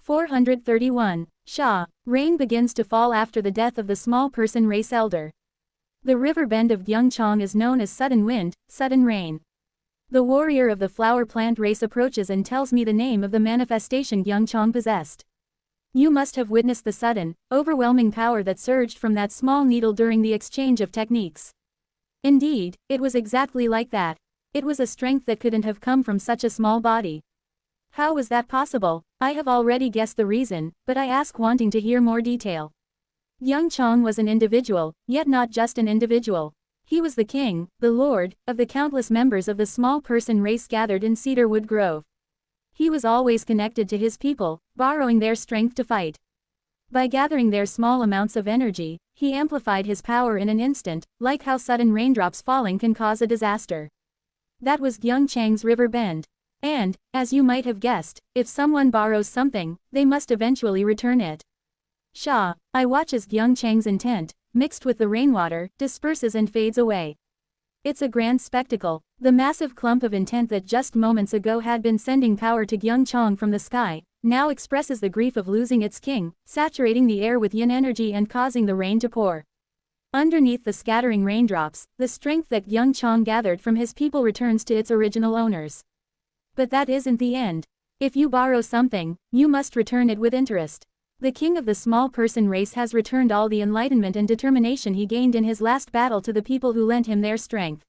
431. Shah. Rain begins to fall after the death of the small person race elder. The river bend of Gyeongchang is known as sudden wind, sudden rain. The warrior of the flower plant race approaches and tells me the name of the manifestation Gyeongchang possessed. You must have witnessed the sudden, overwhelming power that surged from that small needle during the exchange of techniques. Indeed, it was exactly like that. It was a strength that couldn't have come from such a small body. How was that possible? I have already guessed the reason, but I ask wanting to hear more detail. Gyeongchang was an individual, yet not just an individual. He was the king, the lord, of the countless members of the small person race gathered in Cedarwood Grove. He was always connected to his people, borrowing their strength to fight. By gathering their small amounts of energy, he amplified his power in an instant, like how sudden raindrops falling can cause a disaster. That was Gyeongchang's river bend. And, as you might have guessed, if someone borrows something, they must eventually return it. Shah. I watch as Gyeongchang's intent, mixed with the rainwater, disperses and fades away. It's a grand spectacle. The massive clump of intent that just moments ago had been sending power to Gyeongchang from the sky, now expresses the grief of losing its king, saturating the air with yin energy and causing the rain to pour. Underneath the scattering raindrops, the strength that Gyeongchang gathered from his people returns to its original owners. But that isn't the end. If you borrow something, you must return it with interest. The king of the small person race has returned all the enlightenment and determination he gained in his last battle to the people who lent him their strength.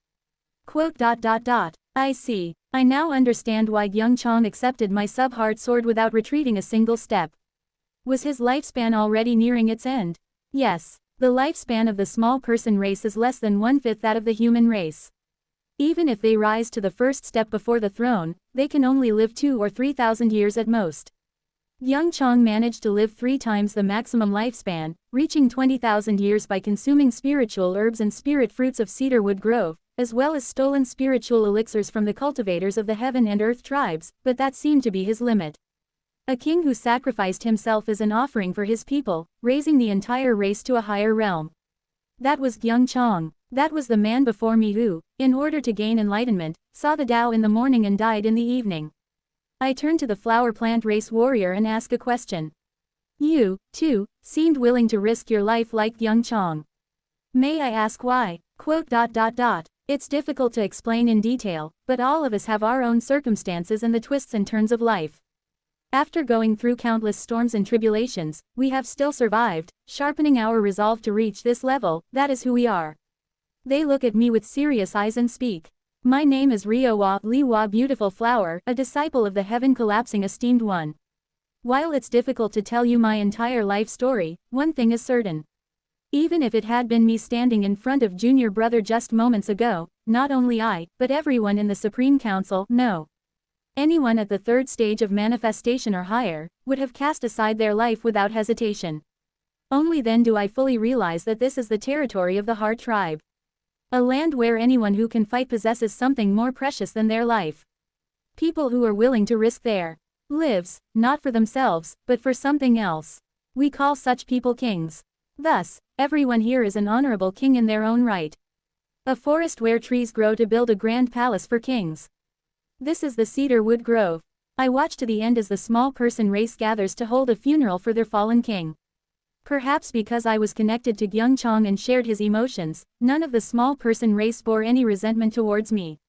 I see. I now understand why Gyeongchang accepted my sub-heart sword without retreating a single step. Was his lifespan already nearing its end? Yes. The lifespan of the small person race is less than 1/5 that of the human race. Even if they rise to the first step before the throne, they can only live 2,000 or 3,000 years at most. Gyeongchang managed to live 3 times the maximum lifespan, reaching 20,000 years by consuming spiritual herbs and spirit fruits of Cedarwood Grove, as well as stolen spiritual elixirs from the cultivators of the heaven and earth tribes, but that seemed to be his limit. A king who sacrificed himself as an offering for his people, raising the entire race to a higher realm. That was Gyeongchang. That was the man before me who, in order to gain enlightenment, saw the Tao in the morning and died in the evening. I turned to the flower plant race warrior and asked a question. You, too, seemed willing to risk your life like Gyeongchang. May I ask why? It's difficult to explain in detail, but all of us have our own circumstances and the twists and turns of life. After going through countless storms and tribulations, we have still survived, sharpening our resolve to reach this level. That is who we are. They look at me with serious eyes and speak. My name is Riowa Liwa Beautiful Flower, a disciple of the heaven collapsing esteemed one. While it's difficult to tell you my entire life story, one thing is certain. Even if it had been me standing in front of Junior Brother just moments ago, not only I, but everyone in the Supreme Council, no. Anyone at the 3rd stage of manifestation or higher, would have cast aside their life without hesitation. Only then do I fully realize that this is the territory of the Heart Tribe. A land where anyone who can fight possesses something more precious than their life. People who are willing to risk their lives, not for themselves, but for something else. We call such people kings. Thus, everyone here is an honorable king in their own right. A forest where trees grow to build a grand palace for kings. This is the Cedarwood Grove. I watch to the end as the small person race gathers to hold a funeral for their fallen king. Perhaps because I was connected to Gyeongchang and shared his emotions, none of the small person race bore any resentment towards me.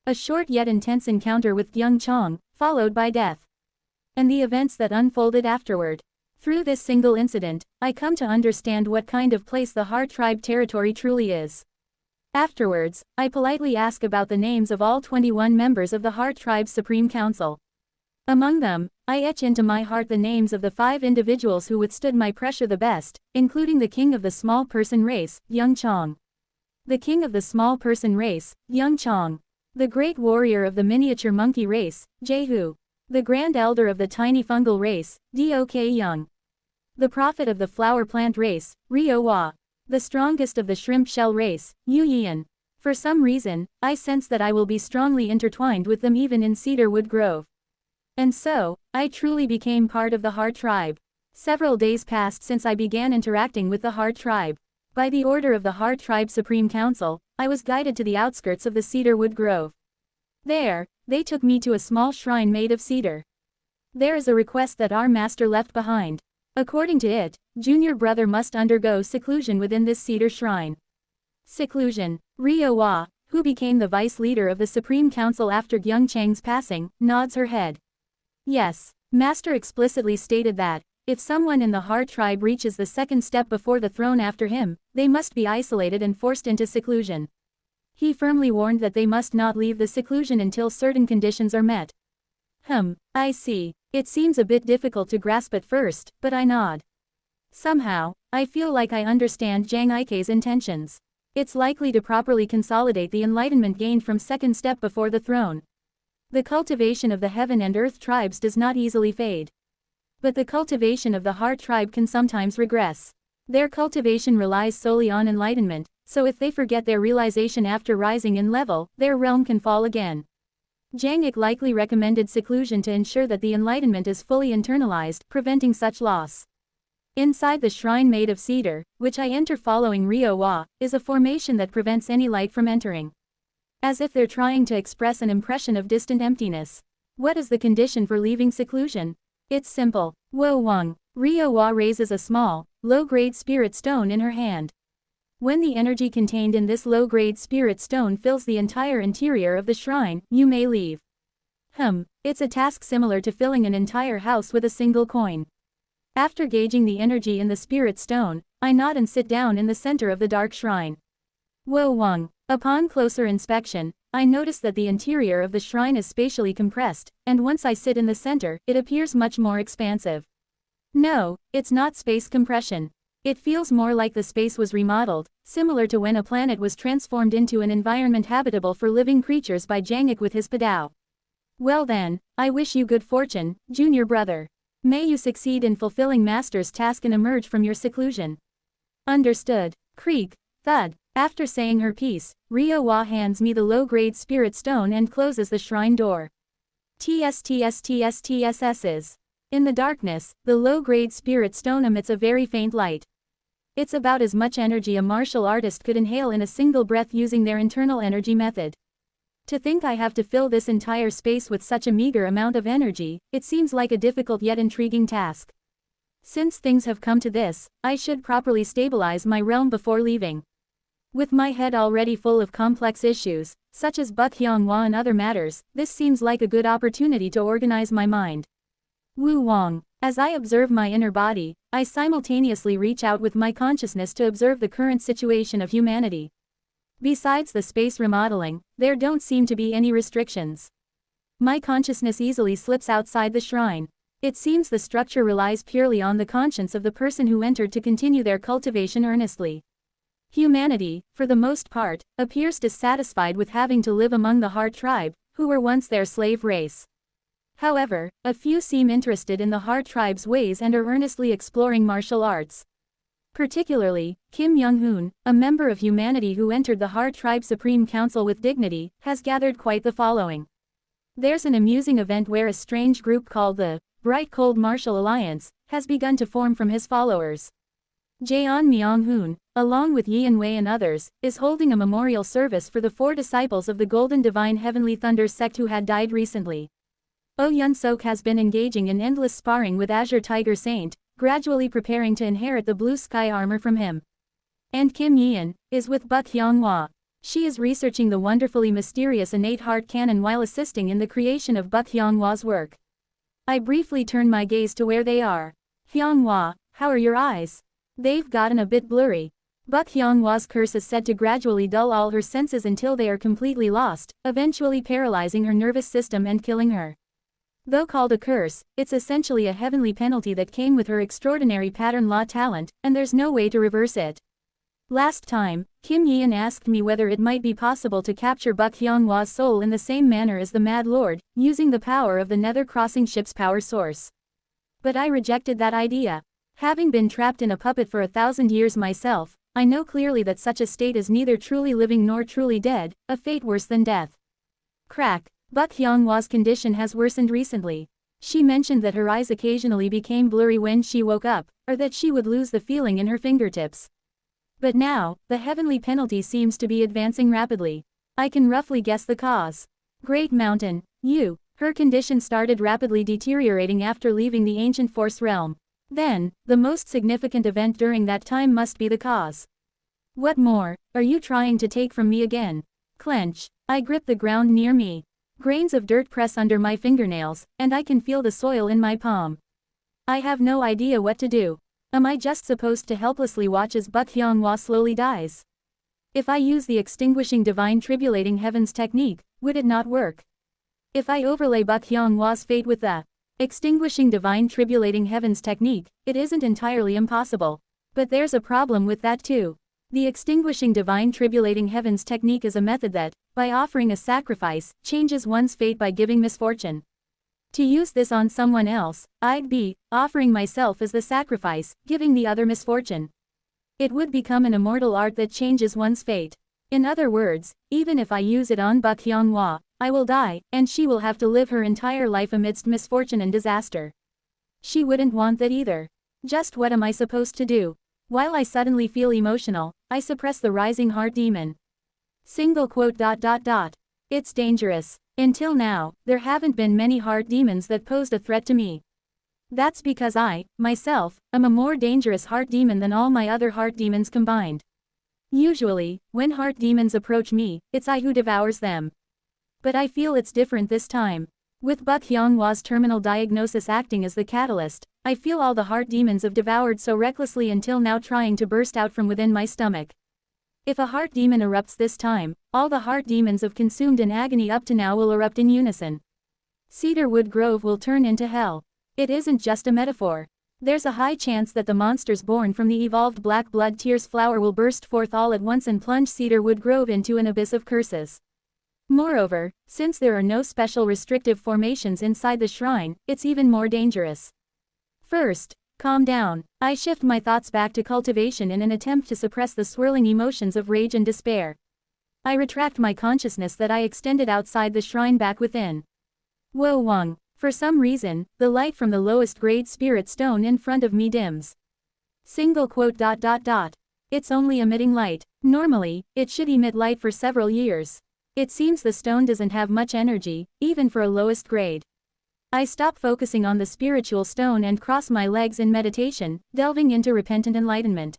A short yet intense encounter with Gyeongchang, followed by death. And the events that unfolded afterward. Through this single incident, I come to understand what kind of place the Heart Tribe territory truly is. Afterwards, I politely ask about the names of all 21 members of the Heart Tribe's Supreme Council. Among them, I etch into my heart the names of the 5 individuals who withstood my pressure the best, including the king of the small person race, Gyeongchang. The king of the small person race, Gyeongchang. The great warrior of the miniature monkey race, Jehu. The grand elder of the tiny fungal race, Dok Young. The prophet of the flower plant race, Ryo Hwa. The strongest of the shrimp shell race, Yu Yian. For some reason, I sense that I will be strongly intertwined with them even in Cedarwood Grove. And so, I truly became part of the Heart Tribe. Several days passed since I began interacting with the Heart Tribe. By the order of the Heart Tribe Supreme Council, I was guided to the outskirts of the Cedarwood Grove. There, they took me to a small shrine made of cedar. There is a request that our master left behind. According to it, junior brother must undergo seclusion within this cedar shrine. Seclusion. Ryo, who became the vice leader of the Supreme Council after Gyung Chang's passing, nods her head. Yes, Master explicitly stated that, if someone in the Heart tribe reaches the second step before the throne after him, they must be isolated and forced into seclusion. He firmly warned that they must not leave the seclusion until certain conditions are met. I see. It seems a bit difficult to grasp at first, but I nod. Somehow, I feel like I understand Jang Ike's intentions. It's likely to properly consolidate the enlightenment gained from second step before the throne. The cultivation of the heaven and earth tribes does not easily fade. But the cultivation of the Heart tribe can sometimes regress. Their cultivation relies solely on enlightenment, so if they forget their realization after rising in level, their realm can fall again. Jang Ik likely recommended seclusion to ensure that the enlightenment is fully internalized, preventing such loss. Inside the shrine made of cedar, which I enter following Ryo, is a formation that prevents any light from entering. As if they're trying to express an impression of distant emptiness. What is the condition for leaving seclusion? It's simple. Wo Wang. Ryo raises a small, low-grade spirit stone in her hand. When the energy contained in this low-grade spirit stone fills the entire interior of the shrine, you may leave. It's a task similar to filling an entire house with a single coin. After gauging the energy in the spirit stone, I nod and sit down in the center of the dark shrine. Wo Wang. Upon closer inspection, I notice that the interior of the shrine is spatially compressed, and once I sit in the center, it appears much more expansive. No, it's not space compression. It feels more like the space was remodeled, similar to when a planet was transformed into an environment habitable for living creatures by Jang Ik with his Padao. Well then, I wish you good fortune, junior brother. May you succeed in fulfilling Master's task and emerge from your seclusion. Understood. Creak. Thud. After saying her piece, Ryo hands me the low-grade spirit stone and closes the shrine door. TSTSTSTSSs. In the darkness, the low-grade spirit stone emits a very faint light. It's about as much energy a martial artist could inhale in a single breath using their internal energy method. To think I have to fill this entire space with such a meager amount of energy, it seems like a difficult yet intriguing task. Since things have come to this, I should properly stabilize my realm before leaving. With my head already full of complex issues, such as Buk Hyunghwa and other matters, this seems like a good opportunity to organize my mind. Wu Wang. As I observe my inner body, I simultaneously reach out with my consciousness to observe the current situation of humanity. Besides the space remodeling, there don't seem to be any restrictions. My consciousness easily slips outside the shrine. It seems the structure relies purely on the conscience of the person who entered to continue their cultivation earnestly. Humanity, for the most part, appears dissatisfied with having to live among the Heart tribe, who were once their slave race. However, a few seem interested in the Heart tribe's ways and are earnestly exploring martial arts. Particularly, Kim Young-hoon, a member of humanity who entered the Heart tribe Supreme Council with dignity, has gathered quite the following. There's an amusing event where a strange group called the Bright Cold Martial Alliance has begun to form from his followers. Jaeon Myung-hoon, along with Yeon Wei and others, is holding a memorial service for the 4 disciples of the Golden Divine Heavenly Thunder sect who had died recently. Oh Yun-sok has been engaging in endless sparring with Azure Tiger Saint, gradually preparing to inherit the blue sky armor from him. And Kim Yeon is with Buk Hyunghwa. She is researching the wonderfully mysterious innate heart canon while assisting in the creation of Buk Hyunghwa's work. I briefly turn my gaze to where they are. Hyunghwa, how are your eyes? They've gotten a bit blurry. Buk Hyunghwa's curse is said to gradually dull all her senses until they are completely lost, eventually paralyzing her nervous system and killing her. Though called a curse, it's essentially a heavenly penalty that came with her extraordinary pattern law talent, and there's no way to reverse it. Last time, Kim Yeon asked me whether it might be possible to capture Buk Hyunghwa's soul in the same manner as the Mad Lord, using the power of the Nether Crossing ship's power source. But I rejected that idea. Having been trapped in a puppet for 1,000 years myself, I know clearly that such a state is neither truly living nor truly dead, a fate worse than death. Crack. Buk Hyunghwa's condition has worsened recently. She mentioned that her eyes occasionally became blurry when she woke up, or that she would lose the feeling in her fingertips. But now, the heavenly penalty seems to be advancing rapidly. I can roughly guess the cause. Great Mountain, you. Her condition started rapidly deteriorating after leaving the ancient force realm. Then, the most significant event during that time must be the cause. What more are you trying to take from me again? Clench. I grip the ground near me. Grains of dirt press under my fingernails, and I can feel the soil in my palm. I have no idea what to do. Am I just supposed to helplessly watch as Bak Hyung-wha slowly dies? If I use the extinguishing divine tribulating heavens technique, would it not work? If I overlay Bak Hyung-wha's fate with the extinguishing divine tribulating heavens technique, it isn't entirely impossible. But there's a problem with that too. The extinguishing divine tribulating heavens technique is a method that, by offering a sacrifice, changes one's fate by giving misfortune. To use this on someone else, I'd be offering myself as the sacrifice, giving the other misfortune. It would become an immortal art that changes one's fate. In other words, even if I use it on Bak Hyung-wha, I will die, and she will have to live her entire life amidst misfortune and disaster. She wouldn't want that either. Just what am I supposed to do? While I suddenly feel emotional, I suppress the rising heart demon. Single quote. It's dangerous. Until now, there haven't been many heart demons that posed a threat to me. That's because I, myself, am a more dangerous heart demon than all my other heart demons combined. Usually, when heart demons approach me, it's I who devours them. But I feel it's different this time. With Bak Hyung-wha's terminal diagnosis acting as the catalyst, I feel all the heart demons have devoured so recklessly until now trying to burst out from within my stomach. If a heart demon erupts this time, all the heart demons have consumed in agony up to now will erupt in unison. Cedarwood Grove will turn into hell. It isn't just a metaphor. There's a high chance that the monsters born from the evolved Black Blood Tears flower will burst forth all at once and plunge Cedarwood Grove into an abyss of curses. Moreover, since there are no special restrictive formations inside the shrine, it's even more dangerous. First, calm down. I shift my thoughts back to cultivation in an attempt to suppress the swirling emotions of rage and despair. I retract my consciousness that I extended outside the shrine back within. Wo Wang. For some reason, the light from the lowest grade spirit stone in front of me dims. Single quote. It's only emitting light. Normally, it should emit light for several years. It seems the stone doesn't have much energy, even for a lowest grade. I stop focusing on the spiritual stone and cross my legs in meditation, delving into repentant enlightenment.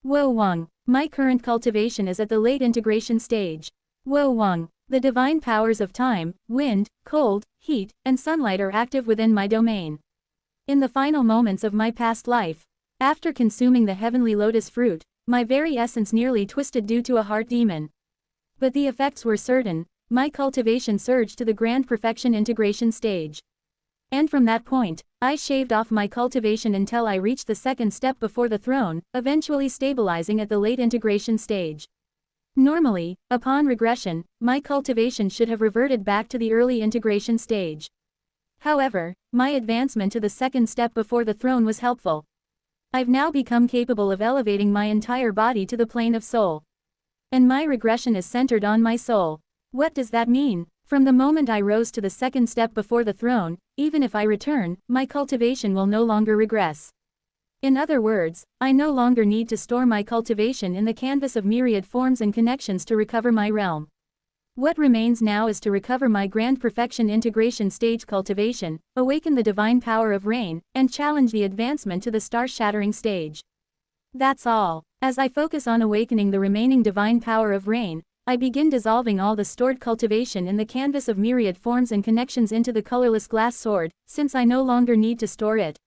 Wo Wang. My current cultivation is at the late integration stage. Wo Wang. The divine powers of time, wind, cold, heat, and sunlight are active within my domain. In the final moments of my past life, after consuming the heavenly lotus fruit, my very essence nearly twisted due to a heart demon. But the effects were certain. My cultivation surged to the grand perfection integration stage. And from that point, I shaved off my cultivation until I reached the second step before the throne, eventually stabilizing at the late integration stage. Normally, upon regression, my cultivation should have reverted back to the early integration stage. However, my advancement to the second step before the throne was helpful. I've now become capable of elevating my entire body to the plane of soul. And my regression is centered on my soul. What does that mean? From the moment I rose to the second step before the throne, even if I return, my cultivation will no longer regress. In other words, I no longer need to store my cultivation in the canvas of myriad forms and connections to recover my realm. What remains now is to recover my grand perfection integration stage cultivation, awaken the divine power of rain, and challenge the advancement to the star-shattering stage. That's all. As I focus on awakening the remaining divine power of rain, I begin dissolving all the stored cultivation in the canvas of myriad forms and connections into the colorless glass sword, since I no longer need to store it.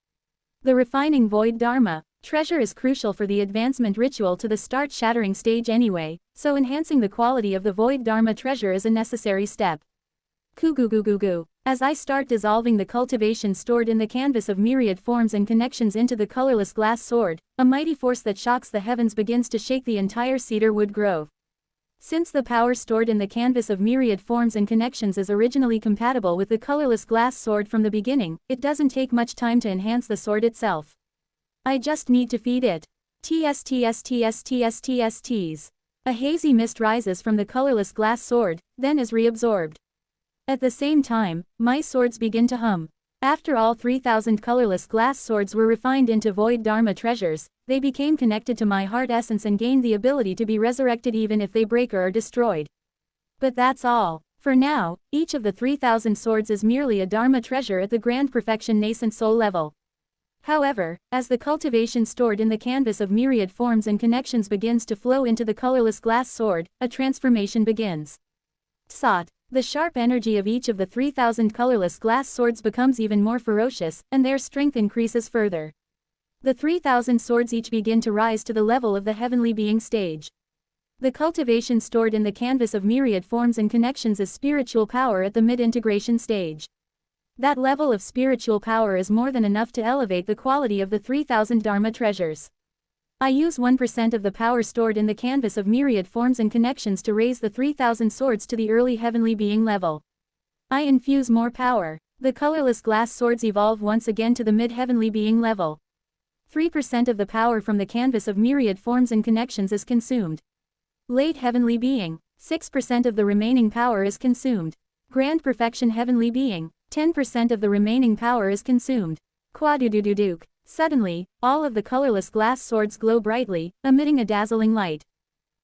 The refining void dharma treasure is crucial for the advancement ritual to the start-shattering stage anyway, so enhancing the quality of the void dharma treasure is a necessary step. Kugugugugu. As I start dissolving the cultivation stored in the canvas of myriad forms and connections into the colorless glass sword, a mighty force that shocks the heavens begins to shake the entire cedarwood grove. Since the power stored in the canvas of myriad forms and connections is originally compatible with the colorless glass sword from the beginning, it doesn't take much time to enhance the sword itself. I just need to feed it. TSTSTSTSTSTS. A hazy mist rises from the colorless glass sword, then is reabsorbed. At the same time, my swords begin to hum. After all 3,000 colorless glass swords were refined into void dharma treasures, they became connected to my heart essence and gained the ability to be resurrected even if they break or are destroyed. But that's all. For now, each of the 3,000 swords is merely a Dharma treasure at the grand perfection nascent soul level. However, as the cultivation stored in the canvas of myriad forms and connections begins to flow into the colorless glass sword, a transformation begins. Tsat. The sharp energy of each of the 3,000 colorless glass swords becomes even more ferocious, and their strength increases further. The 3,000 swords each begin to rise to the level of the heavenly being stage. The cultivation stored in the canvas of myriad forms and connections is spiritual power at the mid-integration stage. That level of spiritual power is more than enough to elevate the quality of the 3,000 Dharma treasures. I use 1% of the power stored in the canvas of myriad forms and connections to raise the 3,000 swords to the early heavenly being level. I infuse more power. The colorless glass swords evolve once again to the mid-heavenly being level. 3% of the power from the canvas of myriad forms and connections is consumed. Late heavenly being, 6% of the remaining power is consumed. Grand perfection heavenly being, 10% of the remaining power is consumed. Quadudududuk. Suddenly, all of the colorless glass swords glow brightly, emitting a dazzling light.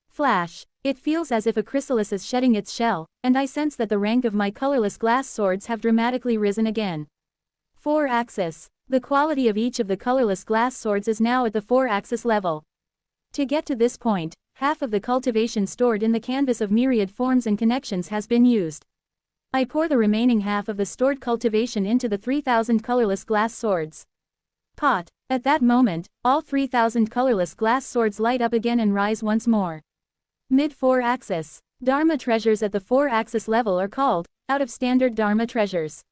Flash. It feels as if a chrysalis is shedding its shell, and I sense that the rank of my colorless glass swords have dramatically risen again. 4-axis. The quality of each of the colorless glass swords is now at the 4-axis level. To get to this point, half of the cultivation stored in the canvas of myriad forms and connections has been used. I pour the remaining half of the stored cultivation into the 3,000 colorless glass swords. Pot. At that moment, all 3,000 colorless glass swords light up again and rise once more. Mid-4-axis. Dharma treasures at the 4-axis level are called out-of-standard Dharma treasures.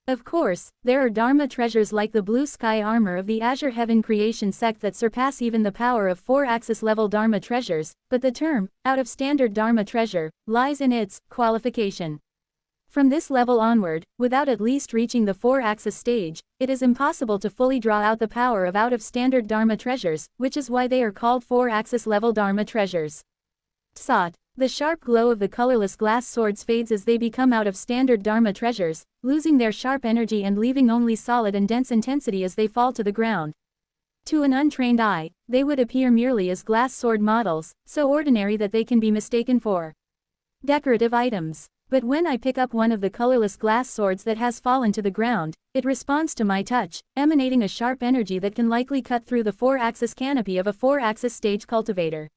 Of course, there are Dharma treasures like the blue sky armor of the Azure Heaven creation sect that surpass even the power of 4-axis level Dharma treasures, but the term, out-of-standard Dharma treasure, lies in its qualification. From this level onward, without at least reaching the 4-axis stage, it is impossible to fully draw out the power of out-of-standard Dharma treasures, which is why they are called 4-axis level Dharma treasures. Tsat. The sharp glow of the colorless glass swords fades as they become out of standard Dharma treasures, losing their sharp energy and leaving only solid and dense intensity as they fall to the ground. To an untrained eye, they would appear merely as glass sword models, so ordinary that they can be mistaken for decorative items. But when I pick up one of the colorless glass swords that has fallen to the ground, it responds to my touch, emanating a sharp energy that can likely cut through the 4-axis canopy of a 4-axis stage cultivator.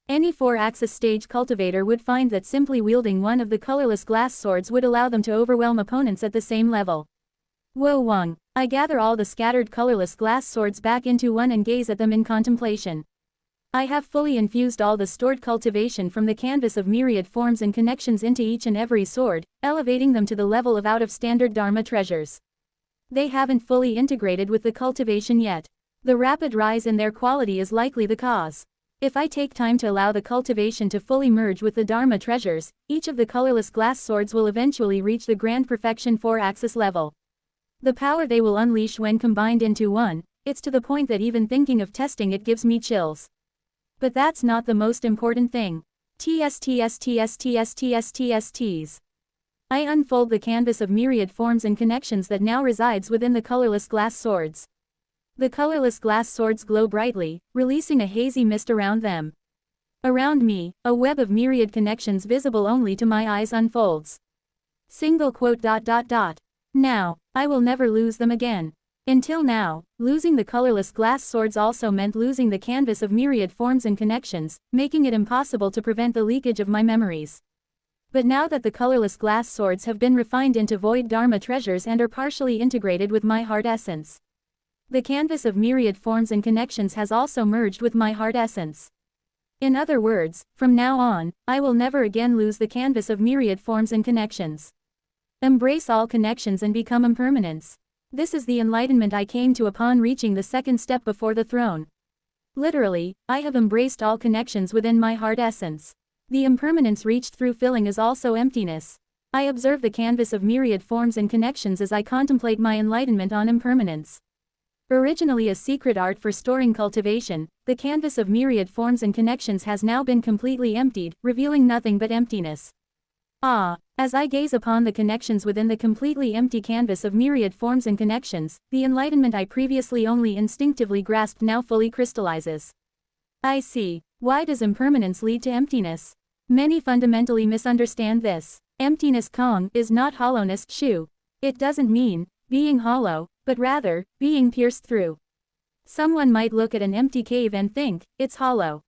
Any 4-axis stage cultivator would find that simply wielding one of the colorless glass swords would allow them to overwhelm opponents at the same level. Wo Wang. I gather all the scattered colorless glass swords back into one and gaze at them in contemplation. I have fully infused all the stored cultivation from the canvas of myriad forms and connections into each and every sword, elevating them to the level of out-of-standard Dharma treasures. They haven't fully integrated with the cultivation yet. The rapid rise in their quality is likely the cause. If I take time to allow the cultivation to fully merge with the Dharma treasures, each of the colorless glass swords will eventually reach the grand perfection 4-axis level. The power they will unleash when combined into one, it's to the point that even thinking of testing it gives me chills. But that's not the most important thing. TSTSTSTSTSTSTSTs. I unfold the canvas of myriad forms and connections that now resides within the colorless glass swords. The colorless glass swords glow brightly, releasing a hazy mist around them. Around me, a web of myriad connections visible only to my eyes unfolds. Single quote. Now, I will never lose them again. Until now, losing the colorless glass swords also meant losing the canvas of myriad forms and connections, making it impossible to prevent the leakage of my memories. But now that the colorless glass swords have been refined into void Dharma treasures and are partially integrated with my heart essence, the canvas of myriad forms and connections has also merged with my heart essence. In other words, from now on, I will never again lose the canvas of myriad forms and connections. Embrace all connections and become impermanence. This is the enlightenment I came to upon reaching the second step before the throne. Literally, I have embraced all connections within my heart essence. The impermanence reached through filling is also emptiness. I observe the canvas of myriad forms and connections as I contemplate my enlightenment on impermanence. Originally a secret art for storing cultivation, the canvas of myriad forms and connections has now been completely emptied, revealing nothing but emptiness. As I gaze upon the connections within the completely empty canvas of myriad forms and connections, the enlightenment I previously only instinctively grasped now fully crystallizes. I see. Why does impermanence lead to emptiness? Many fundamentally misunderstand this. Emptiness Kong is not hollowness Shu. It doesn't mean being hollow, but rather being pierced through. Someone might look at an empty cave and think it's hollow.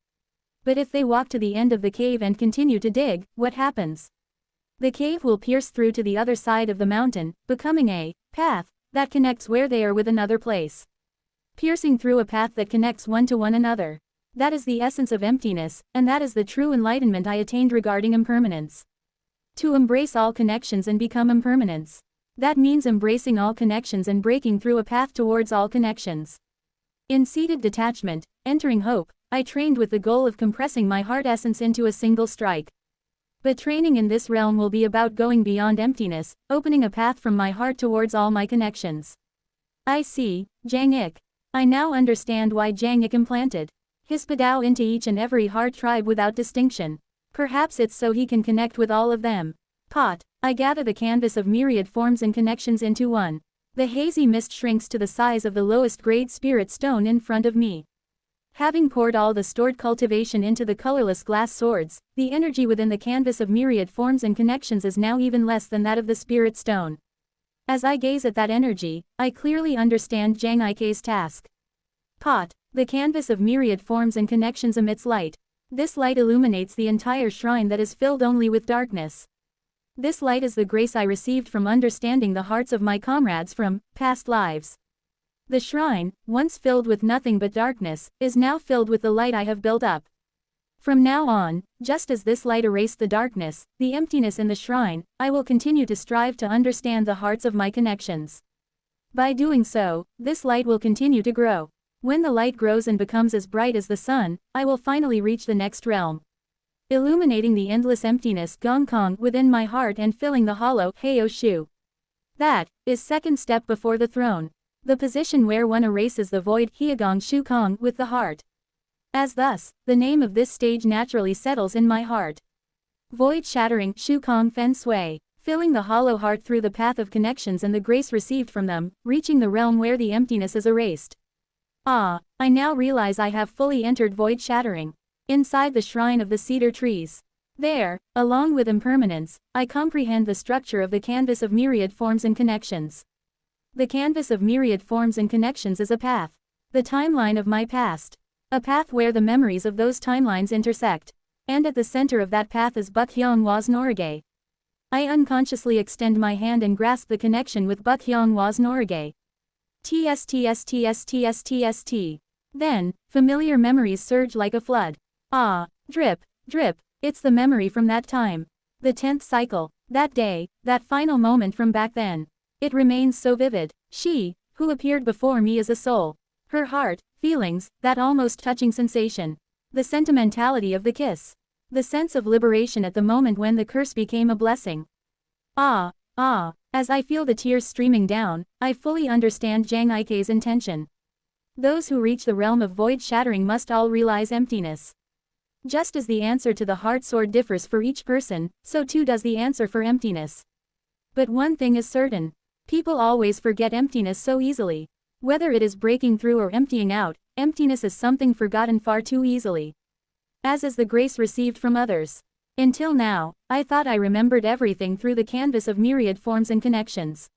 But if they walk to the end of the cave and continue to dig, what happens? The cave will pierce through to the other side of the mountain, becoming a path that connects where they are with another place. Piercing through a path that connects one to one another. That is the essence of emptiness, and that is the true enlightenment I attained regarding impermanence. To embrace all connections and become impermanence. That means embracing all connections and breaking through a path towards all connections. In seated detachment, entering hope, I trained with the goal of compressing my heart essence into a single strike. But training in this realm will be about going beyond emptiness, opening a path from my heart towards all my connections. I see, Jang Ik. I now understand why Jang Ik implanted his Padao into each and every heart tribe without distinction. Perhaps it's so he can connect with all of them. Pot. I gather the canvas of myriad forms and connections into one. The hazy mist shrinks to the size of the lowest grade spirit stone in front of me. Having poured all the stored cultivation into the colorless glass swords, the energy within the canvas of myriad forms and connections is now even less than that of the spirit stone. As I gaze at that energy, I clearly understand Jang Ike's task. Pot. The canvas of myriad forms and connections emits light. This light illuminates the entire shrine that is filled only with darkness. This light is the grace I received from understanding the hearts of my comrades from past lives. The shrine, once filled with nothing but darkness, is now filled with the light I have built up. From now on, just as this light erased the darkness, the emptiness in the shrine, I will continue to strive to understand the hearts of my connections. By doing so, this light will continue to grow. When the light grows and becomes as bright as the sun, I will finally reach the next realm. Illuminating the endless emptiness Gong Kong within my heart and filling the hollow Heo Shu. That is second step before the throne. The position where one erases the void Heagong Shu Kong with the heart. As thus, the name of this stage naturally settles in my heart. Void shattering Shu Kong Fen Sui. Filling the hollow heart through the path of connections and the grace received from them, reaching the realm where the emptiness is erased. Ah, I now realize I have fully entered void shattering. Inside the shrine of the cedar trees. There, along with impermanence, I comprehend the structure of the canvas of myriad forms and connections. The canvas of myriad forms and connections is a path. The timeline of my past. A path where the memories of those timelines intersect. And at the center of that path is Bukhyang Wa's Norige. I unconsciously extend my hand and grasp the connection with Bukhyang Wa's Norige. TSTSTSTSTST. Then, familiar memories surge like a flood. Ah, drip, drip, it's the memory from that time. The 10th cycle, that day, that final moment from back then. It remains so vivid. She, who appeared before me as a soul. Her heart, feelings, that almost touching sensation. The sentimentality of the kiss. The sense of liberation at the moment when the curse became a blessing. Ah, ah. As I feel the tears streaming down, I fully understand Jang Ike's intention. Those who reach the realm of void shattering must all realize emptiness. Just as the answer to the heart sword differs for each person, so too does the answer for emptiness. But one thing is certain. People always forget emptiness so easily. Whether it is breaking through or emptying out, emptiness is something forgotten far too easily. As is the grace received from others. Until now, I thought I remembered everything through the canvas of myriad forms and connections.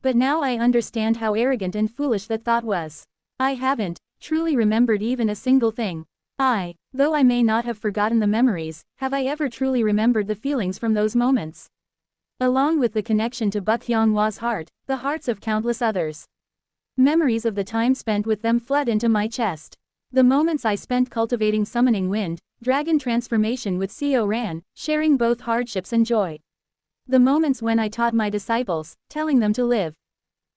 But now I understand how arrogant and foolish that thought was. I haven't truly remembered even a single thing. Though I may not have forgotten the memories, have I ever truly remembered the feelings from those moments? Along with the connection to Bukhyang Wa's heart, the hearts of countless others. Memories of the time spent with them flood into my chest. The moments I spent cultivating summoning wind, dragon transformation with Seo Ran, sharing both hardships and joy. The moments when I taught my disciples, telling them to live.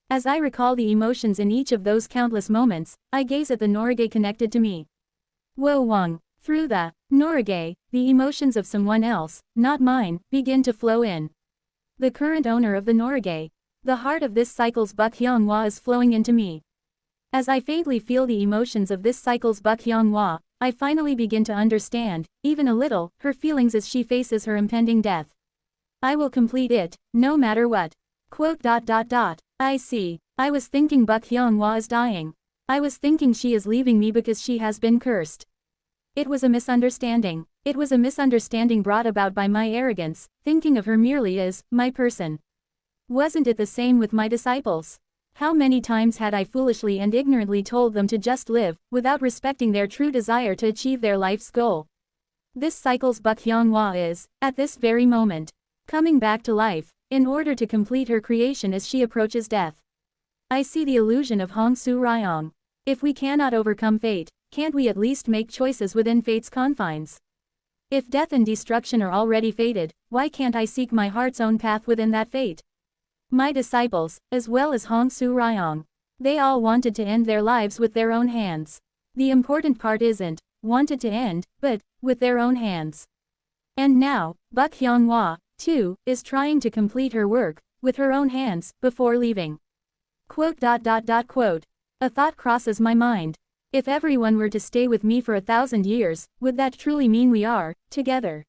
As I recall the emotions in each of those countless moments, I gaze at the Norige connected to me. Wo Wang. Through the Norige, the emotions of someone else, not mine, begin to flow in. The current owner of the Norige. The heart of this cycle's Bukhyang Wa is flowing into me. As I faintly feel the emotions of this cycle's Bukhyang Wa, I finally begin to understand, even a little, her feelings as she faces her impending death. I will complete it, no matter what. I see. I was thinking Bukhyang Wa is dying. I was thinking she is leaving me because she has been cursed. It was a misunderstanding. It was a misunderstanding brought about by my arrogance, thinking of her merely as my person. Wasn't it the same with my disciples? How many times had I foolishly and ignorantly told them to just live, without respecting their true desire to achieve their life's goal? This cycle's Bak Hyung-wha is, at this very moment, coming back to life, in order to complete her creation as she approaches death. I see the illusion of Hong Su Ryong. If we cannot overcome fate, can't we at least make choices within fate's confines? If death and destruction are already fated, why can't I seek my heart's own path within that fate? My disciples, as well as Hong Su Ryong, they all wanted to end their lives with their own hands. The important part isn't, wanted to end, but, with their own hands. And now, Bak Hyung-wha, too, is trying to complete her work, with her own hands, before leaving. Quote. A thought crosses my mind. If everyone were to stay with me for 1,000 years, would that truly mean we are, together?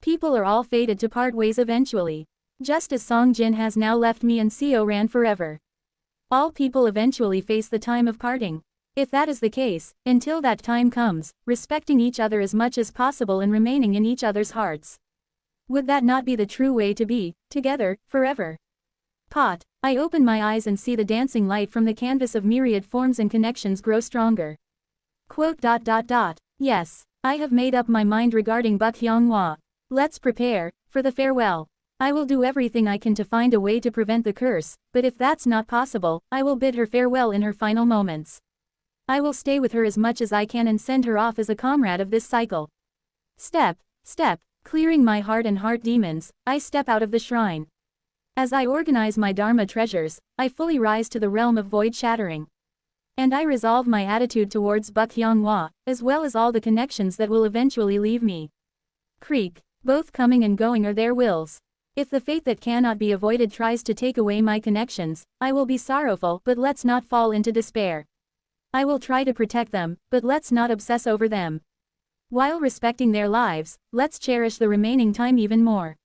People are all fated to part ways eventually. Just as Song Jin has now left me and Seo Ran forever. All people eventually face the time of parting. If that is the case, until that time comes, respecting each other as much as possible and remaining in each other's hearts. Would that not be the true way to be, together, forever? Pot. I open my eyes and see the dancing light from the canvas of myriad forms and connections grow stronger. Quote. Yes, I have made up my mind regarding Bak Hyung-wha. Let's prepare for the farewell. I will do everything I can to find a way to prevent the curse, but if that's not possible, I will bid her farewell in her final moments. I will stay with her as much as I can and send her off as a comrade of this cycle. Step, clearing my heart and heart demons, I step out of the shrine. As I organize my Dharma treasures, I fully rise to the realm of void shattering. And I resolve my attitude towards Bak Hyung-wha, as well as all the connections that will eventually leave me. Creek, both coming and going are their wills. If the fate that cannot be avoided tries to take away my connections, I will be sorrowful, but let's not fall into despair. I will try to protect them, but let's not obsess over them. While respecting their lives, let's cherish the remaining time even more.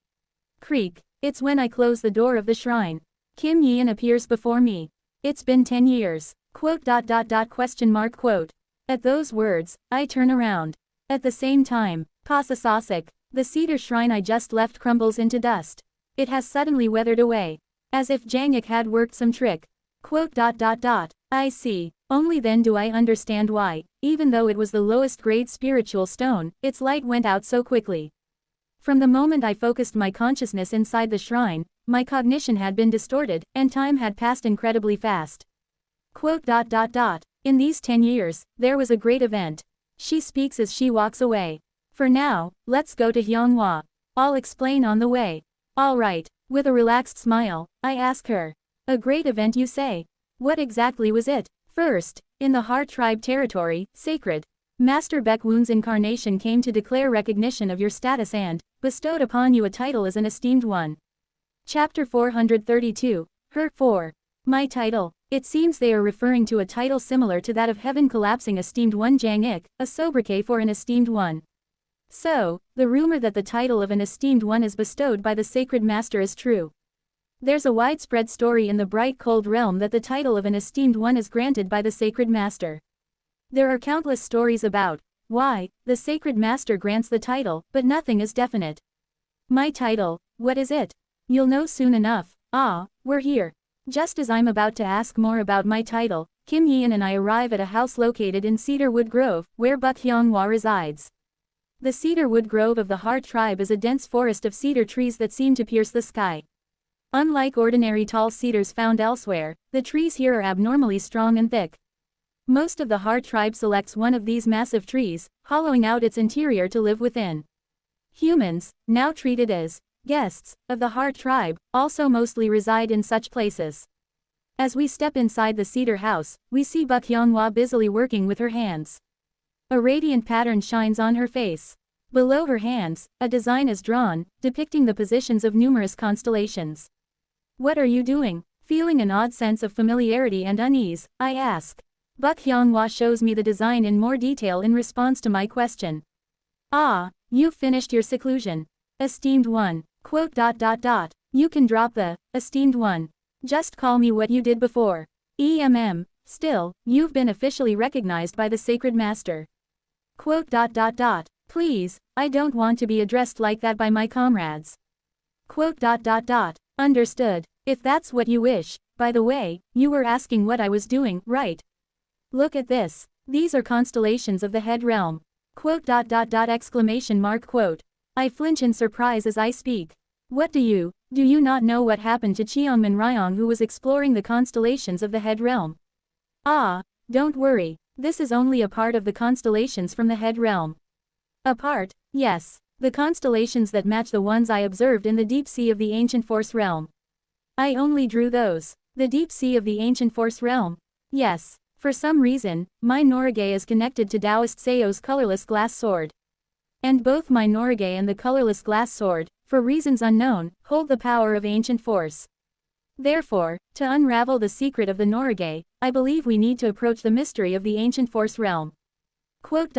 Creek. It's when I close the door of the shrine. Kim Yeon appears before me. It's been 10 years. Quote. At those words, I turn around. At the same time, Pasasasik, the cedar shrine I just left crumbles into dust. It has suddenly weathered away. As if Jangik had worked some trick. Quote. I see. Only then do I understand why, even though it was the lowest grade spiritual stone, its light went out so quickly. From the moment I focused my consciousness inside the shrine, my cognition had been distorted, and time had passed incredibly fast. Quote. In these 10 years, there was a great event. She speaks as she walks away. For now, let's go to Hyung-wha. I'll explain on the way. All right. With a relaxed smile, I ask her. A great event you say? What exactly was it? First, in the Heart Tribe territory, sacred. Master Baekwoon's incarnation came to declare recognition of your status and bestowed upon you a title as an esteemed one. Chapter 432, Her 4. My title. It seems they are referring to a title similar to that of Heaven collapsing esteemed one Jang-ik, a sobriquet for an esteemed one. So, the rumor that the title of an esteemed one is bestowed by the sacred master is true. There's a widespread story in the bright cold realm that the title of an esteemed one is granted by the sacred master. There are countless stories about why the sacred master grants the title, but nothing is definite. My title, what is it? You'll know soon enough. Ah, we're here. Just as I'm about to ask more about my title, Kim Yeon and I arrive at a house located in Cedarwood Grove, where Bak Hyung-wha resides. The Cedarwood Grove of the Heart Tribe is a dense forest of cedar trees that seem to pierce the sky. Unlike ordinary tall cedars found elsewhere, the trees here are abnormally strong and thick. Most of the Heart Tribe selects one of these massive trees, hollowing out its interior to live within. Humans, now treated as guests of the Heart Tribe, also mostly reside in such places. As we step inside the cedar house, we see Bak Hyung-wha busily working with her hands. A radiant pattern shines on her face. Below her hands, a design is drawn, depicting the positions of numerous constellations. What are you doing? Feeling an odd sense of familiarity and unease, I ask. Bak Hyung-wha shows me the design in more detail in response to my question. Ah, you've finished your seclusion. Esteemed one. Quote. You can drop the esteemed one. Just call me what you did before. Still, you've been officially recognized by the sacred master. Quote. Please, I don't want to be addressed like that by my comrades. Quote. Understood. If that's what you wish. By the way, you were asking what I was doing, right? Look at this. These are constellations of the head realm. Quote. Exclamation mark quote. I flinch in surprise as I speak. What do you not know what happened to Cheongman Ryong, who was exploring the constellations of the head realm? Ah, don't worry. This is only a part of the constellations from the head realm. A part? Yes. The constellations that match the ones I observed in the deep sea of the ancient force realm. I only drew those. The deep sea of the ancient force realm? Yes. For some reason, my Norige is connected to Taoist Seo's colorless glass sword. And both my Norige and the colorless glass sword, for reasons unknown, hold the power of ancient force. Therefore, to unravel the secret of the Norige, I believe we need to approach the mystery of the ancient force realm. Quote.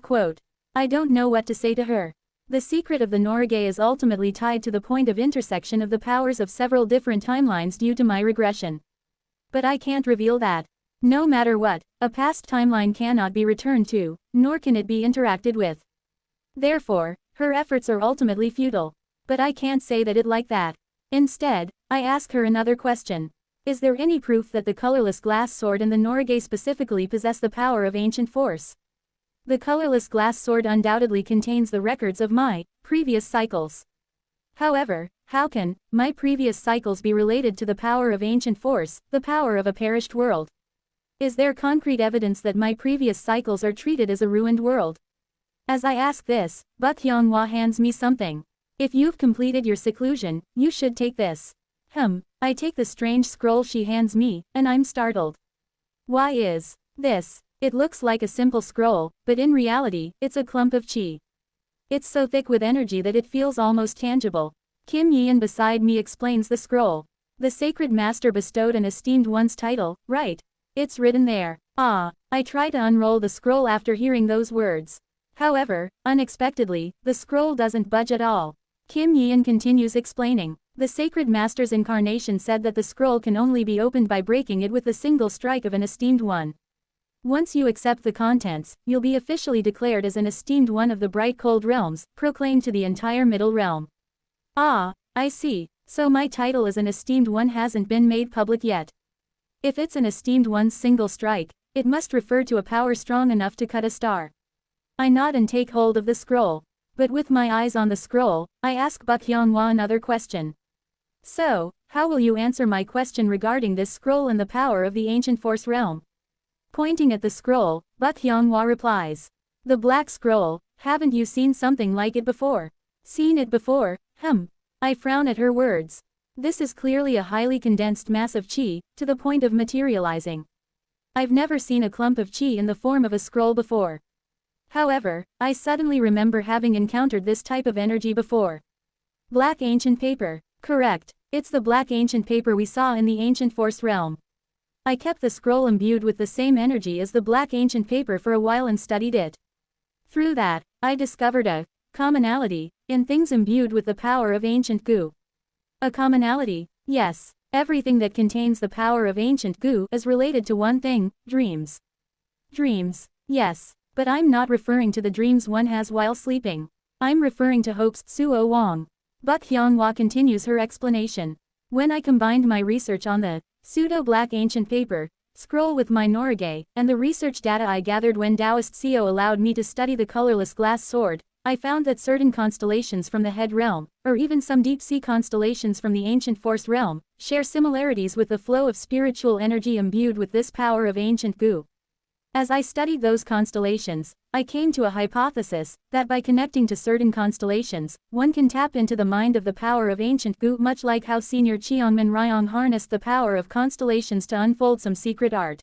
Quote. I don't know what to say to her. The secret of the Norige is ultimately tied to the point of intersection of the powers of several different timelines due to my regression. But I can't reveal that. No matter what, a past timeline cannot be returned to, nor can it be interacted with. Therefore, her efforts are ultimately futile. But I can't say that it like that. Instead, I ask her another question. Is there any proof that the colorless glass sword and the Norige specifically possess the power of ancient force? The colorless glass sword undoubtedly contains the records of my previous cycles. However, how can my previous cycles be related to the power of ancient force, the power of a perished world? Is there concrete evidence that my previous cycles are treated as a ruined world? As I ask this, Buk Hyunghwa hands me something. If you've completed your seclusion, you should take this. I take the strange scroll she hands me, and I'm startled. Why is this? It looks like a simple scroll, but in reality, it's a clump of chi. It's so thick with energy that it feels almost tangible. Kim Yeon beside me explains the scroll. The sacred master bestowed an esteemed one's title, right? It's written there. Ah, I try to unroll the scroll after hearing those words. However, unexpectedly, the scroll doesn't budge at all. Kim Yeon continues explaining. The sacred master's incarnation said that the scroll can only be opened by breaking it with a single strike of an esteemed one. Once you accept the contents, you'll be officially declared as an esteemed one of the bright cold realms, proclaimed to the entire middle realm. Ah, I see. So my title as an esteemed one hasn't been made public yet. If it's an esteemed one's single strike, it must refer to a power strong enough to cut a star. I nod and take hold of the scroll. But with my eyes on the scroll, I ask Buk Hyunghwa another question. So, how will you answer my question regarding this scroll and the power of the ancient force realm? Pointing at the scroll, Buk Hyunghwa replies. The black scroll, haven't you seen something like it before? Seen it before? I frown at her words. This is clearly a highly condensed mass of chi, to the point of materializing. I've never seen a clump of chi in the form of a scroll before. However, I suddenly remember having encountered this type of energy before. Black ancient paper. Correct. It's the black ancient paper we saw in the ancient force realm. I kept the scroll imbued with the same energy as the black ancient paper for a while and studied it. Through that, I discovered a commonality in things imbued with the power of ancient goo. A commonality? Yes. Everything that contains the power of ancient goo is related to one thing, dreams. Dreams. Yes. But I'm not referring to the dreams one has while sleeping. I'm referring to Hope's Suo Wong. Buk Hyunghwa continues her explanation. When I combined my research on the pseudo-black ancient paper scroll with my Norige, and the research data I gathered when Taoist Seo allowed me to study the colorless glass sword, I found that certain constellations from the head realm, or even some deep-sea constellations from the ancient force realm, share similarities with the flow of spiritual energy imbued with this power of ancient goo. As I studied those constellations, I came to a hypothesis that by connecting to certain constellations, one can tap into the mind of the power of ancient goo, much like how Senior Cheongman Ryong harnessed the power of constellations to unfold some secret art.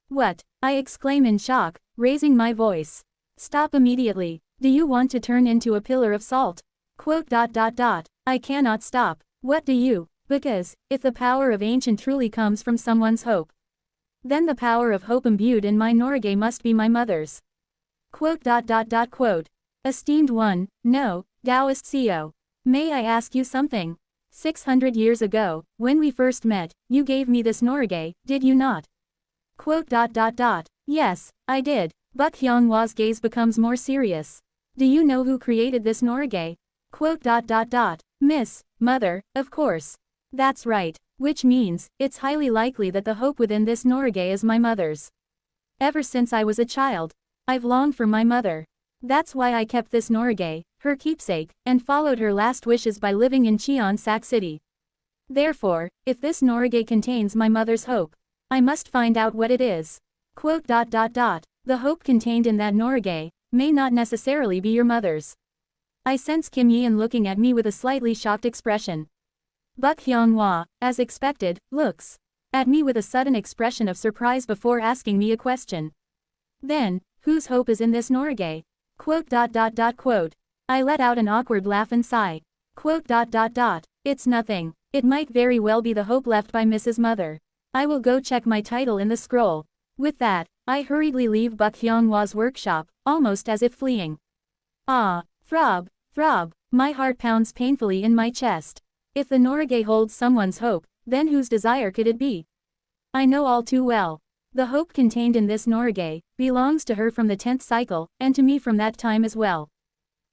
What? I exclaim in shock, raising my voice. Stop immediately. Do you want to turn into a pillar of salt? Quote. I cannot stop. What do you? Because, if the power of ancient truly comes from someone's hope, then the power of hope imbued in my Norige must be my mother's. Quote. Esteemed one, no, Taoist Seo. May I ask you something? 600 years ago, when we first met, you gave me this Norige, did you not? Quote. Yes, I did. Buk Hyunghwa's gaze becomes more serious. Do you know who created this Norgay? Quote. Miss, Mother, of course. That's right. Which means, it's highly likely that the hope within this Norgay is my mother's. Ever since I was a child, I've longed for my mother. That's why I kept this Norgay, her keepsake, and followed her last wishes by living in Cheon Sak City. Therefore, if this Norgay contains my mother's hope, I must find out what it is. Quote. The hope contained in that Norgay may not necessarily be your mother's. I sense Kim Yeon looking at me with a slightly shocked expression. Buk Hyung-hwa, as expected, looks at me with a sudden expression of surprise before asking me a question. Then, whose hope is in this Norgay? Quote. I let out an awkward laugh and sigh. Quote. It's nothing. It might very well be the hope left by Mrs. Mother. I will go check my title in the scroll. With that, I hurriedly leave Buk Hyung-hwa's workshop, almost as if fleeing. Ah, throb, my heart pounds painfully in my chest. If the Norgay holds someone's hope, then whose desire could it be? I know all too well. The hope contained in this Norgay belongs to her from the 10th cycle, and to me from that time as well.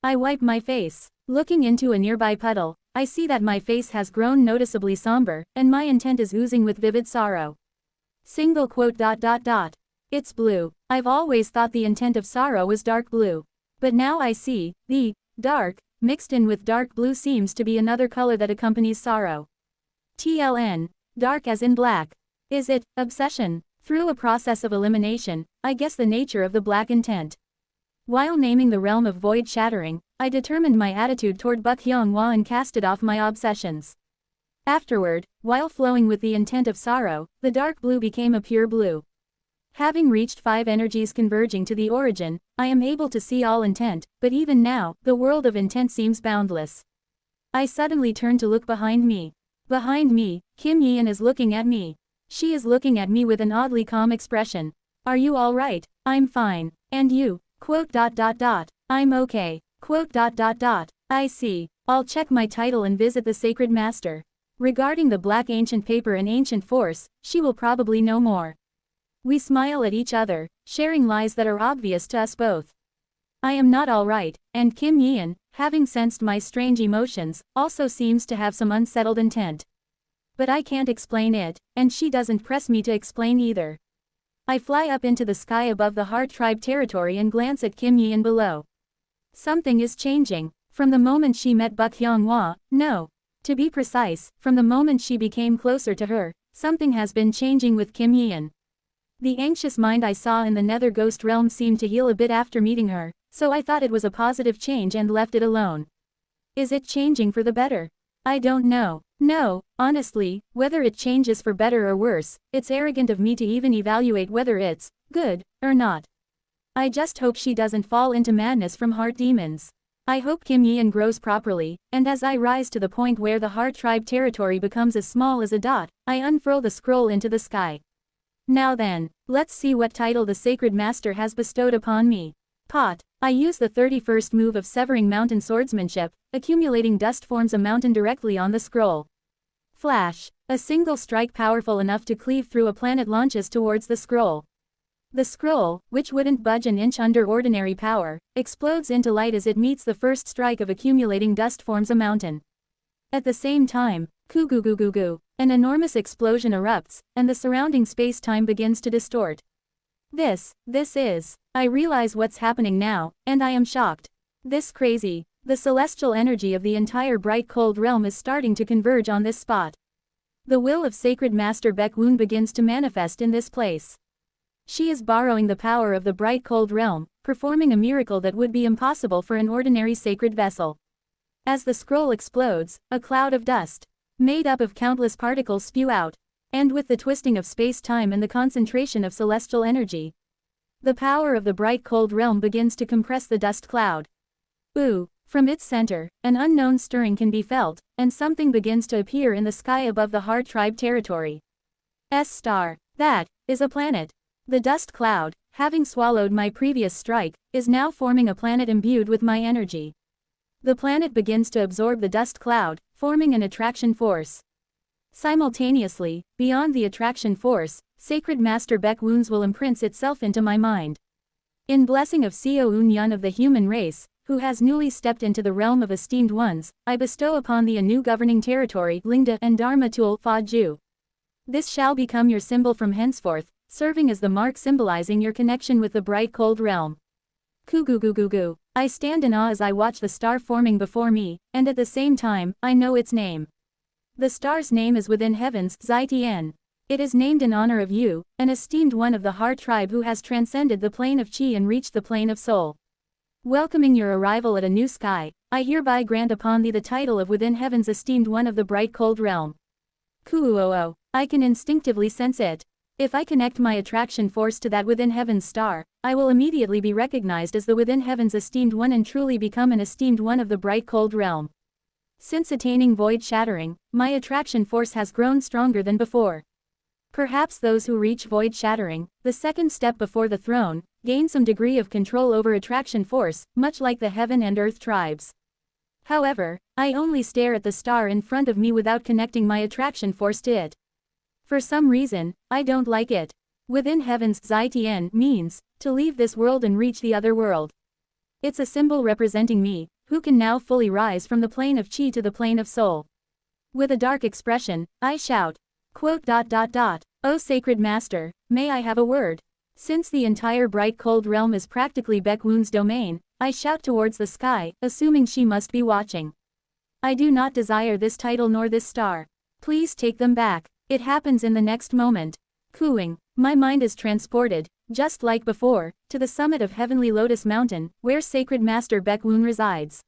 I wipe my face. Looking into a nearby puddle, I see that my face has grown noticeably somber, and my intent is oozing with vivid sorrow. Single quote. It's blue. I've always thought the intent of sorrow was dark blue. But now I see, the dark, mixed in with dark blue seems to be another color that accompanies sorrow. TLN. Dark as in black. Is it obsession? Through a process of elimination, I guess the nature of the black intent. While naming the realm of void shattering, I determined my attitude toward Buk Hyung-hwa and casted off my obsessions. Afterward, while flowing with the intent of sorrow, the dark blue became a pure blue. Having reached 5 energies converging to the origin, I am able to see all intent, but even now, the world of intent seems boundless. I suddenly turn to look behind me. Behind me, Kim Yeon is looking at me. She is looking at me with an oddly calm expression. Are you alright? I'm fine. And you? Quote. I'm okay. Quote. I see. I'll check my title and visit the sacred master. Regarding the black ancient paper and ancient force, she will probably know more. We smile at each other, sharing lies that are obvious to us both. I am not alright, and Kim Yeon, having sensed my strange emotions, also seems to have some unsettled intent. But I can't explain it, and she doesn't press me to explain either. I fly up into the sky above the Heart Tribe territory and glance at Kim Yeon below. Something is changing. From the moment she met Buk Hyung-hwa, no. To be precise, from the moment she became closer to her, something has been changing with Kim Yeon. The anxious mind I saw in the nether ghost realm seemed to heal a bit after meeting her, so I thought it was a positive change and left it alone. Is it changing for the better? I don't know. No, honestly, whether it changes for better or worse, it's arrogant of me to even evaluate whether it's good or not. I just hope she doesn't fall into madness from heart demons. I hope Kim Yeon grows properly, and as I rise to the point where the Heart Tribe territory becomes as small as a dot, I unfurl the scroll into the sky. Now then, let's see what title the Sacred Master has bestowed upon me. Pot. I use the 31st move of Severing Mountain Swordsmanship, accumulating dust forms a mountain directly on the scroll. Flash. A single strike powerful enough to cleave through a planet launches towards the scroll. The scroll, which wouldn't budge an inch under ordinary power, explodes into light as it meets the first strike of accumulating dust forms a mountain. At the same time, Koo-goo-goo-goo-goo, an enormous explosion erupts, and the surrounding space-time begins to distort. This is. I realize what's happening now, and I am shocked. This crazy. The celestial energy of the entire bright cold realm is starting to converge on this spot. The will of Sacred Master Baek Woon begins to manifest in this place. She is borrowing the power of the bright cold realm, performing a miracle that would be impossible for an ordinary sacred vessel. As the scroll explodes, a cloud of dust, made up of countless particles spew out, and with the twisting of space-time and the concentration of celestial energy, the power of the bright cold realm begins to compress the dust cloud. Ooh, from its center, an unknown stirring can be felt, and something begins to appear in the sky above the Heart Tribe territory. S-star. That is a planet. The dust cloud, having swallowed my previous strike, is now forming a planet imbued with my energy. The planet begins to absorb the dust cloud, forming an attraction force. Simultaneously, beyond the attraction force, Sacred Master Baek Woon's will imprints itself into my mind. In blessing of Seo Un Yun of the human race, who has newly stepped into the realm of esteemed ones, I bestow upon thee a new governing territory, Lingda and Dharmatul Fa Ju. This shall become your symbol from henceforth, serving as the mark symbolizing your connection with the bright cold realm. Kugugugugu. I stand in awe as I watch the star forming before me, and at the same time, I know its name. The star's name is within heavens, Zai Tian. It is named in honor of you, an esteemed one of the heart tribe who has transcended the plane of Qi and reached the plane of soul. Welcoming your arrival at a new sky, I hereby grant upon thee the title of within heaven's esteemed one of the bright cold realm. Kuuoo. I can instinctively sense it. If I connect my attraction force to that within heaven's star, I will immediately be recognized as the within heaven's esteemed one and truly become an esteemed one of the bright cold realm. Since attaining void shattering, my attraction force has grown stronger than before. Perhaps those who reach void shattering, the second step before the throne, gain some degree of control over attraction force, much like the heaven and earth tribes. However, I only stare at the star in front of me without connecting my attraction force to it. For some reason, I don't like it. Within heaven's Zai Tian means, to leave this world and reach the other world. It's a symbol representing me, who can now fully rise from the plane of Qi to the plane of soul. With a dark expression, I shout, "O sacred master, may I have a word?" Since the entire bright cold realm is practically Baek-woon's domain, I shout towards the sky, assuming she must be watching. I do not desire this title nor this star. Please take them back. It happens in the next moment. Cooing, my mind is transported, just like before, to the summit of Heavenly Lotus Mountain, where Sacred Master Baek-woon resides.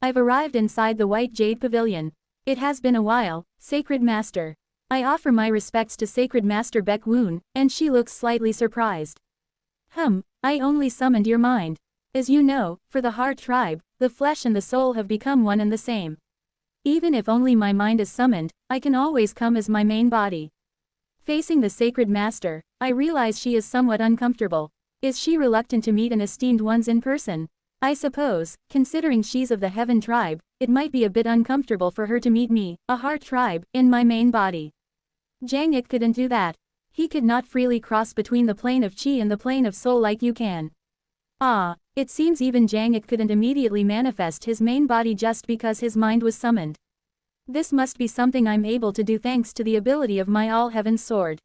I've arrived inside the White Jade Pavilion. It has been a while, Sacred Master. I offer my respects to Sacred Master Baek-woon, and she looks slightly surprised. I only summoned your mind. As you know, for the heart tribe, the flesh and the soul have become one and the same. Even if only my mind is summoned, I can always come as my main body. Facing the Sacred Master, I realize she is somewhat uncomfortable. Is she reluctant to meet an esteemed ones in person? I suppose, considering she's of the Heaven tribe, it might be a bit uncomfortable for her to meet me, a heart tribe, in my main body. Jang Ik couldn't do that. He could not freely cross between the plane of Qi and the plane of soul like you can. It seems even Jang Ik couldn't immediately manifest his main body just because his mind was summoned. This must be something I'm able to do thanks to the ability of my All Heaven's sword.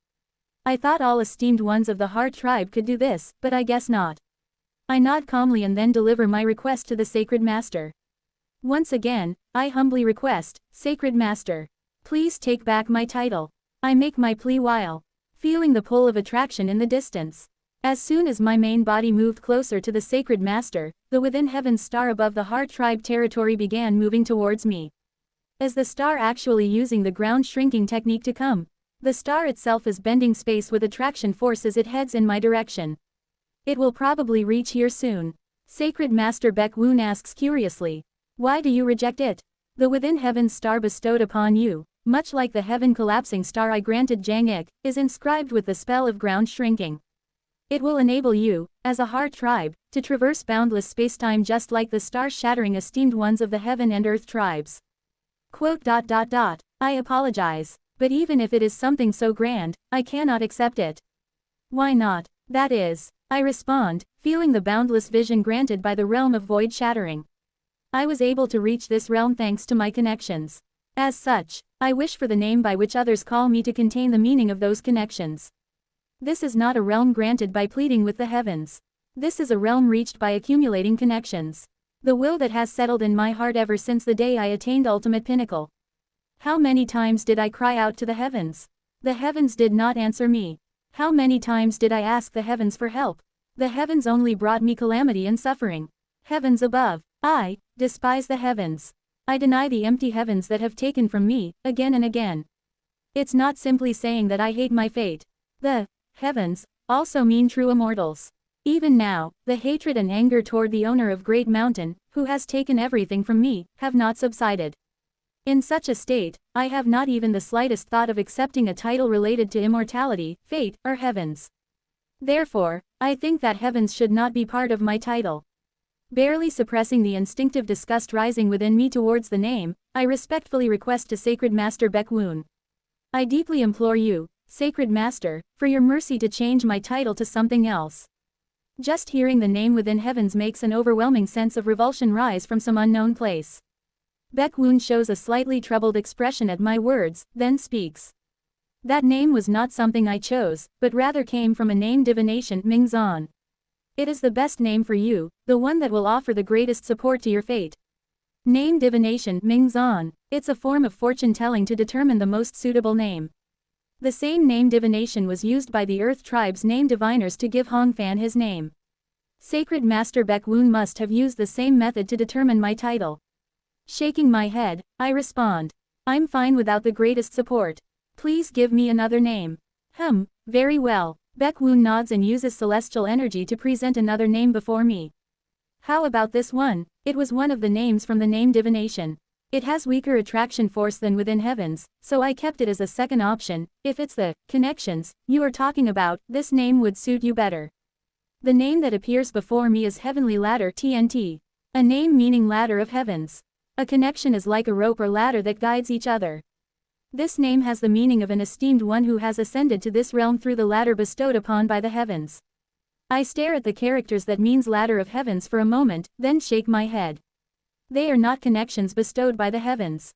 I thought all esteemed ones of the heart tribe could do this, but I guess not. I nod calmly and then deliver my request to the Sacred Master. Once again, I humbly request, Sacred Master, please take back my title. I make my plea while feeling the pull of attraction in the distance. As soon as my main body moved closer to the Sacred Master, the within heaven's star above the heart tribe territory began moving towards me. Is the star actually using the ground shrinking technique to come? The star itself is bending space with attraction force as it heads in my direction. It will probably reach here soon. Sacred Master Baek-woon asks curiously. Why do you reject it? The within heaven's star bestowed upon you, much like the heaven collapsing star I granted Jang Ik, is inscribed with the spell of ground shrinking. It will enable you, as a heart tribe, to traverse boundless spacetime just like the star-shattering esteemed ones of the heaven and earth tribes. I apologize, but even if it is something so grand, I cannot accept it. Why not? That is, I respond, feeling the boundless vision granted by the realm of void shattering. I was able to reach this realm thanks to my connections. As such, I wish for the name by which others call me to contain the meaning of those connections. This is not a realm granted by pleading with the heavens. This is a realm reached by accumulating connections. The will that has settled in my heart ever since the day I attained ultimate pinnacle. How many times did I cry out to the heavens? The heavens did not answer me. How many times did I ask the heavens for help? The heavens only brought me calamity and suffering. Heavens above, I despise the heavens. I deny the empty heavens that have taken from me, again and again. It's not simply saying that I hate my fate. The heavens also mean true immortals. Even now, the hatred and anger toward the owner of Great Mountain, who has taken everything from me, have not subsided. In such a state, I have not even the slightest thought of accepting a title related to immortality, fate, or heavens. Therefore, I think that heavens should not be part of my title. Barely suppressing the instinctive disgust rising within me towards the name, I respectfully request to Sacred Master Baek-woon. I deeply implore you, Sacred Master, for your mercy to change my title to something else. Just hearing the name within heavens makes an overwhelming sense of revulsion rise from some unknown place. Baekwoon shows a slightly troubled expression at my words, then speaks. That name was not something I chose, but rather came from a name divination, Mingzan. It is the best name for you, the one that will offer the greatest support to your fate. Name divination, Mingzan. It's a form of fortune telling to determine the most suitable name. The same name divination was used by the Earth tribe's name diviners to give Hongfan his name. Sacred Master Baekwoon must have used the same method to determine my title. Shaking my head, I respond. I'm fine without the greatest support. Please give me another name. Very well. Baekwoon nods and uses celestial energy to present another name before me. How about this one? It was one of the names from the name divination. It has weaker attraction force than within heavens, so I kept it as a second option. If it's the connections you are talking about, this name would suit you better. The name that appears before me is Heavenly Ladder TNT. A name meaning ladder of heavens. A connection is like a rope or ladder that guides each other. This name has the meaning of an esteemed one who has ascended to this realm through the ladder bestowed upon by the heavens. I stare at the characters that means ladder of heavens for a moment, then shake my head. They are not connections bestowed by the heavens.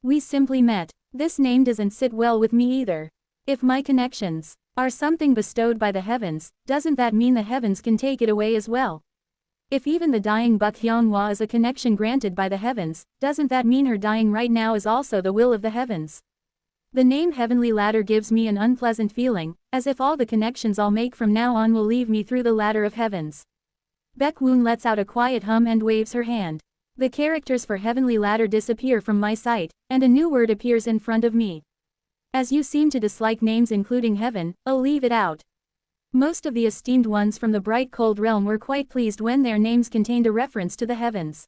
We simply met. This name doesn't sit well with me either. If my connections are something bestowed by the heavens, doesn't that mean the heavens can take it away as well? If even the dying Buk Hyunhwa is a connection granted by the heavens, doesn't that mean her dying right now is also the will of the heavens? The name Heavenly Ladder gives me an unpleasant feeling, as if all the connections I'll make from now on will leave me through the ladder of heavens. Baekwoon lets out a quiet hum and waves her hand. The characters for Heavenly Ladder disappear from my sight, and a new word appears in front of me. As you seem to dislike names including heaven, I'll leave it out. Most of the esteemed ones from the bright cold realm were quite pleased when their names contained a reference to the heavens.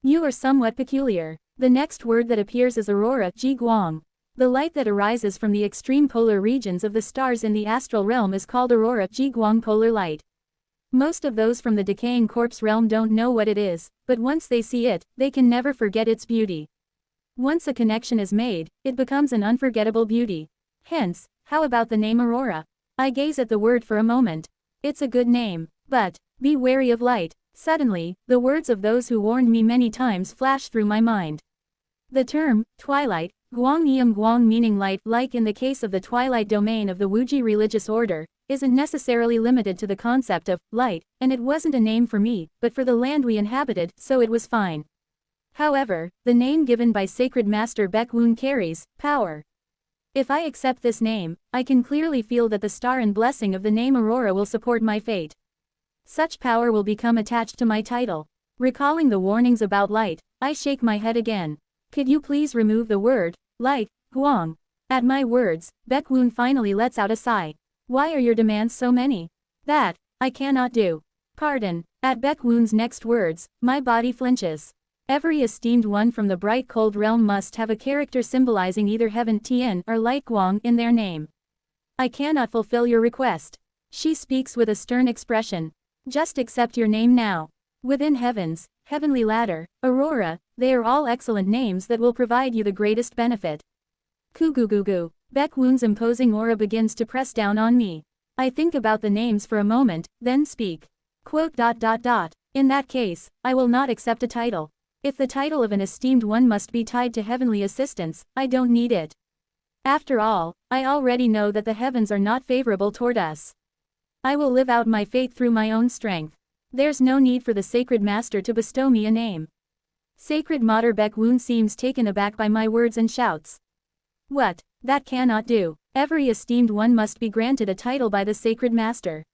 You are somewhat peculiar. The next word that appears is Aurora, Ji Guang. The light that arises from the extreme polar regions of the stars in the astral realm is called Aurora, Ji Guang polar light. Most of those from the decaying corpse realm don't know what it is, but once they see it, they can never forget its beauty. Once a connection is made, it becomes an unforgettable beauty. Hence, how about the name Aurora? I gaze at the word for a moment. It's a good name, but be wary of light. Suddenly, the words of those who warned me many times flash through my mind. The term, twilight, Guang Yim Guang meaning light, like in the case of the twilight domain of the Wuji religious order, isn't necessarily limited to the concept of light, and it wasn't a name for me, but for the land we inhabited, so it was fine. However, the name given by Sacred Master Baekwoon carries power. If I accept this name, I can clearly feel that the star and blessing of the name Aurora will support my fate. Such power will become attached to my title. Recalling the warnings about light, I shake my head again. Could you please remove the word, light, Guang? At my words, Baekwoon finally lets out a sigh. Why are your demands so many? That, I cannot do. Pardon. At Baekwoon's next words, my body flinches. Every esteemed one from the bright cold realm must have a character symbolizing either heaven Tian or light Guang in their name. I cannot fulfill your request. She speaks with a stern expression. Just accept your name now. Within heavens, Heavenly Ladder, Aurora, they are all excellent names that will provide you the greatest benefit. Kugugugu. Baekwoon's imposing aura begins to press down on me. I think about the names for a moment, then speak. In that case, I will not accept a title. If the title of an esteemed one must be tied to heavenly assistance, I don't need it. After all, I already know that the heavens are not favorable toward us. I will live out my fate through my own strength. There's no need for the Sacred Master to bestow me a name. Sacred Mater Baekwoon seems taken aback by my words and shouts. What? That cannot do. Every esteemed one must be granted a title by the Sacred Master.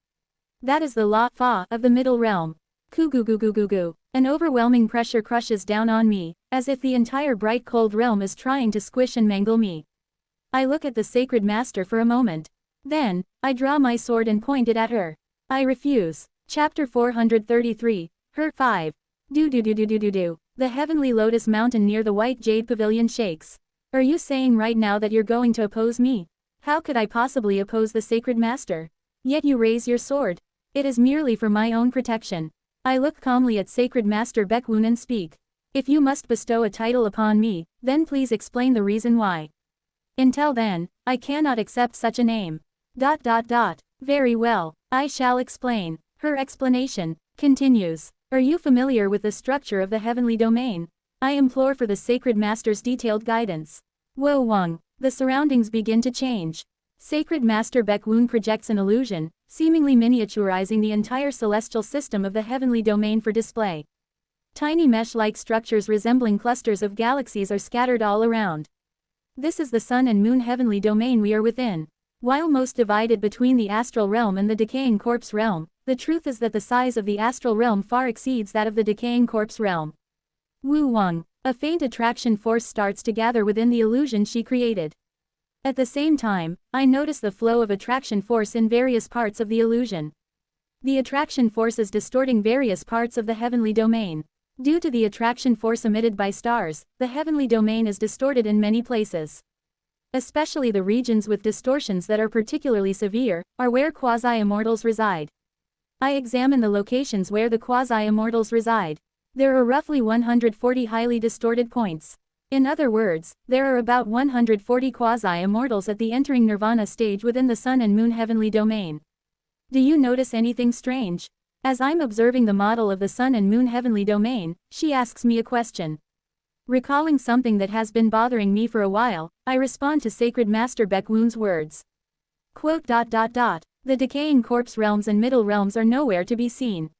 That is the law fa of the Middle Realm. Kugugugugugu. An overwhelming pressure crushes down on me, as if the entire bright cold realm is trying to squish and mangle me. I look at the Sacred Master for a moment. Then, I draw my sword and point it at her. I refuse. Chapter 433, Her 5. Do. The heavenly lotus mountain near the white jade pavilion shakes. Are you saying right now that you're going to oppose me? How could I possibly oppose the Sacred Master? Yet you raise your sword. It is merely for my own protection. I look calmly at Sacred Master Baekwoon and speak. If you must bestow a title upon me, then please explain the reason why. Until then, I cannot accept such a name. Very well, I shall explain. Her explanation continues. Are you familiar with the structure of the heavenly domain? I implore for the sacred master's detailed guidance. Wo Wang. The surroundings begin to change. Sacred Master Baek-woon projects an illusion, seemingly miniaturizing the entire celestial system of the heavenly domain for display. Tiny mesh-like structures resembling clusters of galaxies are scattered all around. This is the sun and moon heavenly domain we are within. While most divided between the astral realm and the decaying corpse realm, the truth is that the size of the astral realm far exceeds that of the decaying corpse realm. Wu Wang. A faint attraction force starts to gather within the illusion she created. At the same time, I notice the flow of attraction force in various parts of the illusion. The attraction force is distorting various parts of the heavenly domain. Due to the attraction force emitted by stars, the heavenly domain is distorted in many places. Especially the regions with distortions that are particularly severe, are where quasi-immortals reside. I examine the locations where the quasi-immortals reside. There are roughly 140 highly distorted points. In other words, there are about 140 quasi-immortals at the entering nirvana stage within the sun and moon heavenly domain. Do you notice anything strange? As I'm observing the model of the sun and moon heavenly domain, she asks me a question. Recalling something that has been bothering me for a while, I respond to Sacred Master Baek-woon's words. Quote, The decaying corpse realms and middle realms are nowhere to be seen.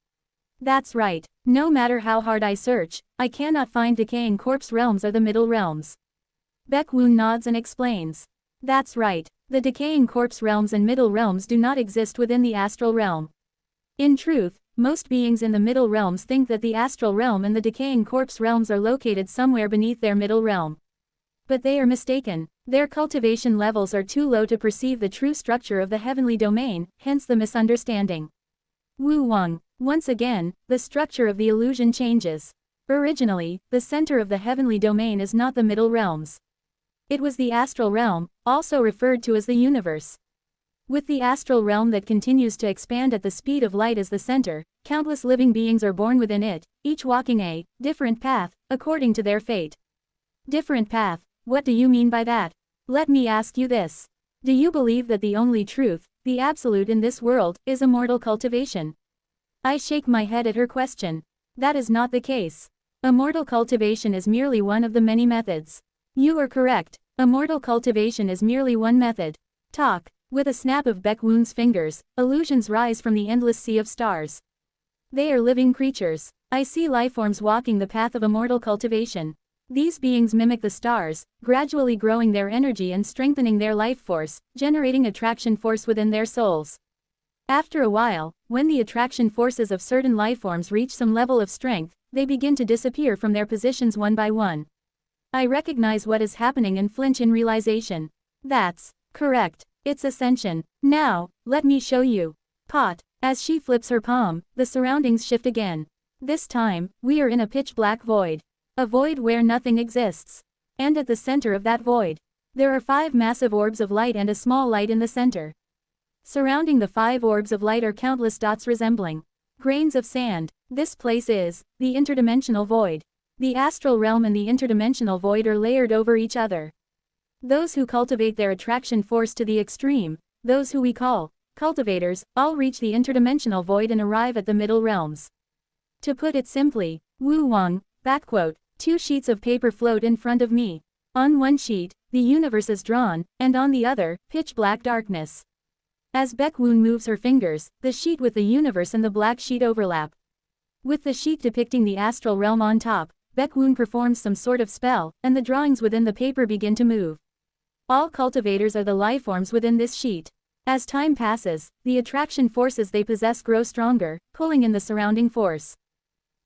That's right. No matter how hard I search, I cannot find decaying corpse realms or the middle realms. Baek-woon nods and explains. That's right. The decaying corpse realms and middle realms do not exist within the astral realm. In truth, most beings in the middle realms think that the astral realm and the decaying corpse realms are located somewhere beneath their middle realm. But they are mistaken. Their cultivation levels are too low to perceive the true structure of the heavenly domain, hence the misunderstanding. Wu Wang. Once again, the structure of the illusion changes. Originally, the center of the heavenly domain is not the middle realms. It was the astral realm, also referred to as the universe. With the astral realm that continues to expand at the speed of light as the center, countless living beings are born within it, each walking a different path, according to their fate. Different path, what do you mean by that? Let me ask you this. Do you believe that the only truth, the absolute in this world, is immortal cultivation? I shake my head at her question. That is not the case. Immortal cultivation is merely one of the many methods. You are correct. Immortal cultivation is merely one method. Talk. With a snap of Baek-woon's fingers, illusions rise from the endless sea of stars. They are living creatures. I see lifeforms walking the path of immortal cultivation. These beings mimic the stars, gradually growing their energy and strengthening their life force, generating attraction force within their souls. After a while, when the attraction forces of certain lifeforms reach some level of strength, they begin to disappear from their positions one by one. I recognize what is happening and flinch in realization. That's correct. It's ascension. Now, let me show you. Pot. As she flips her palm, the surroundings shift again. This time, we are in a pitch-black void. A void where nothing exists. And at the center of that void, there are 5 massive orbs of light and a small light in the center. Surrounding the 5 orbs of light are countless dots resembling grains of sand. This place is the interdimensional void. The astral realm and the interdimensional void are layered over each other. Those who cultivate their attraction force to the extreme, those who we call cultivators, all reach the interdimensional void and arrive at the middle realms. To put it simply, Wu Wang, backquote, 2 sheets of paper float in front of me. On one sheet, the universe is drawn, and on the other, pitch-black darkness. As Baek-woon moves her fingers, the sheet with the universe and the black sheet overlap. With the sheet depicting the astral realm on top, Baek-woon performs some sort of spell, and the drawings within the paper begin to move. All cultivators are the lifeforms within this sheet. As time passes, the attraction forces they possess grow stronger, pulling in the surrounding force.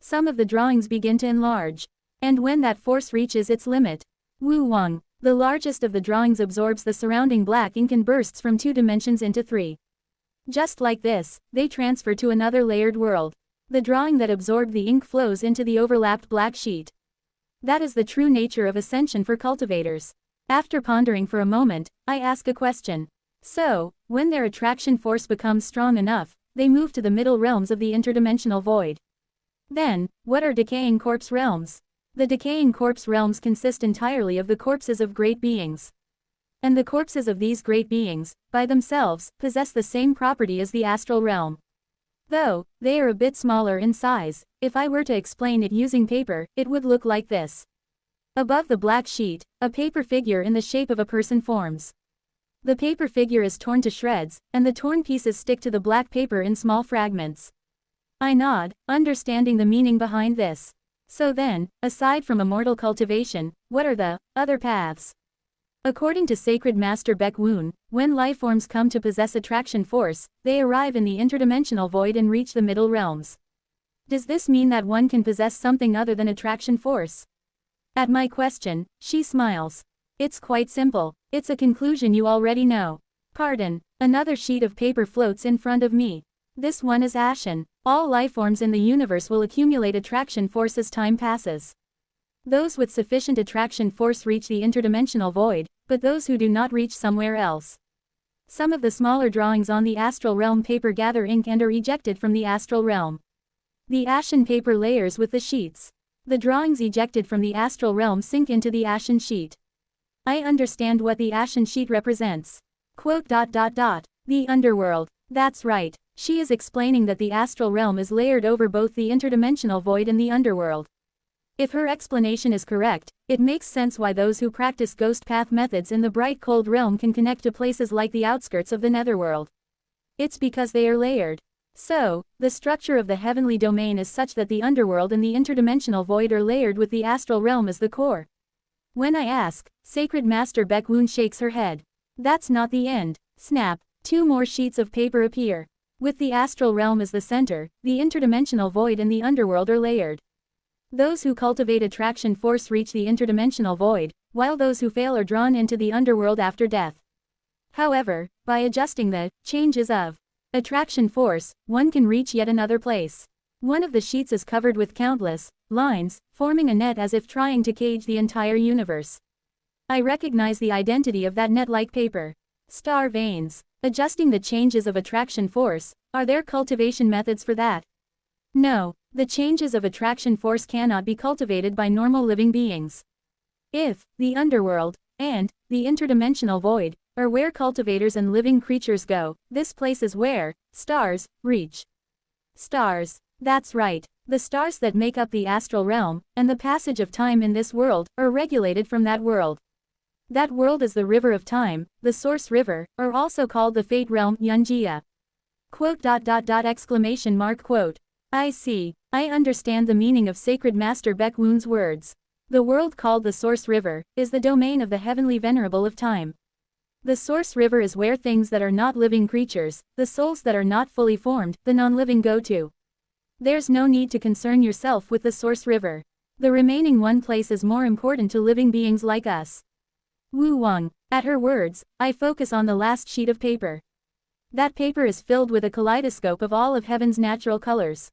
Some of the drawings begin to enlarge. And when that force reaches its limit, Wu Wang, the largest of the drawings, absorbs the surrounding black ink and bursts from 2 dimensions into 3. Just like this, they transfer to another layered world. The drawing that absorbed the ink flows into the overlapped black sheet. That is the true nature of ascension for cultivators. After pondering for a moment, I ask a question. So, when their attraction force becomes strong enough, they move to the middle realms of the interdimensional void. Then, what are decaying corpse realms? The decaying corpse realms consist entirely of the corpses of great beings. And the corpses of these great beings, by themselves, possess the same property as the astral realm. Though, they are a bit smaller in size. If I were to explain it using paper, it would look like this. Above the black sheet, a paper figure in the shape of a person forms. The paper figure is torn to shreds, and the torn pieces stick to the black paper in small fragments. I nod, understanding the meaning behind this. So then, aside from immortal cultivation, what are the other paths? According to Sacred Master Baek-woon, when lifeforms come to possess attraction force, they arrive in the interdimensional void and reach the middle realms. Does this mean that one can possess something other than attraction force? At my question, she smiles. It's quite simple. It's a conclusion you already know. Pardon. Another sheet of paper floats in front of me. This one is ashen. All lifeforms in the universe will accumulate attraction force as time passes. Those with sufficient attraction force reach the interdimensional void, but those who do not reach somewhere else. Some of the smaller drawings on the astral realm paper gather ink and are ejected from the astral realm. The ashen paper layers with the sheets. The drawings ejected from the astral realm sink into the ashen sheet. I understand what the ashen sheet represents. The underworld. That's right. She is explaining that the astral realm is layered over both the interdimensional void and the underworld. If her explanation is correct, it makes sense why those who practice ghost path methods in the bright cold realm can connect to places like the outskirts of the netherworld. It's because they are layered. So, the structure of the heavenly domain is such that the underworld and the interdimensional void are layered with the astral realm as the core. When I ask, Sacred Master Baek-woon shakes her head. That's not the end. Snap. 2 more sheets of paper appear. With the astral realm as the center, the interdimensional void and the underworld are layered. Those who cultivate attraction force reach the interdimensional void, while those who fail are drawn into the underworld after death. However, by adjusting the changes of attraction force, one can reach yet another place. One of the sheets is covered with countless lines, forming a net as if trying to cage the entire universe. I recognize the identity of that net-like paper. Star veins. Adjusting the changes of attraction force, are there cultivation methods for that? No, the changes of attraction force cannot be cultivated by normal living beings. If the underworld and the interdimensional void are where cultivators and living creatures go, this place is where stars reach. Stars. That's right. The stars that make up the astral realm and the passage of time in this world are regulated from that world. That world is the river of time, the source river, or also called the fate realm, Yunjia. I see. I understand the meaning of Sacred Master Baek-woon's words. The world called the source river is the domain of the heavenly venerable of time. The source river is where things that are not living creatures, the souls that are not fully formed, the non-living go to. There's no need to concern yourself with the source river. The remaining one place is more important to living beings like us. Wu Wang. At her words, I focus on the last sheet of paper. That paper is filled with a kaleidoscope of all of heaven's natural colors.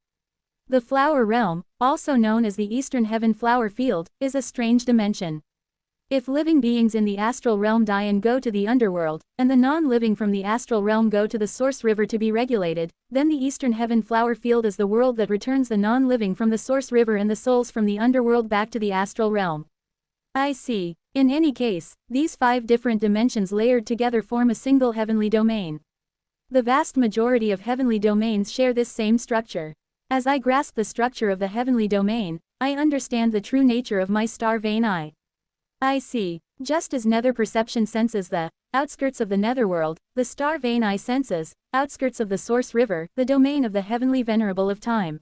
The flower realm, also known as the Eastern Heaven Flower Field, is a strange dimension. If living beings in the astral realm die and go to the underworld, and the non-living from the astral realm go to the source river to be regulated, then the Eastern Heaven Flower Field is the world that returns the non-living from the source river and the souls from the underworld back to the astral realm. I see. In any case, these 5 different dimensions layered together form a single heavenly domain. The vast majority of heavenly domains share this same structure. As I grasp the structure of the heavenly domain, I understand the true nature of my star vein eye. I see. Just as nether perception senses the outskirts of the netherworld, the star vein eye senses outskirts of the source river, the domain of the heavenly venerable of time.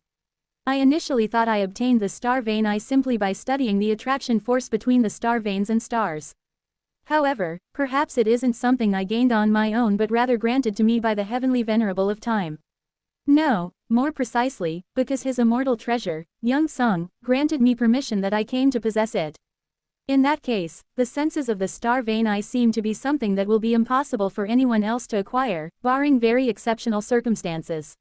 I initially thought I obtained the star vein eye simply by studying the attraction force between the star veins and stars. However, perhaps it isn't something I gained on my own but rather granted to me by the heavenly venerable of time. No, more precisely, because his immortal treasure, Young Sung, granted me permission that I came to possess it. In that case, the senses of the star vein eye seem to be something that will be impossible for anyone else to acquire, barring very exceptional circumstances.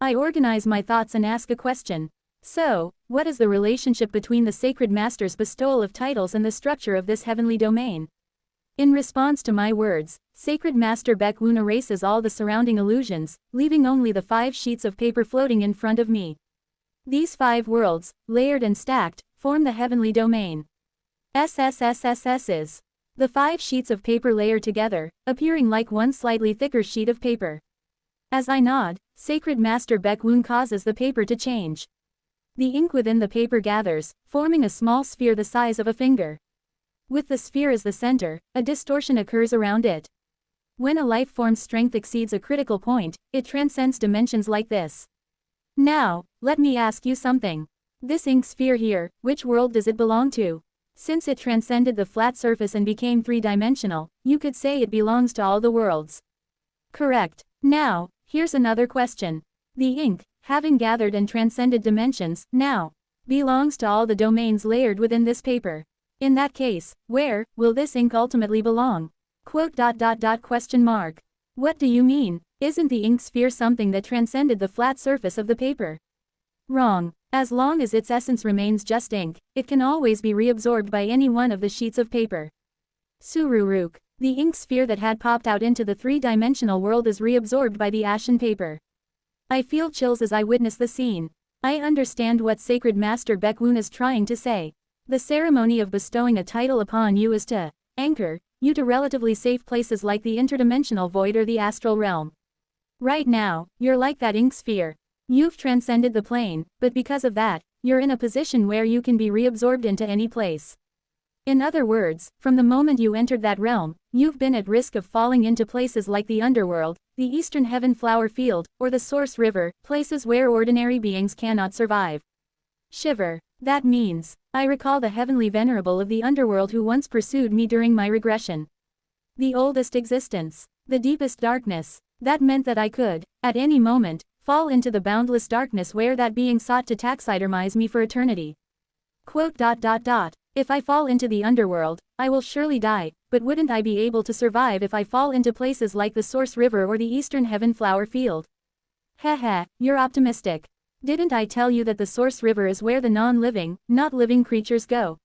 I organize my thoughts and ask a question. So, what is the relationship between the Sacred Master's bestowal of titles and the structure of this heavenly domain? In response to my words, Sacred Master Baek-woon erases all the surrounding illusions, leaving only the 5 sheets of paper floating in front of me. These 5 worlds, layered and stacked, form the heavenly domain. SSSSS. The 5 sheets of paper layer together, appearing like one slightly thicker sheet of paper. As I nod, Sacred Master Baekwoon causes the paper to change. The ink within the paper gathers, forming a small sphere the size of a finger. With the sphere as the center, a distortion occurs around it. When a life form's strength exceeds a critical point, it transcends dimensions like this. Now, let me ask you something. This ink sphere here, which world does it belong to? Since it transcended the flat surface and became three-dimensional, you could say it belongs to all the worlds. Correct. Now, here's another question. The ink, having gathered and transcended dimensions, now belongs to all the domains layered within this paper. In that case, where will this ink ultimately belong? Question mark. What do you mean? Isn't the ink sphere something that transcended the flat surface of the paper? Wrong. As long as its essence remains just ink, it can always be reabsorbed by any one of the sheets of paper. Sururuk. The ink sphere that had popped out into the three-dimensional world is reabsorbed by the ashen paper. I feel chills as I witness the scene. I understand what Sacred Master Baekwoon is trying to say. The ceremony of bestowing a title upon you is to anchor you to relatively safe places like the interdimensional void or the astral realm. Right now, you're like that ink sphere. You've transcended the plane, but because of that, you're in a position where you can be reabsorbed into any place. In other words, from the moment you entered that realm, you've been at risk of falling into places like the underworld, the Eastern Heaven Flower Field, or the Source River, places where ordinary beings cannot survive. Shiver. That means, I recall the heavenly venerable of the underworld who once pursued me during my regression. The oldest existence, the deepest darkness. That meant that I could, at any moment, fall into the boundless darkness where that being sought to taxidermize me for eternity. If I fall into the underworld, I will surely die, but wouldn't I be able to survive if I fall into places like the Source River or the Eastern Heaven Flower Field? Heh, you're optimistic. Didn't I tell you that the Source River is where the non-living, not living creatures go?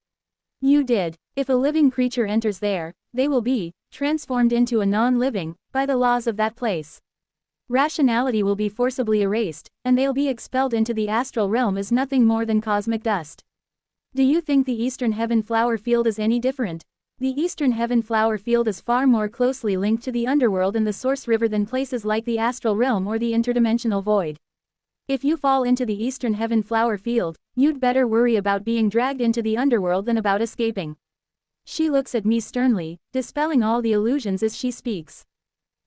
You did. If a living creature enters there, they will be transformed into a non-living, by the laws of that place. Rationality will be forcibly erased, and they'll be expelled into the astral realm as nothing more than cosmic dust. Do you think the Eastern Heaven Flower Field is any different? The Eastern Heaven Flower Field is far more closely linked to the underworld and the Source River than places like the astral realm or the interdimensional void. If you fall into the Eastern Heaven Flower Field, you'd better worry about being dragged into the underworld than about escaping. She looks at me sternly, dispelling all the illusions as she speaks.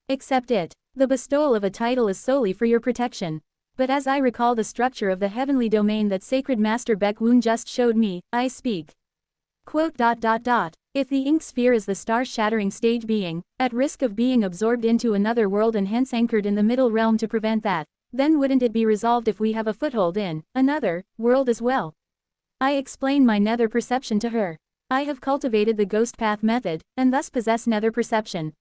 Accept it. The bestowal of a title is solely for your protection. But as I recall the structure of the heavenly domain that Sacred Master Baekwoon just showed me, I speak. If the ink sphere is the star-shattering stage being, at risk of being absorbed into another world and hence anchored in the middle realm to prevent that, then wouldn't it be resolved if we have a foothold in another world as well? I explain my nether perception to her. I have cultivated the ghost path method, and thus possess nether perception.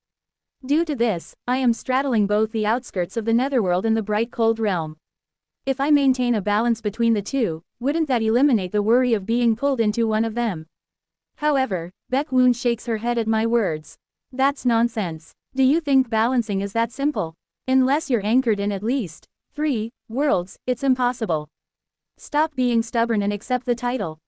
Due to this, I am straddling both the outskirts of the netherworld and the bright cold realm. If I maintain a balance between the two, wouldn't that eliminate the worry of being pulled into one of them? However, Baekwoon shakes her head at my words. That's nonsense. Do you think balancing is that simple? Unless you're anchored in at least 3 worlds, it's impossible. Stop being stubborn and accept the title.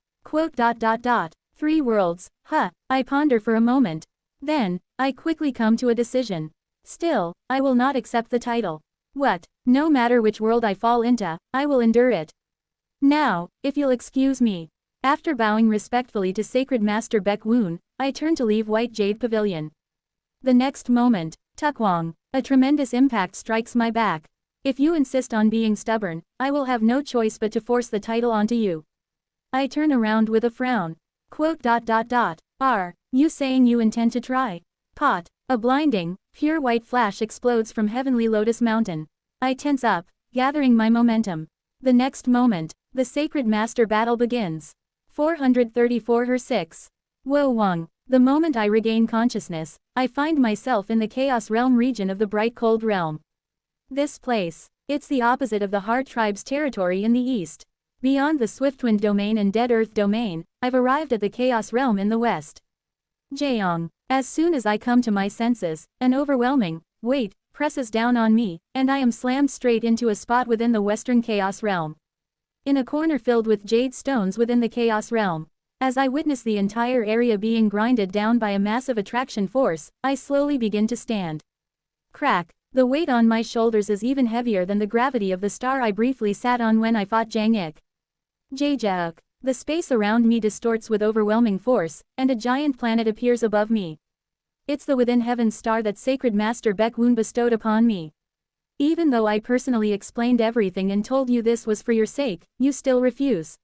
3 worlds, I ponder for a moment. Then, I quickly come to a decision. Still, I will not accept the title. What? No matter which world I fall into, I will endure it. Now, if you'll excuse me. After bowing respectfully to Sacred Master Baekwoon, I turn to leave White Jade Pavilion. The next moment, Tukwong, a tremendous impact strikes my back. If you insist on being stubborn, I will have no choice but to force the title onto you. I turn around with a frown. Are you saying you intend to try? Pot. A blinding, pure white flash explodes from Heavenly Lotus Mountain. I tense up, gathering my momentum. The next moment, the Sacred Master battle begins. 434 Her 6. Wo Wang. The moment I regain consciousness, I find myself in the Chaos Realm region of the Bright Cold Realm. This place, it's the opposite of the Heart Tribe's territory in the east. Beyond the Swiftwind Domain and Dead Earth Domain, I've arrived at the Chaos Realm in the west. Jeong. As soon as I come to my senses, an overwhelming weight presses down on me, and I am slammed straight into a spot within the Western Chaos Realm. In a corner filled with jade stones within the Chaos Realm. As I witness the entire area being grinded down by a massive attraction force, I slowly begin to stand. Crack. The weight on my shoulders is even heavier than the gravity of the star I briefly sat on when I fought Jang-ik. Jajauk. The space around me distorts with overwhelming force, and a giant planet appears above me. It's the within heaven star that Sacred Master Baek-woon bestowed upon me. Even though I personally explained everything and told you this was for your sake, you still refuse.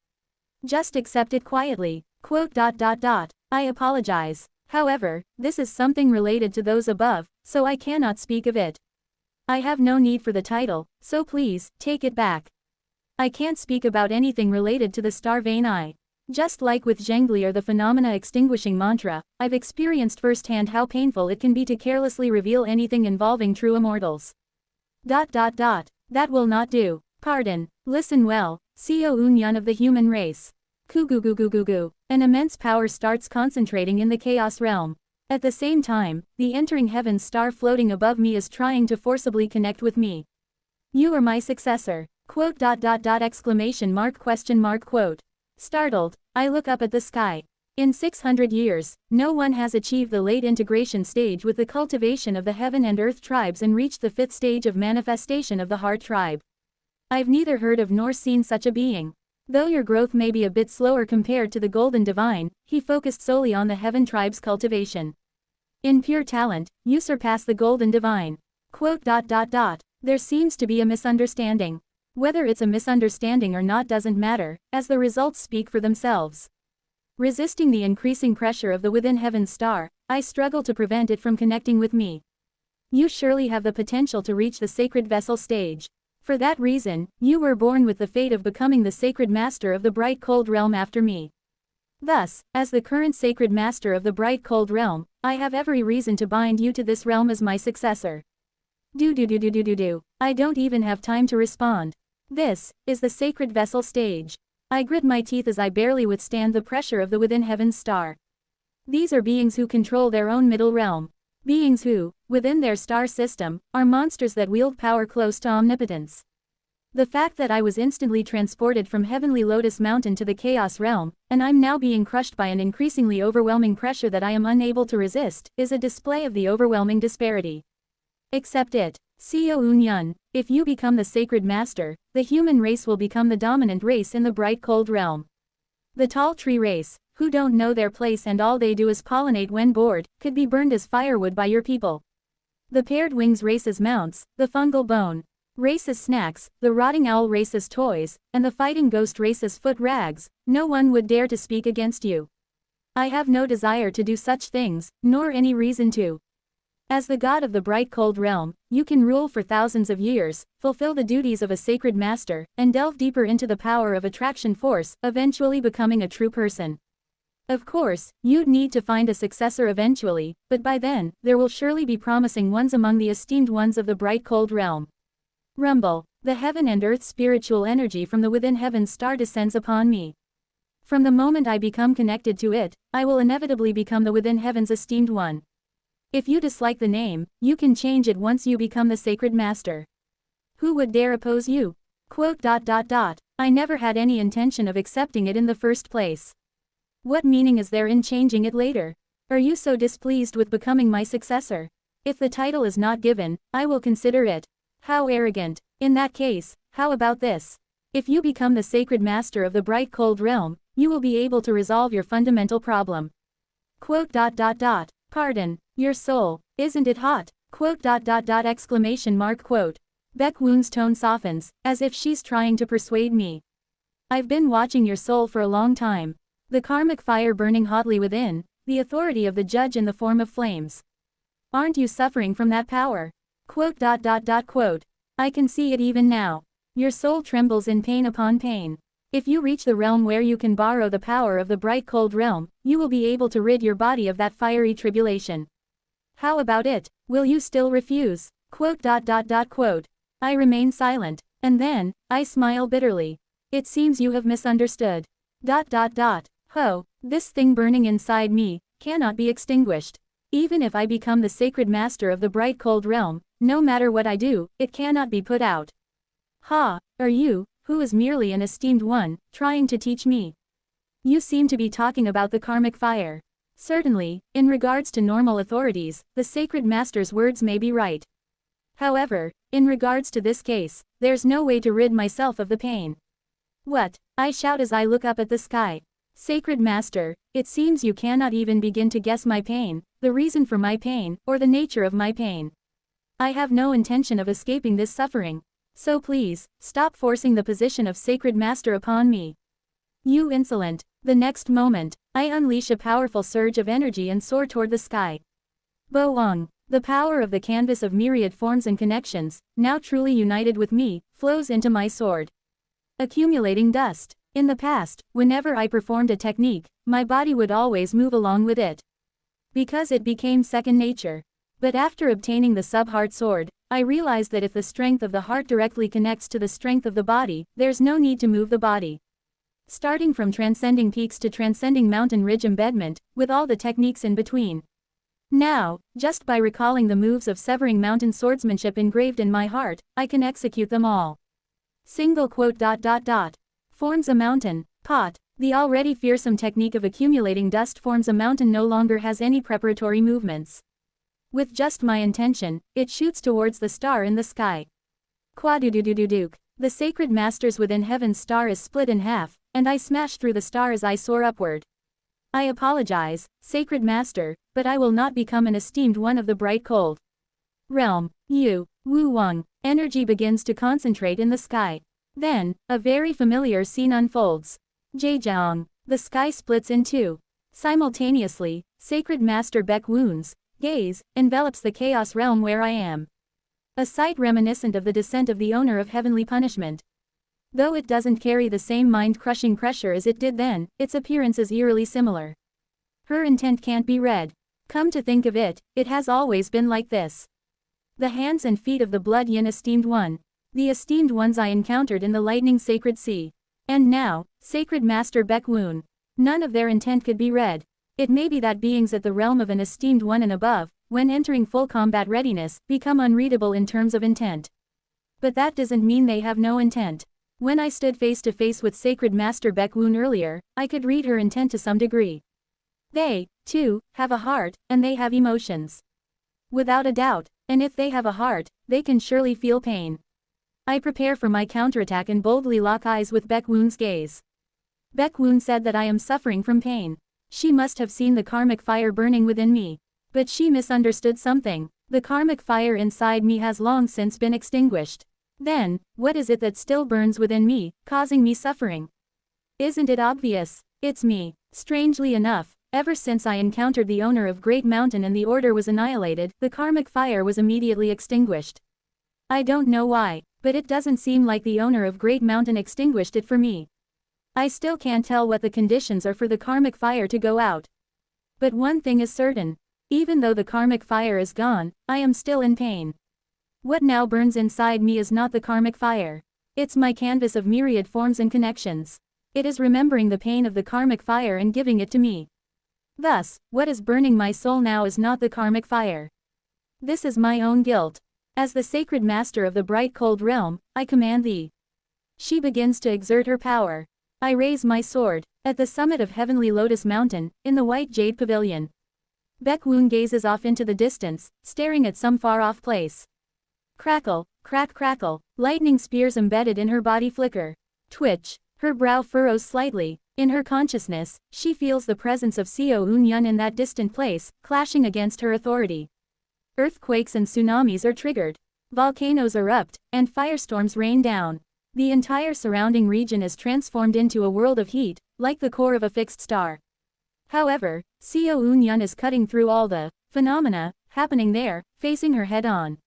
Just accept it quietly. I apologize. However, this is something related to those above, so I cannot speak of it. I have no need for the title, so please, take it back. I can't speak about anything related to the star vein I. Just like with Zhengli or the phenomena extinguishing mantra, I've experienced firsthand how painful it can be to carelessly reveal anything involving true immortals. That will not do. Pardon. Listen well, Seo Eun-yun of the human race. Kugugugugugu. An immense power starts concentrating in the chaos realm. At the same time, the entering heaven star floating above me is trying to forcibly connect with me. You are my successor. Exclamation mark question mark quote. Startled, I look up at the sky. In 600 years, no one has achieved the late integration stage with the cultivation of the heaven and earth tribes and reached the 5th stage of manifestation of the heart tribe. I've neither heard of nor seen such a being. Though your growth may be a bit slower compared to the golden divine, he focused solely on the heaven tribe's cultivation. In pure talent, you surpass the golden divine. There seems to be a misunderstanding. Whether it's a misunderstanding or not doesn't matter, as the results speak for themselves. Resisting the increasing pressure of the within heaven star, I struggle to prevent it from connecting with me. You surely have the potential to reach the sacred vessel stage. For that reason, you were born with the fate of becoming the sacred master of the bright cold realm after me. Thus, as the current sacred master of the bright cold realm, I have every reason to bind you to this realm as my successor. I don't even have time to respond. This is the sacred vessel stage. I grit my teeth as I barely withstand the pressure of the within heaven's star. These are beings who control their own middle realm. Beings who, within their star system, are monsters that wield power close to omnipotence. The fact that I was instantly transported from heavenly Lotus Mountain to the chaos realm, and I'm now being crushed by an increasingly overwhelming pressure that I am unable to resist, is a display of the overwhelming disparity. Accept it. Seo Eun-yun, if you become the sacred master, the human race will become the dominant race in the bright cold realm. The tall tree race, who don't know their place and all they do is pollinate when bored, could be burned as firewood by your people. The paired wings race as mounts, the fungal bone race as snacks, the rotting owl race as toys, and the fighting ghost race as foot rags. No one would dare to speak against you. I have no desire to do such things, nor any reason to. As the god of the bright cold realm, you can rule for thousands of years, fulfill the duties of a sacred master, and delve deeper into the power of attraction force, eventually becoming a true person. Of course, you'd need to find a successor eventually, but by then, there will surely be promising ones among the esteemed ones of the bright cold realm. Rumble. The heaven and earth spiritual energy from the within heaven star descends upon me. From the moment I become connected to it, I will inevitably become the within heaven's esteemed one. If you dislike the name, you can change it once you become the sacred master. Who would dare oppose you? I never had any intention of accepting it in the first place. What meaning is there in changing it later? Are you so displeased with becoming my successor? If the title is not given, I will consider it. How arrogant. In that case, how about this? If you become the sacred master of the bright cold realm, you will be able to resolve your fundamental problem. Pardon, your soul, isn't it hot? Exclamation mark quote. Baek-woon's tone softens, as if she's trying to persuade me. I've been watching your soul for a long time. The karmic fire burning hotly within, the authority of the judge in the form of flames. Aren't you suffering from that power? I can see it even now. Your soul trembles in pain upon pain. If you reach the realm where you can borrow the power of the bright cold realm, you will be able to rid your body of that fiery tribulation. How about it? Will you still refuse? I remain silent, and then, I smile bitterly. It seems you have misunderstood. Ho, this thing burning inside me, cannot be extinguished. Even if I become the sacred master of the bright cold realm, no matter what I do, it cannot be put out. Ha, are you, who is merely an esteemed one, trying to teach me? You seem to be talking about the karmic fire. Certainly, in regards to normal authorities, the sacred master's words may be right. However, in regards to this case, there's no way to rid myself of the pain. What? I shout as I look up at the sky. Sacred Master, it seems you cannot even begin to guess my pain, the reason for my pain, or the nature of my pain. I have no intention of escaping this suffering. So please, stop forcing the position of Sacred Master upon me. You insolent. The next moment, I unleash a powerful surge of energy and soar toward the sky. Boong. The power of the canvas of myriad forms and connections, now truly united with me, flows into my sword. Accumulating dust. In the past, whenever I performed a technique, my body would always move along with it, because it became second nature. But after obtaining the sub-heart sword, I realized that if the strength of the heart directly connects to the strength of the body, there's no need to move the body. Starting from transcending peaks to transcending mountain ridge embedment, with all the techniques in between. Now, just by recalling the moves of severing mountain swordsmanship engraved in my heart, I can execute them all. Single quote. Forms a mountain. Pot. The already fearsome technique of accumulating dust forms a mountain no longer has any preparatory movements. With just my intention, it shoots towards the star in the sky. Quadududududuke. The sacred masters within heaven's star is split in half, and I smash through the star as I soar upward. I apologize, Sacred Master, but I will not become an esteemed one of the bright cold realm. Wu Wang. Energy begins to concentrate in the sky. Then, a very familiar scene unfolds. Zhejiang. The sky splits in two. Simultaneously, Sacred Master Baek Woon's gaze envelops the chaos realm where I am. A sight reminiscent of the descent of the owner of heavenly punishment. Though it doesn't carry the same mind-crushing pressure as it did then, its appearance is eerily similar. Her intent can't be read. Come to think of it, it has always been like this. The hands and feet of the Blood Yin esteemed one. The esteemed ones I encountered in the lightning sacred sea. And now, Sacred Master Baek Woon. None of their intent could be read. It may be that beings at the realm of an esteemed one and above, when entering full combat readiness, become unreadable in terms of intent. But that doesn't mean they have no intent. When I stood face to face with Sacred Master Baek Woon earlier, I could read her intent to some degree. They, too, have a heart, and they have emotions. Without a doubt, and if they have a heart, they can surely feel pain. I prepare for my counterattack and boldly lock eyes with Baek Woon's gaze. Baek Woon said that I am suffering from pain. She must have seen the karmic fire burning within me. But she misunderstood something. The karmic fire inside me has long since been extinguished. Then, what is it that still burns within me, causing me suffering? Isn't it obvious? It's me. Strangely enough, ever since I encountered the owner of Great Mountain and the order was annihilated, the karmic fire was immediately extinguished. I don't know why, but it doesn't seem like the owner of Great Mountain extinguished it for me. I still can't tell what the conditions are for the karmic fire to go out. But one thing is certain. Even though the karmic fire is gone, I am still in pain. What now burns inside me is not the karmic fire. It's my canvas of myriad forms and connections. It is remembering the pain of the karmic fire and giving it to me. Thus, what is burning my soul now is not the karmic fire. This is my own guilt. As the sacred master of the bright cold realm, I command thee. She begins to exert her power. I raise my sword. At the summit of Heavenly Lotus Mountain, in the white jade pavilion. Baek Woon gazes off into the distance, staring at some far-off place. Crackle, crackle, lightning spears embedded in her body flicker. Twitch, her brow furrows slightly. In her consciousness, she feels the presence of Seo Eun-yun in that distant place, clashing against her authority. Earthquakes and tsunamis are triggered. Volcanoes erupt, and firestorms rain down. The entire surrounding region is transformed into a world of heat, like the core of a fixed star. However, Seo Eun-yun is cutting through all the phenomena happening there, facing her head-on.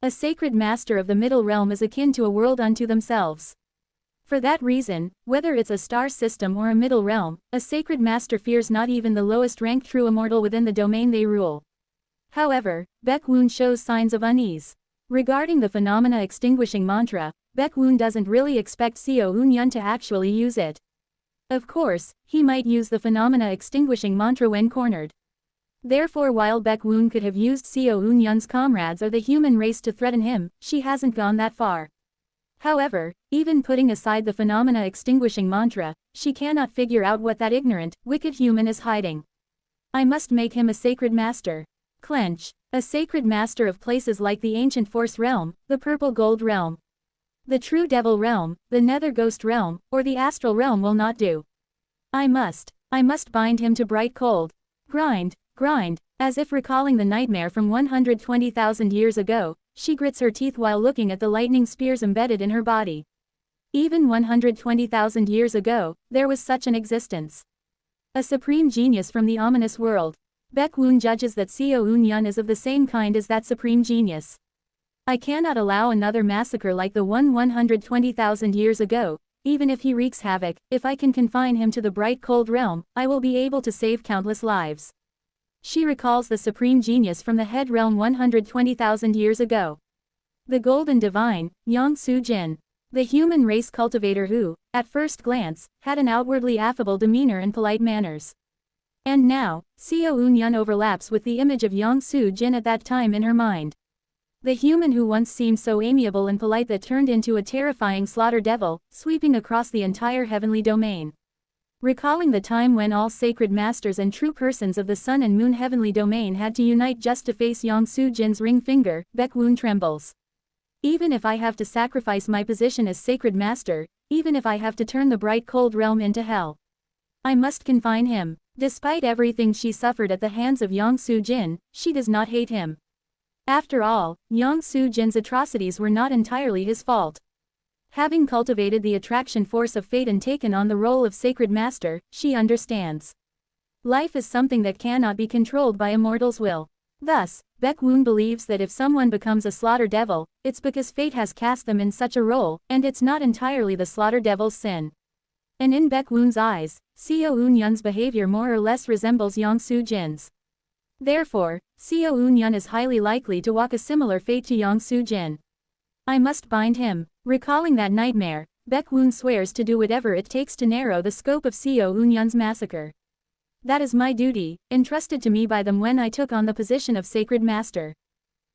A sacred master of the middle realm is akin to a world unto themselves. For that reason, whether it's a star system or a middle realm, a sacred master fears not even the lowest ranked true immortal within the domain they rule. However, Baek Woon shows signs of unease. Regarding the phenomena extinguishing mantra, Baek Woon doesn't really expect Seo Eun-yun to actually use it. Of course, he might use the phenomena extinguishing mantra when cornered. Therefore, while Baek Woon could have used Seo Eun-yun's comrades or the human race to threaten him, she hasn't gone that far. However, even putting aside the phenomena extinguishing mantra, she cannot figure out what that ignorant, wicked human is hiding. I must make him a sacred master. Clench. A sacred master of places like the ancient Force realm, the purple gold realm, the true devil realm, the nether ghost realm, or the astral realm will not do. I must bind him to bright cold. Grind, grind, as if recalling the nightmare from 120,000 years ago, she grits her teeth while looking at the lightning spears embedded in her body. Even 120,000 years ago, there was such an existence. A supreme genius from the ominous world. Baek Woon judges that Seo Eun-yun is of the same kind as that supreme genius. I cannot allow another massacre like the one 120,000 years ago, even if he wreaks havoc. If I can confine him to the bright cold realm, I will be able to save countless lives. She recalls the supreme genius from the head realm 120,000 years ago. The golden divine, Yang Soo-jin. The human race cultivator who, at first glance, had an outwardly affable demeanor and polite manners. And now, Seo Eun-yun overlaps with the image of Yang Soo-jin at that time in her mind. The human who once seemed so amiable and polite that turned into a terrifying slaughter devil, sweeping across the entire heavenly domain. Recalling the time when all sacred masters and true persons of the sun and moon heavenly domain had to unite just to face Yang Soo-jin's ring finger, Baek Woon trembles. Even if I have to sacrifice my position as sacred master, even if I have to turn the bright cold realm into hell, I must confine him. Despite everything she suffered at the hands of Yang Soo-jin, she does not hate him. After all, Yang Soo-jin's atrocities were not entirely his fault. Having cultivated the attraction force of fate and taken on the role of sacred master, she understands. Life is something that cannot be controlled by a mortal's will. Thus, Baek Woon believes that if someone becomes a slaughter devil, it's because fate has cast them in such a role, and it's not entirely the slaughter devil's sin. And in Baek Woon's eyes, Seo Eun-yun's behavior more or less resembles Yang Soo-jin's. Therefore, Seo Eun-yun is highly likely to walk a similar fate to Yang Soo-jin. I must bind him. Recalling that nightmare, Baek Woon swears to do whatever it takes to narrow the scope of Seo Eun-yun's massacre. That is my duty, entrusted to me by them when I took on the position of sacred master.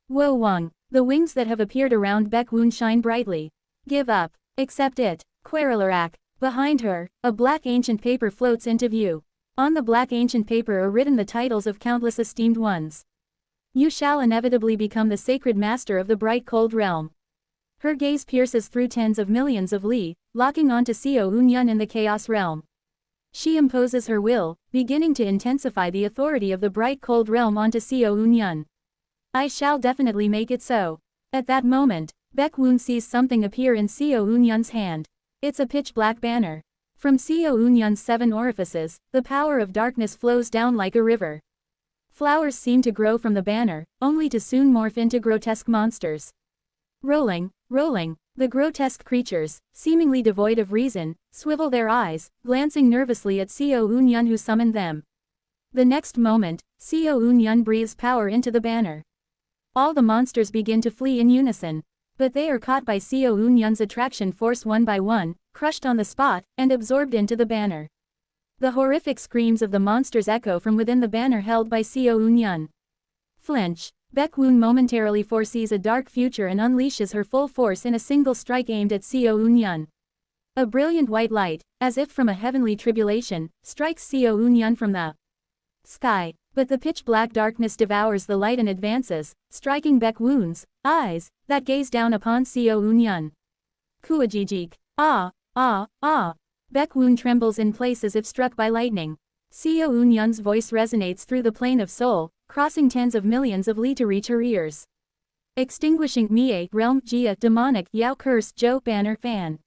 Wo Wang, the wings that have appeared around Baek Woon shine brightly. Give up. Accept it. Querelarak. Behind her, a black ancient paper floats into view. On the black ancient paper are written the titles of countless esteemed ones. You shall inevitably become the sacred master of the bright cold realm. Her gaze pierces through tens of millions of li, locking onto Seo Eun-yun in the chaos realm. She imposes her will, beginning to intensify the authority of the bright cold realm onto Seo Eun-yun. I shall definitely make it so. At that moment, Baek Woon sees something appear in Seo Eun-yun's hand. It's a pitch-black banner. From Seo Eun-yun's 7 orifices, the power of darkness flows down like a river. Flowers seem to grow from the banner, only to soon morph into grotesque monsters. Rolling, rolling, the grotesque creatures, seemingly devoid of reason, swivel their eyes, glancing nervously at Seo Eun-yun who summoned them. The next moment, Seo Eun-yun breathes power into the banner. All the monsters begin to flee in unison. But they are caught by Seo Eun-yun's attraction force one by one, crushed on the spot, and absorbed into the banner. The horrific screams of the monsters echo from within the banner held by Seo Eun-yun. Flinch. Baek Woon momentarily foresees a dark future and unleashes her full force in a single strike aimed at Seo Eun-yun. A brilliant white light, as if from a heavenly tribulation, strikes Seo Eun-yun from the sky, but the pitch-black darkness devours the light and advances, striking Baek Woon's eyes that gaze down upon Seo Eun-yun. Kuajijik. Ah, ah, ah. Baek Woon trembles in place as if struck by lightning. Seo Eun-yun's voice resonates through the plane of soul, crossing tens of millions of li to reach her ears. Extinguishing Mie, realm, Jia, demonic, Yao curse, Jo, banner, fan.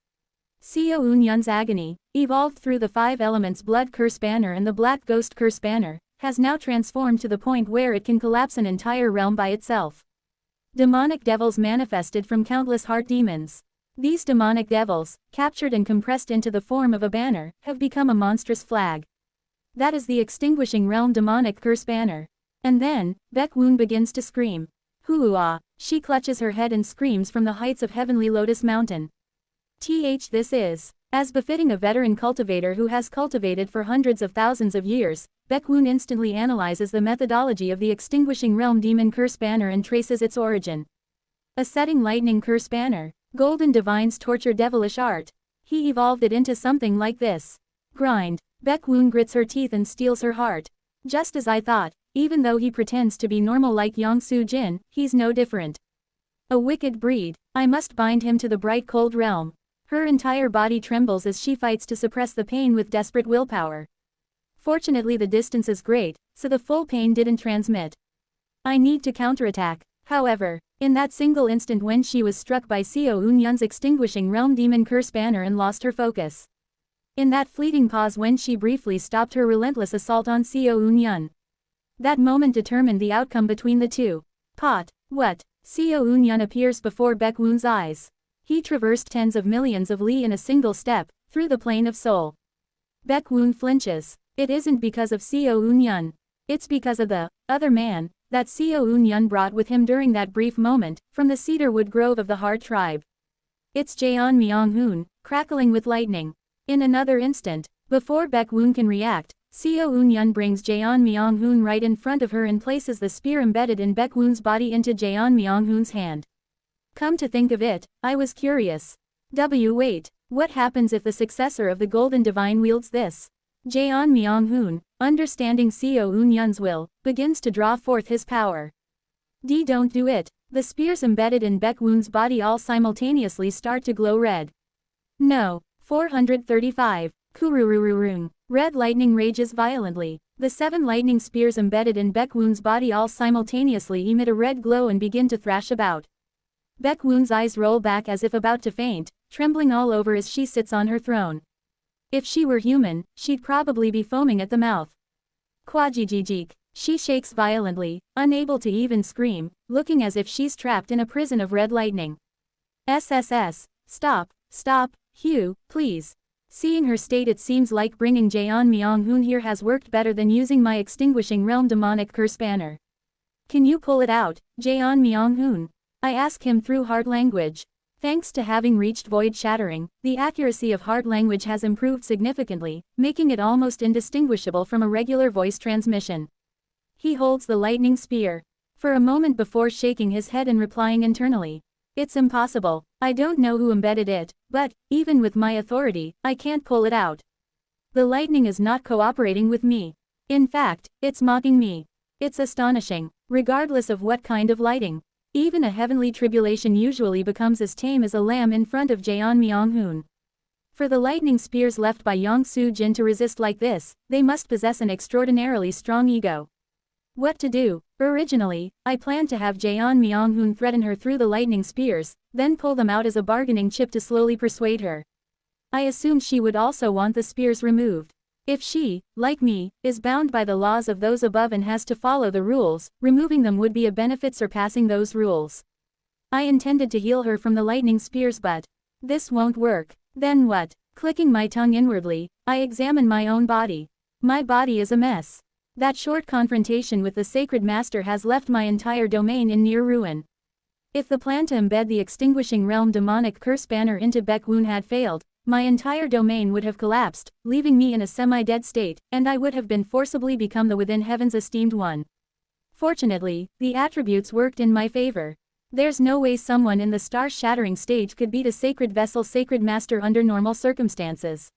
Seo Eun-yun's agony, evolved through the 5 elements blood curse banner and the black ghost curse banner, has now transformed to the point where it can collapse an entire realm by itself. Demonic devils manifested from countless heart demons. These demonic devils, captured and compressed into the form of a banner, have become a monstrous flag. That is the extinguishing realm demonic curse banner. And then, Baek Woon begins to scream. Hoo-ah! She clutches her head and screams from the heights of heavenly Lotus Mountain. This is, as befitting a veteran cultivator who has cultivated for hundreds of thousands of years, Baek Woon instantly analyzes the methodology of the extinguishing realm demon curse banner and traces its origin. A setting lightning curse banner. Golden Divine's torture devilish art. He evolved it into something like this. Grind. Baek Woon grits her teeth and steels her heart. Just as I thought, even though he pretends to be normal like Yang Su-jin, he's no different. A wicked breed. I must bind him to the bright cold realm. Her entire body trembles as she fights to suppress the pain with desperate willpower. Fortunately the distance is great, so the full pain didn't transmit. I need to counterattack. However, in that single instant when she was struck by Seo Eun-yeon's extinguishing realm demon curse banner and lost her focus. In that fleeting pause when she briefly stopped her relentless assault on Seo Eun-yeon. That moment determined the outcome between the two. Pot. What? Seo Eun-yeon appears before Baek-woon's eyes. He traversed tens of millions of li in a single step, through the plane of soul. Baek-woon flinches. It isn't because of Seo Eun-yeon. It's because of the other man that Seo Eun-yeon brought with him during that brief moment, from the cedarwood grove of the Heart tribe. It's Jeon Myung-hoon, crackling with lightning. In another instant, before Baek-woon can react, Seo Eun-yeon brings Jeon Myung-hoon right in front of her and places the spear embedded in Baek-woon's body into Jeon Myung-hoon's hand. Come to think of it, I was curious. Wait, what happens if the successor of the Golden Divine wields this? Jeon Myung-hoon, understanding Seo Eun-yeon's will, begins to draw forth his power. Don't do it. The spears embedded in Baek-woon's body all simultaneously start to glow red. No. 435. Kururururung. Red lightning rages violently. The 7 lightning spears embedded in Baek-woon's body all simultaneously emit a red glow and begin to thrash about. Baek-woon's eyes roll back as if about to faint, trembling all over as she sits on her throne. If she were human, she'd probably be foaming at the mouth. Kwajijijik. She shakes violently, unable to even scream, looking as if she's trapped in a prison of red lightning. SSS. Stop. Hugh, please. Seeing her state, it seems like bringing Jeon Myung-hoon here has worked better than using my extinguishing realm demonic curse banner. Can you pull it out, Jeon Myung-hoon? I ask him through heart language. Thanks to having reached void shattering, the accuracy of heart language has improved significantly, making it almost indistinguishable from a regular voice transmission. He holds the lightning spear. For a moment before shaking his head and replying internally. It's impossible. I don't know who embedded it, but, even with my authority, I can't pull it out. The lightning is not cooperating with me. In fact, it's mocking me. It's astonishing, regardless of what kind of lighting. Even a heavenly tribulation usually becomes as tame as a lamb in front of Jeon Myung-hoon. For the lightning spears left by Yang Su-jin to resist like this, they must possess an extraordinarily strong ego. What to do? Originally, I planned to have Jeon Myung-hoon threaten her through the lightning spears, then pull them out as a bargaining chip to slowly persuade her. I assumed she would also want the spears removed. If she, like me, is bound by the laws of those above and has to follow the rules, removing them would be a benefit surpassing those rules. I intended to heal her from the lightning spears, but this won't work. Then what? Clicking my tongue inwardly, I examine my own body. My body is a mess. That short confrontation with the sacred master has left my entire domain in near ruin. If the plan to embed the extinguishing realm demonic curse banner into Baek-woon had failed, my entire domain would have collapsed, leaving me in a semi-dead state, and I would have been forcibly become the within heaven's esteemed one. Fortunately, the attributes worked in my favor. There's no way someone in the star-shattering stage could beat a sacred vessel sacred master under normal circumstances.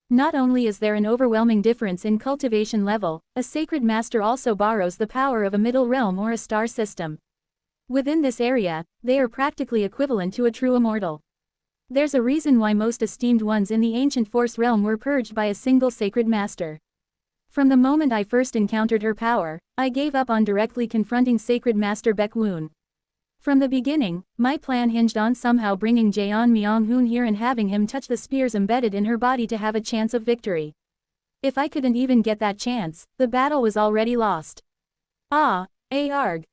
Not only is there an overwhelming difference in cultivation level, a sacred master also borrows the power of a middle realm or a star system. Within this area, they are practically equivalent to a true immortal. There's a reason why most esteemed ones in the ancient force realm were purged by a single sacred master. From the moment I first encountered her power, I gave up on directly confronting sacred master Baek-woon. From the beginning, my plan hinged on somehow bringing Jeon Myung-hoon here and having him touch the spears embedded in her body to have a chance of victory. If I couldn't even get that chance, the battle was already lost. Erg.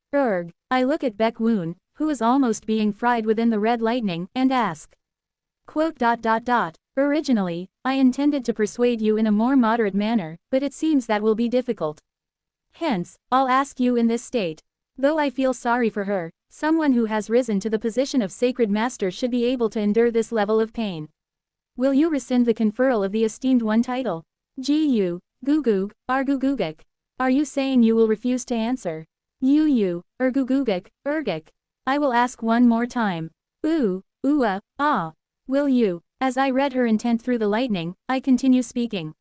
I look at Baek-woon, who is almost being fried within the red lightning, and ask. Originally, I intended to persuade you in a more moderate manner, but it seems that will be difficult. Hence, I'll ask you in this state. Though I feel sorry for her, someone who has risen to the position of sacred master should be able to endure this level of pain. Will you rescind the conferral of the esteemed one title? Gu, Gugug, Argugugik. Are you saying you will refuse to answer? Urgugugik, Urgik. I will ask one more time. Will you? As I read her intent through the lightning, I continue speaking.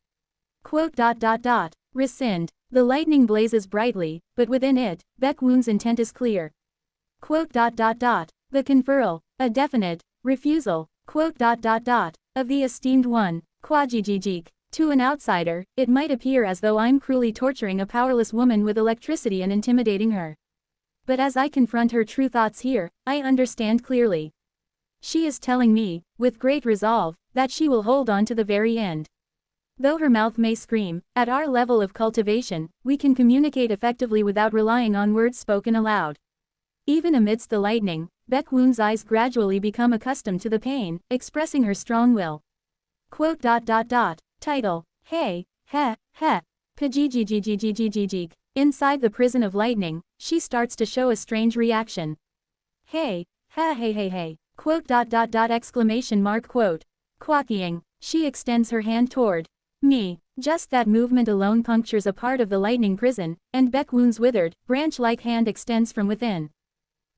Rescind. The lightning blazes brightly, but within it, Baek-woon's intent is clear. Quote. The conferral, a definite, refusal, quote. Of the esteemed one, Kwajijijik. To an outsider, it might appear as though I'm cruelly torturing a powerless woman with electricity and intimidating her. But as I confront her true thoughts here, I understand clearly. She is telling me, with great resolve, that she will hold on to the very end. Though her mouth may scream, at our level of cultivation, we can communicate effectively without relying on words spoken aloud. Even amidst the lightning, Baek-woon's eyes gradually become accustomed to the pain, expressing her strong will. Quote. Title. Hey, heh, heh. Pajijijijijijijijig. Inside the prison of lightning, she starts to show a strange reaction. Hey, hey. Quote. Exclamation mark quote. Quacking. She extends her hand toward me. Just that movement alone punctures a part of the lightning prison, and Baek-woon's withered, branch-like hand extends from within.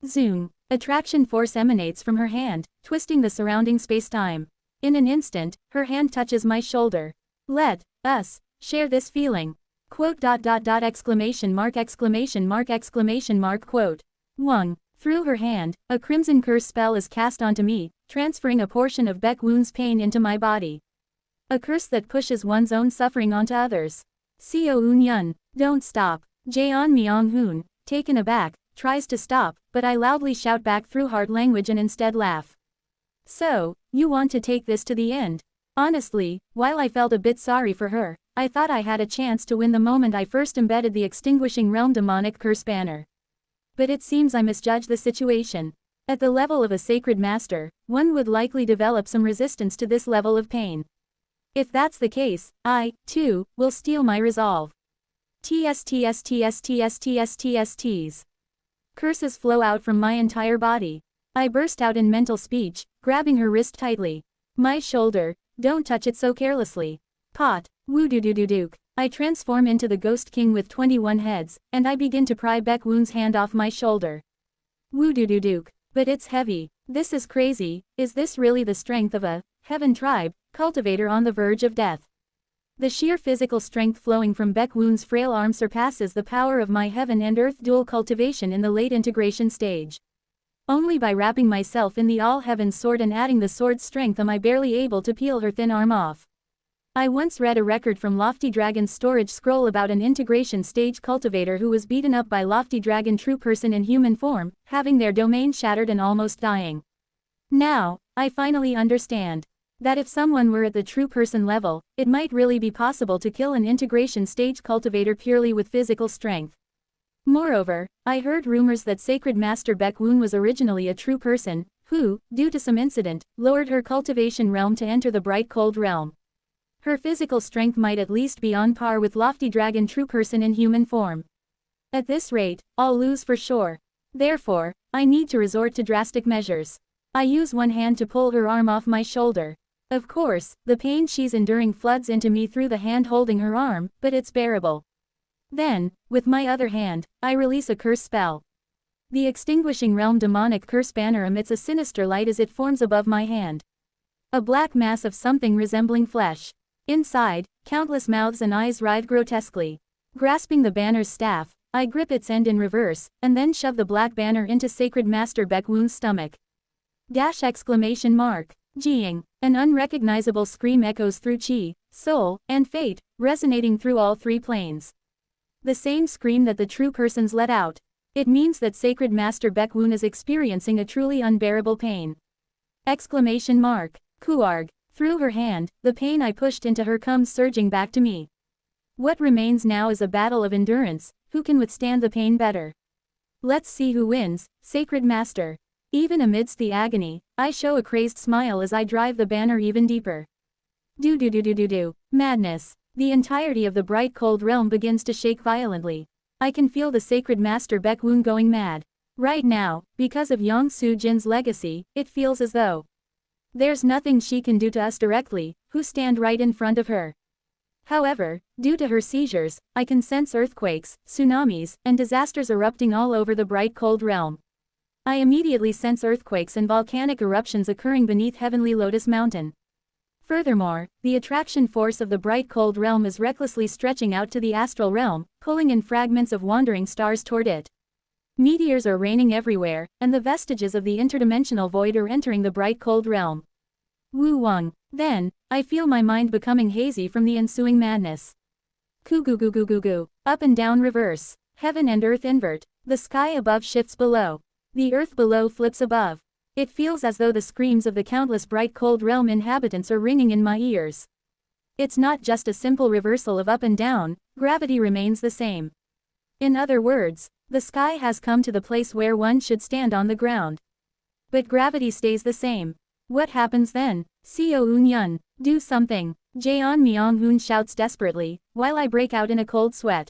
Zoom. Attraction force emanates from her hand, twisting the surrounding space-time. In an instant, her hand touches my shoulder. Let us share this feeling. Quote. Exclamation mark quote. Wung. Through her hand, a crimson curse spell is cast onto me, transferring a portion of Baek-woon's pain into my body. A curse that pushes one's own suffering onto others. Seo Eun-yun. Don't stop. Jaeon Myung-hoon, taken aback, tries to stop, but I loudly shout back through hard language and instead laugh. So, you want to take this to the end? Honestly, while I felt a bit sorry for her, I thought I had a chance to win the moment I first embedded the Extinguishing Realm demonic curse banner. But it seems I misjudged the situation. At the level of a sacred master, one would likely develop some resistance to this level of pain. If that's the case, I, too, will steel my resolve. Tss. Curses flow out from my entire body. I burst out in mental speech, grabbing her wrist tightly. My shoulder, don't touch it so carelessly. Pot, woo-doo-doo-doo-dook. I transform into the Ghost King with 21 heads, and I begin to pry Baek-woon's hand off my shoulder. Woo-doo-doo-dook. But it's heavy. This is crazy. Is this really the strength of a Heaven tribe cultivator on the verge of death? The sheer physical strength flowing from Baek-woon's frail arm surpasses the power of my heaven and earth dual cultivation in the late integration stage. Only by wrapping myself in the all-heaven sword and adding the sword's strength am I barely able to peel her thin arm off. I once read a record from Lofty Dragon's storage scroll about an integration stage cultivator who was beaten up by Lofty Dragon true person in human form, having their domain shattered and almost dying. Now, I finally understand that if someone were at the true person level, it might really be possible to kill an integration stage cultivator purely with physical strength. Moreover, I heard rumors that Sacred Master Baek-woon was originally a true person, who, due to some incident, lowered her cultivation realm to enter the bright cold realm. Her physical strength might at least be on par with Lofty Dragon true person in human form. At this rate, I'll lose for sure. Therefore, I need to resort to drastic measures. I use one hand to pull her arm off my shoulder. Of course, the pain she's enduring floods into me through the hand holding her arm, but it's bearable. Then, with my other hand, I release a curse spell. The Extinguishing Realm demonic curse banner emits a sinister light as it forms above my hand. A black mass of something resembling flesh. Inside, countless mouths and eyes writhe grotesquely. Grasping the banner's staff, I grip its end in reverse, and then shove the black banner into Sacred Master Baek-woon's stomach. Exclamation mark. Jeeing. An unrecognizable scream echoes through chi, soul, and fate, resonating through all three planes. The same scream that the true persons let out. It means that Sacred Master Baek-woon is experiencing a truly unbearable pain. Exclamation mark. Kuarg. Through her hand, the pain I pushed into her comes surging back to me. What remains now is a battle of endurance. Who can withstand the pain better? Let's see who wins, Sacred Master. Even amidst the agony, I show a crazed smile as I drive the banner even deeper. Do. Madness. The entirety of the bright cold realm begins to shake violently. I can feel the Sacred Master Baek-woon going mad. Right now, because of Yong Soo-jin's legacy, it feels as though there's nothing she can do to us directly, who stand right in front of her. However, due to her seizures, I can sense earthquakes, tsunamis, and disasters erupting all over the bright cold realm. I immediately sense earthquakes and volcanic eruptions occurring beneath Heavenly Lotus Mountain. Furthermore, the attraction force of the bright cold realm is recklessly stretching out to the astral realm, pulling in fragments of wandering stars toward it. Meteors are raining everywhere, and the vestiges of the interdimensional void are entering the bright cold realm. Wu Wang. Then, I feel my mind becoming hazy from the ensuing madness. Goo. Up and down reverse. Heaven and earth invert. The sky above shifts below. The earth below flips above. It feels as though the screams of the countless bright cold realm inhabitants are ringing in my ears. It's not just a simple reversal of up and down, gravity remains the same. In other words, the sky has come to the place where one should stand on the ground. But gravity stays the same. What happens then? Seo Un-yun, do something. Jeon Myung-hoon shouts desperately, while I break out in a cold sweat.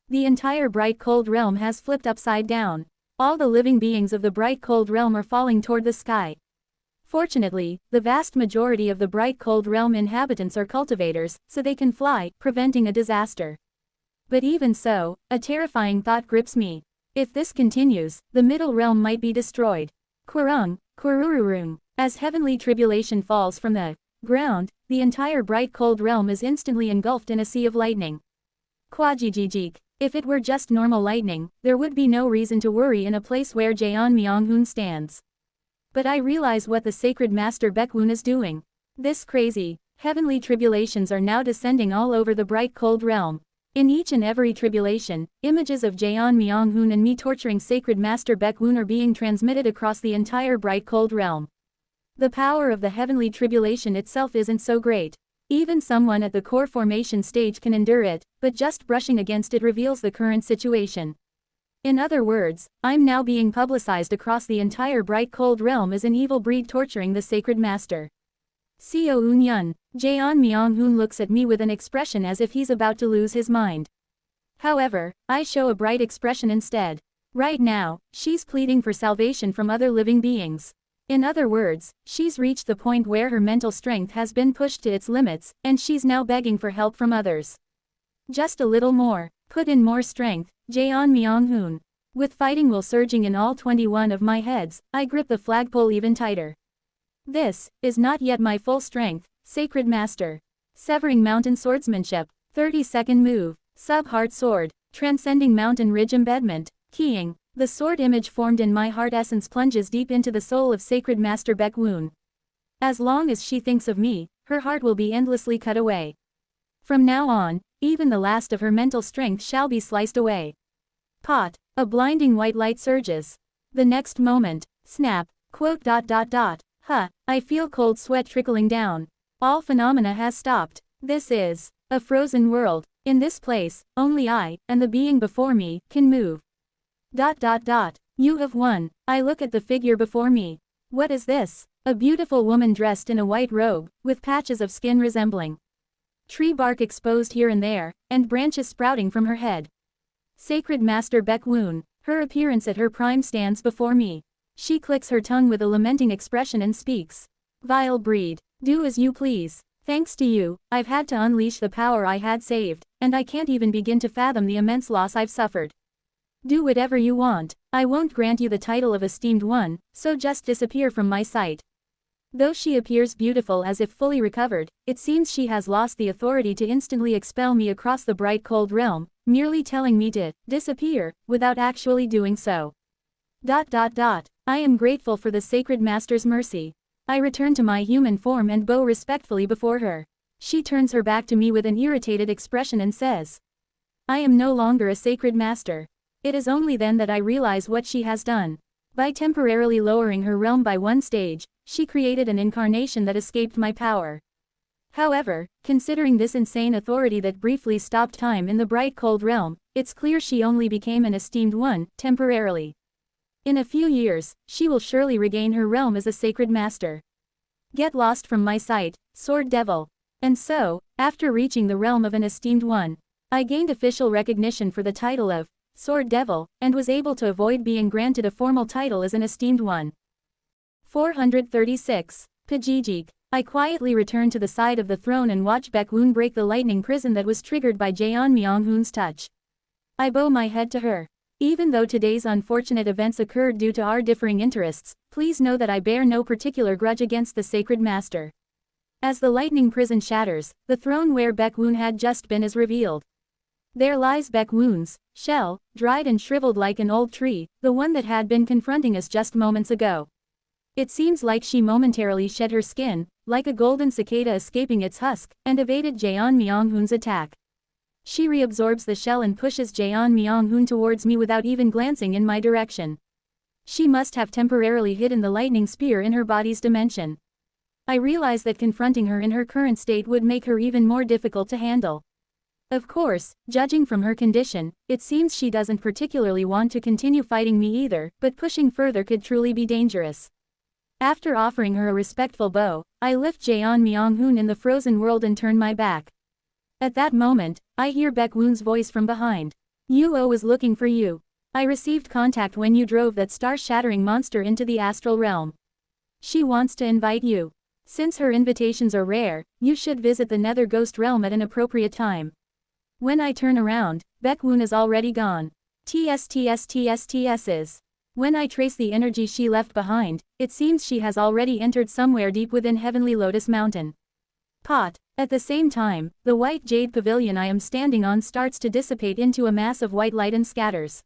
The entire bright cold realm has flipped upside down. All the living beings of the bright cold realm are falling toward the sky. Fortunately, the vast majority of the bright cold realm inhabitants are cultivators, so they can fly, preventing a disaster. But even so, a terrifying thought grips me. If this continues, the middle realm might be destroyed. Kurururung. As heavenly tribulation falls from the ground, the entire bright cold realm is instantly engulfed in a sea of lightning. Kwajijijik. If it were just normal lightning, there would be no reason to worry in a place where Jeon Myung-hoon stands. But I realize what the sacred master Baekwoon is doing. This crazy, heavenly tribulations are now descending all over the bright cold realm. In each and every tribulation, images of Jeon Myung-hoon and me torturing sacred master Baekwoon are being transmitted across the entire bright cold realm. The power of the heavenly tribulation itself isn't so great. Even someone at the core formation stage can endure it, but just brushing against it reveals the current situation. In other words, I'm now being publicized across the entire bright cold realm as an evil breed torturing the sacred master. Seo Un-yun. Jeon Myung-hoon looks at me with an expression as if he's about to lose his mind. However, I show a bright expression instead. Right now, she's pleading for salvation from other living beings. In other words, she's reached the point where her mental strength has been pushed to its limits, and she's now begging for help from others. Just a little more. Put in more strength, Jeon Myung-hoon. With fighting will surging in all 21 of my heads, I grip the flagpole even tighter. This is not yet my full strength, sacred master. Severing mountain swordsmanship. 30-second move. Sub-heart sword. Transcending mountain ridge embedment. Keying. The sword image formed in my heart essence plunges deep into the soul of sacred master Baekwoon. As long as she thinks of me, her heart will be endlessly cut away. From now on, even the last of her mental strength shall be sliced away. Pot. A blinding white light surges. The next moment, snap, I feel cold sweat trickling down. All phenomena has stopped. This is a frozen world. In this place, only I, and the being before me, can move. You have won. I look at the figure before me. What is this? A beautiful woman dressed in a white robe, with patches of skin resembling tree bark exposed here and there, and branches sprouting from her head. Sacred Master Baekwoon. Her appearance at her prime stands before me. She clicks her tongue with a lamenting expression and speaks. Vile breed. Do as you please. Thanks to you, I've had to unleash the power I had saved, and I can't even begin to fathom the immense loss I've suffered. Do whatever you want. I won't grant you the title of esteemed one, so just disappear from my sight. Though she appears beautiful as if fully recovered, it seems she has lost the authority to instantly expel me across the bright cold realm, merely telling me to disappear, without actually doing so. I am grateful for the sacred master's mercy. I return to my human form and bow respectfully before her. She turns her back to me with an irritated expression and says, I am no longer a sacred master. It is only then that I realize what she has done. By temporarily lowering her realm by one stage, she created an incarnation that escaped my power. However, considering this insane authority that briefly stopped time in the bright cold realm, it's clear she only became an esteemed one, temporarily. In a few years, she will surely regain her realm as a sacred master. Get lost from my sight, sword devil. And so, after reaching the realm of an esteemed one, I gained official recognition for the title of Sword Devil, and was able to avoid being granted a formal title as an esteemed one. 436. Pajijik. I quietly return to the side of the throne and watch Baekwoon break the lightning prison that was triggered by Jeon Myung-hoon's touch. I bow my head to her. Even though today's unfortunate events occurred due to our differing interests, please know that I bear no particular grudge against the sacred master. As the lightning prison shatters, the throne where Baekwoon had just been is revealed. There lies Baekwoon's shell, dried and shriveled like an old tree, the one that had been confronting us just moments ago. It seems like she momentarily shed her skin, like a golden cicada escaping its husk, and evaded Jaeon Myung-hoon's attack. She reabsorbs the shell and pushes Jaeon Myung-hoon towards me without even glancing in my direction. She must have temporarily hidden the lightning spear in her body's dimension. I realize that confronting her in her current state would make her even more difficult to handle. Of course, judging from her condition, it seems she doesn't particularly want to continue fighting me either, but pushing further could truly be dangerous. After offering her a respectful bow, I lift Jaeon Myung-hoon in the frozen world and turn my back. At that moment, I hear Baekwoon's voice from behind. Yuo is looking for you. I received contact when you drove that star-shattering monster into the astral realm. She wants to invite you. Since her invitations are rare, you should visit the Nether Ghost Realm at an appropriate time. When I turn around, Baekwoon is already gone. TSTSTSTSs. When I trace the energy she left behind, it seems she has already entered somewhere deep within Heavenly Lotus Mountain. Pot. At the same time, the white jade pavilion I am standing on starts to dissipate into a mass of white light and scatters.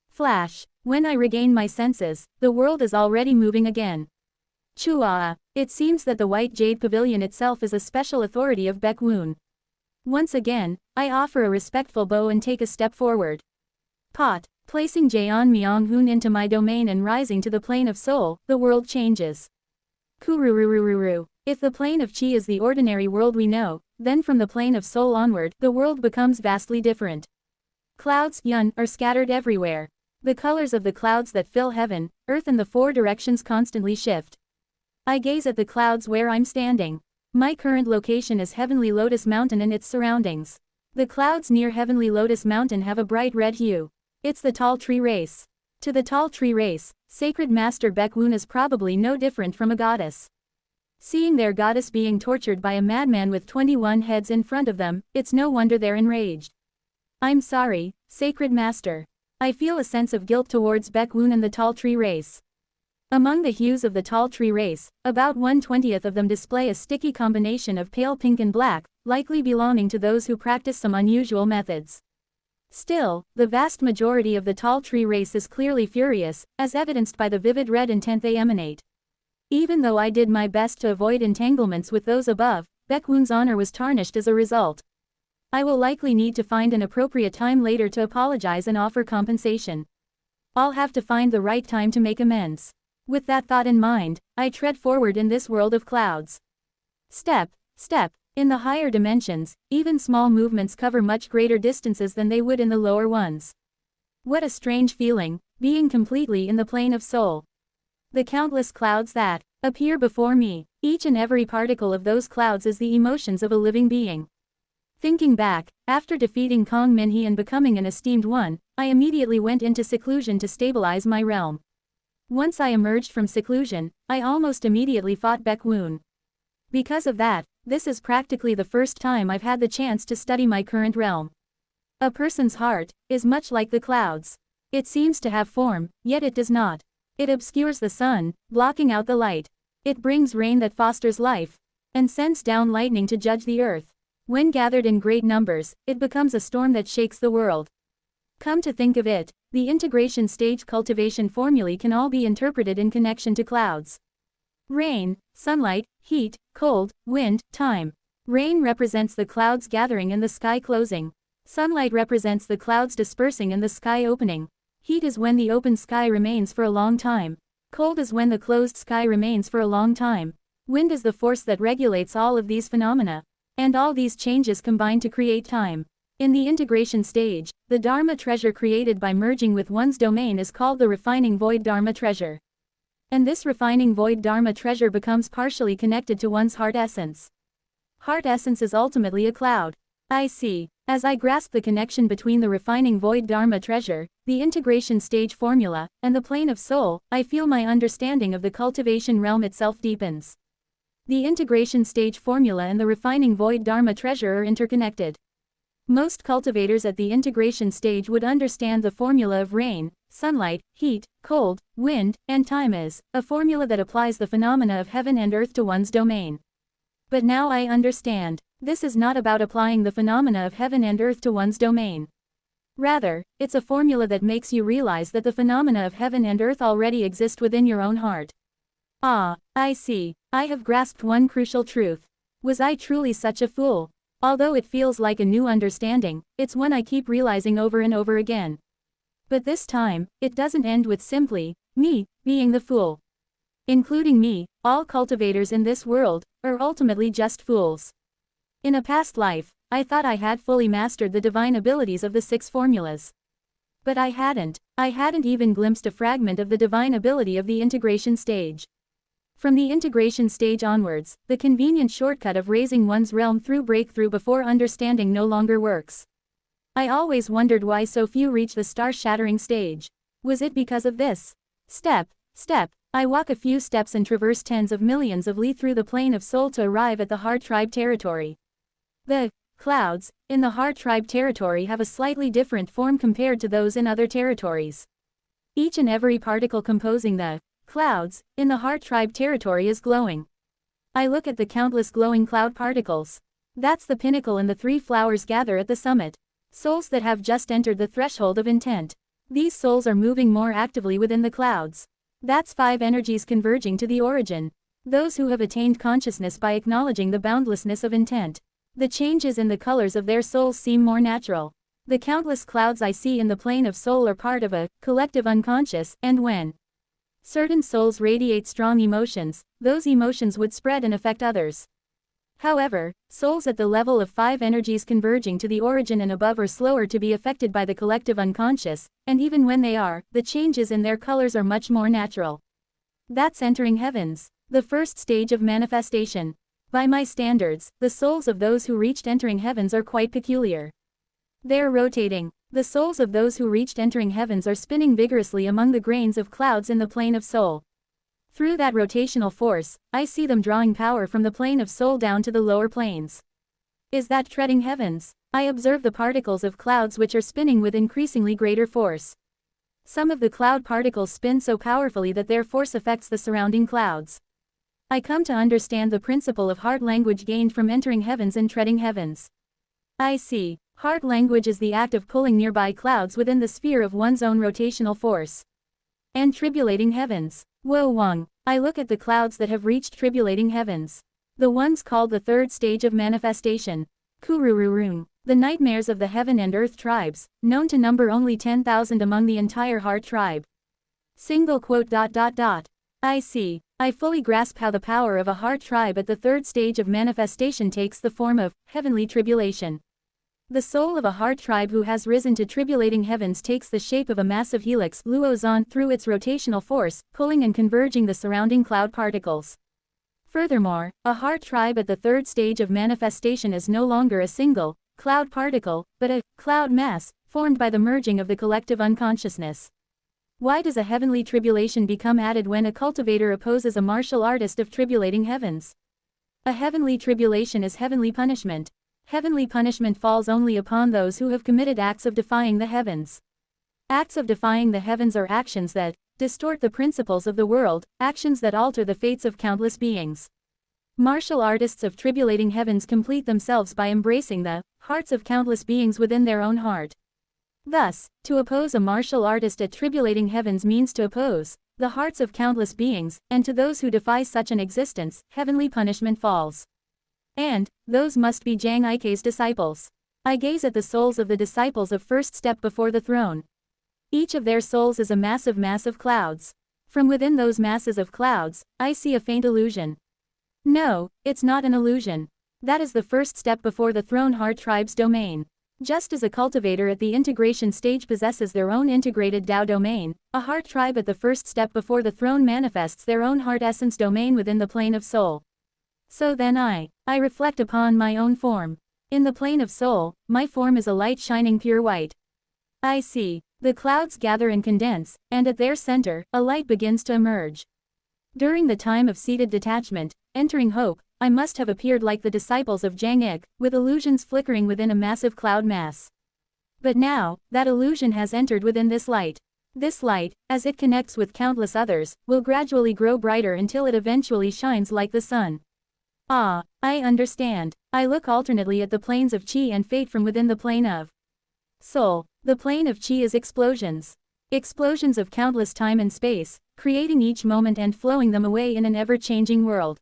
Flash. When I regain my senses, the world is already moving again. Chua. It seems that the white jade pavilion itself is a special authority of Baekwoon. Once again, I offer a respectful bow and take a step forward. Pot. Placing Jaeon Myung-hoon into my domain and rising to the plane of soul, the world changes. Kurururururu. If the plane of chi is the ordinary world we know, then from the plane of soul onward, the world becomes vastly different. Clouds, yun, are scattered everywhere. The colors of the clouds that fill heaven, earth and the four directions constantly shift. I gaze at the clouds where I'm standing. My current location is Heavenly Lotus Mountain and its surroundings. The clouds near Heavenly Lotus Mountain have a bright red hue. It's the tall tree race. To the tall tree race, Sacred Master Baekwoon is probably no different from a goddess. Seeing their goddess being tortured by a madman with 21 heads in front of them, it's no wonder they're enraged. I'm sorry, Sacred Master. I feel a sense of guilt towards Baekwoon and the tall tree race. Among the hues of the tall tree race, about 1/20 of them display a sticky combination of pale pink and black, likely belonging to those who practice some unusual methods. Still, the vast majority of the tall tree race is clearly furious, as evidenced by the vivid red intent they emanate. Even though I did my best to avoid entanglements with those above, Baekwoon's honor was tarnished as a result. I will likely need to find an appropriate time later to apologize and offer compensation. I'll have to find the right time to make amends. With that thought in mind, I tread forward in this world of clouds. Step, step. In the higher dimensions, even small movements cover much greater distances than they would in the lower ones. What a strange feeling, being completely in the plane of soul. The countless clouds that appear before me, each and every particle of those clouds is the emotions of a living being. Thinking back, after defeating Kong Minhee and becoming an esteemed one, I immediately went into seclusion to stabilize my realm. Once I emerged from seclusion, I almost immediately fought Baekwoon. Because of that, this is practically the first time I've had the chance to study my current realm. A person's heart is much like the clouds. It seems to have form, yet it does not. It obscures the sun, blocking out the light. It brings rain that fosters life, and sends down lightning to judge the earth. When gathered in great numbers, it becomes a storm that shakes the world. Come to think of it, the integration stage cultivation formulae can all be interpreted in connection to clouds. Rain, sunlight, heat, cold, wind, time. Rain represents the clouds gathering and the sky closing. Sunlight represents the clouds dispersing and the sky opening. Heat is when the open sky remains for a long time. Cold is when the closed sky remains for a long time. Wind is the force that regulates all of these phenomena. And all these changes combine to create time. In the integration stage, the Dharma treasure created by merging with one's domain is called the refining void Dharma treasure. And this refining void Dharma treasure becomes partially connected to one's heart essence. Heart essence is ultimately a cloud. I see. As I grasp the connection between the refining void Dharma treasure, the integration stage formula, and the plane of soul, I feel my understanding of the cultivation realm itself deepens. The integration stage formula and the refining void Dharma treasure are interconnected. Most cultivators at the integration stage would understand the formula of rain, sunlight, heat, cold, wind, and time is a formula that applies the phenomena of heaven and earth to one's domain. But now I understand. This is not about applying the phenomena of heaven and earth to one's domain. Rather, it's a formula that makes you realize that the phenomena of heaven and earth already exist within your own heart. Ah, I see. I have grasped one crucial truth. Was I truly such a fool? Although it feels like a new understanding, it's one I keep realizing over and over again. But this time, it doesn't end with simply me being the fool. Including me, all cultivators in this world are ultimately just fools. In a past life, I thought I had fully mastered the divine abilities of the 6 formulas. But I hadn't even glimpsed a fragment of the divine ability of the integration stage. From the integration stage onwards, the convenient shortcut of raising one's realm through breakthrough before understanding no longer works. I always wondered why so few reach the star-shattering stage. Was it because of this? Step, I walk a few steps and traverse tens of millions of li through the plane of soul to arrive at the Heart Tribe territory. The clouds in the Heart Tribe territory have a slightly different form compared to those in other territories. Each and every particle composing the clouds in the Heart Tribe territory is glowing. I look at the countless glowing cloud particles. That's the pinnacle, and the 3 flowers gather at the summit. Souls that have just entered the threshold of intent. These souls are moving more actively within the clouds. That's 5 energies converging to the origin. Those who have attained consciousness by acknowledging the boundlessness of intent. The changes in the colors of their souls seem more natural. The countless clouds I see in the plane of soul are part of a collective unconscious, and when certain souls radiate strong emotions, those emotions would spread and affect others. However, souls at the level of 5 energies converging to the origin and above are slower to be affected by the collective unconscious, and even when they are, the changes in their colors are much more natural. That's entering heavens, the first stage of manifestation. By my standards, the souls of those who reached entering heavens are quite peculiar. They're rotating. The souls of those who reached entering heavens are spinning vigorously among the grains of clouds in the plane of soul. Through that rotational force, I see them drawing power from the plane of soul down to the lower planes. Is that treading heavens? I observe the particles of clouds which are spinning with increasingly greater force. Some of the cloud particles spin so powerfully that their force affects the surrounding clouds. I come to understand the principle of heart language gained from entering heavens and treading heavens. I see. Heart language is the act of pulling nearby clouds within the sphere of one's own rotational force. And tribulating heavens. Wo Wang. I look at the clouds that have reached tribulating heavens. The ones called the 3rd stage of manifestation. Kurururung. The nightmares of the heaven and earth tribes, known to number only 10,000 among the entire Heart Tribe. Single quote. I see. I fully grasp how the power of a Heart Tribe at the 3rd stage of manifestation takes the form of heavenly tribulation. The soul of a Heart Tribe who has risen to tribulating heavens takes the shape of a massive helix luozon through its rotational force, pulling and converging the surrounding cloud particles. Furthermore, a Heart Tribe at the 3rd stage of manifestation is no longer a single cloud particle, but a cloud mass, formed by the merging of the collective unconsciousness. Why does a heavenly tribulation become added when a cultivator opposes a martial artist of tribulating heavens? A heavenly tribulation is heavenly punishment. Heavenly punishment falls only upon those who have committed acts of defying the heavens. Acts of defying the heavens are actions that distort the principles of the world, actions that alter the fates of countless beings. Martial artists of tribulating heavens complete themselves by embracing the hearts of countless beings within their own heart. Thus, to oppose a martial artist at tribulating heavens means to oppose the hearts of countless beings, and to those who defy such an existence, heavenly punishment falls. And those must be Zhang Ike's disciples. I gaze at the souls of the disciples of First Step before the throne. Each of their souls is a massive mass of clouds. From within those masses of clouds, I see a faint illusion. No, it's not an illusion. That is the First Step before the throne Heart Tribe's domain. Just as a cultivator at the integration stage possesses their own integrated Tao domain, a Heart Tribe at the First Step before the throne manifests their own heart essence domain within the plane of soul. So then I reflect upon my own form. In the plane of soul, my form is a light shining pure white. I see. The clouds gather and condense, and at their center, a light begins to emerge. During the time of seated detachment, entering hope, I must have appeared like the disciples of Zhang Ik, with illusions flickering within a massive cloud mass. But now, that illusion has entered within this light. This light, as it connects with countless others, will gradually grow brighter until it eventually shines like the sun. Ah, I understand. I look alternately at the planes of chi and fate from within the plane of soul. The plane of chi is explosions. Explosions of countless time and space, creating each moment and flowing them away in an ever-changing world.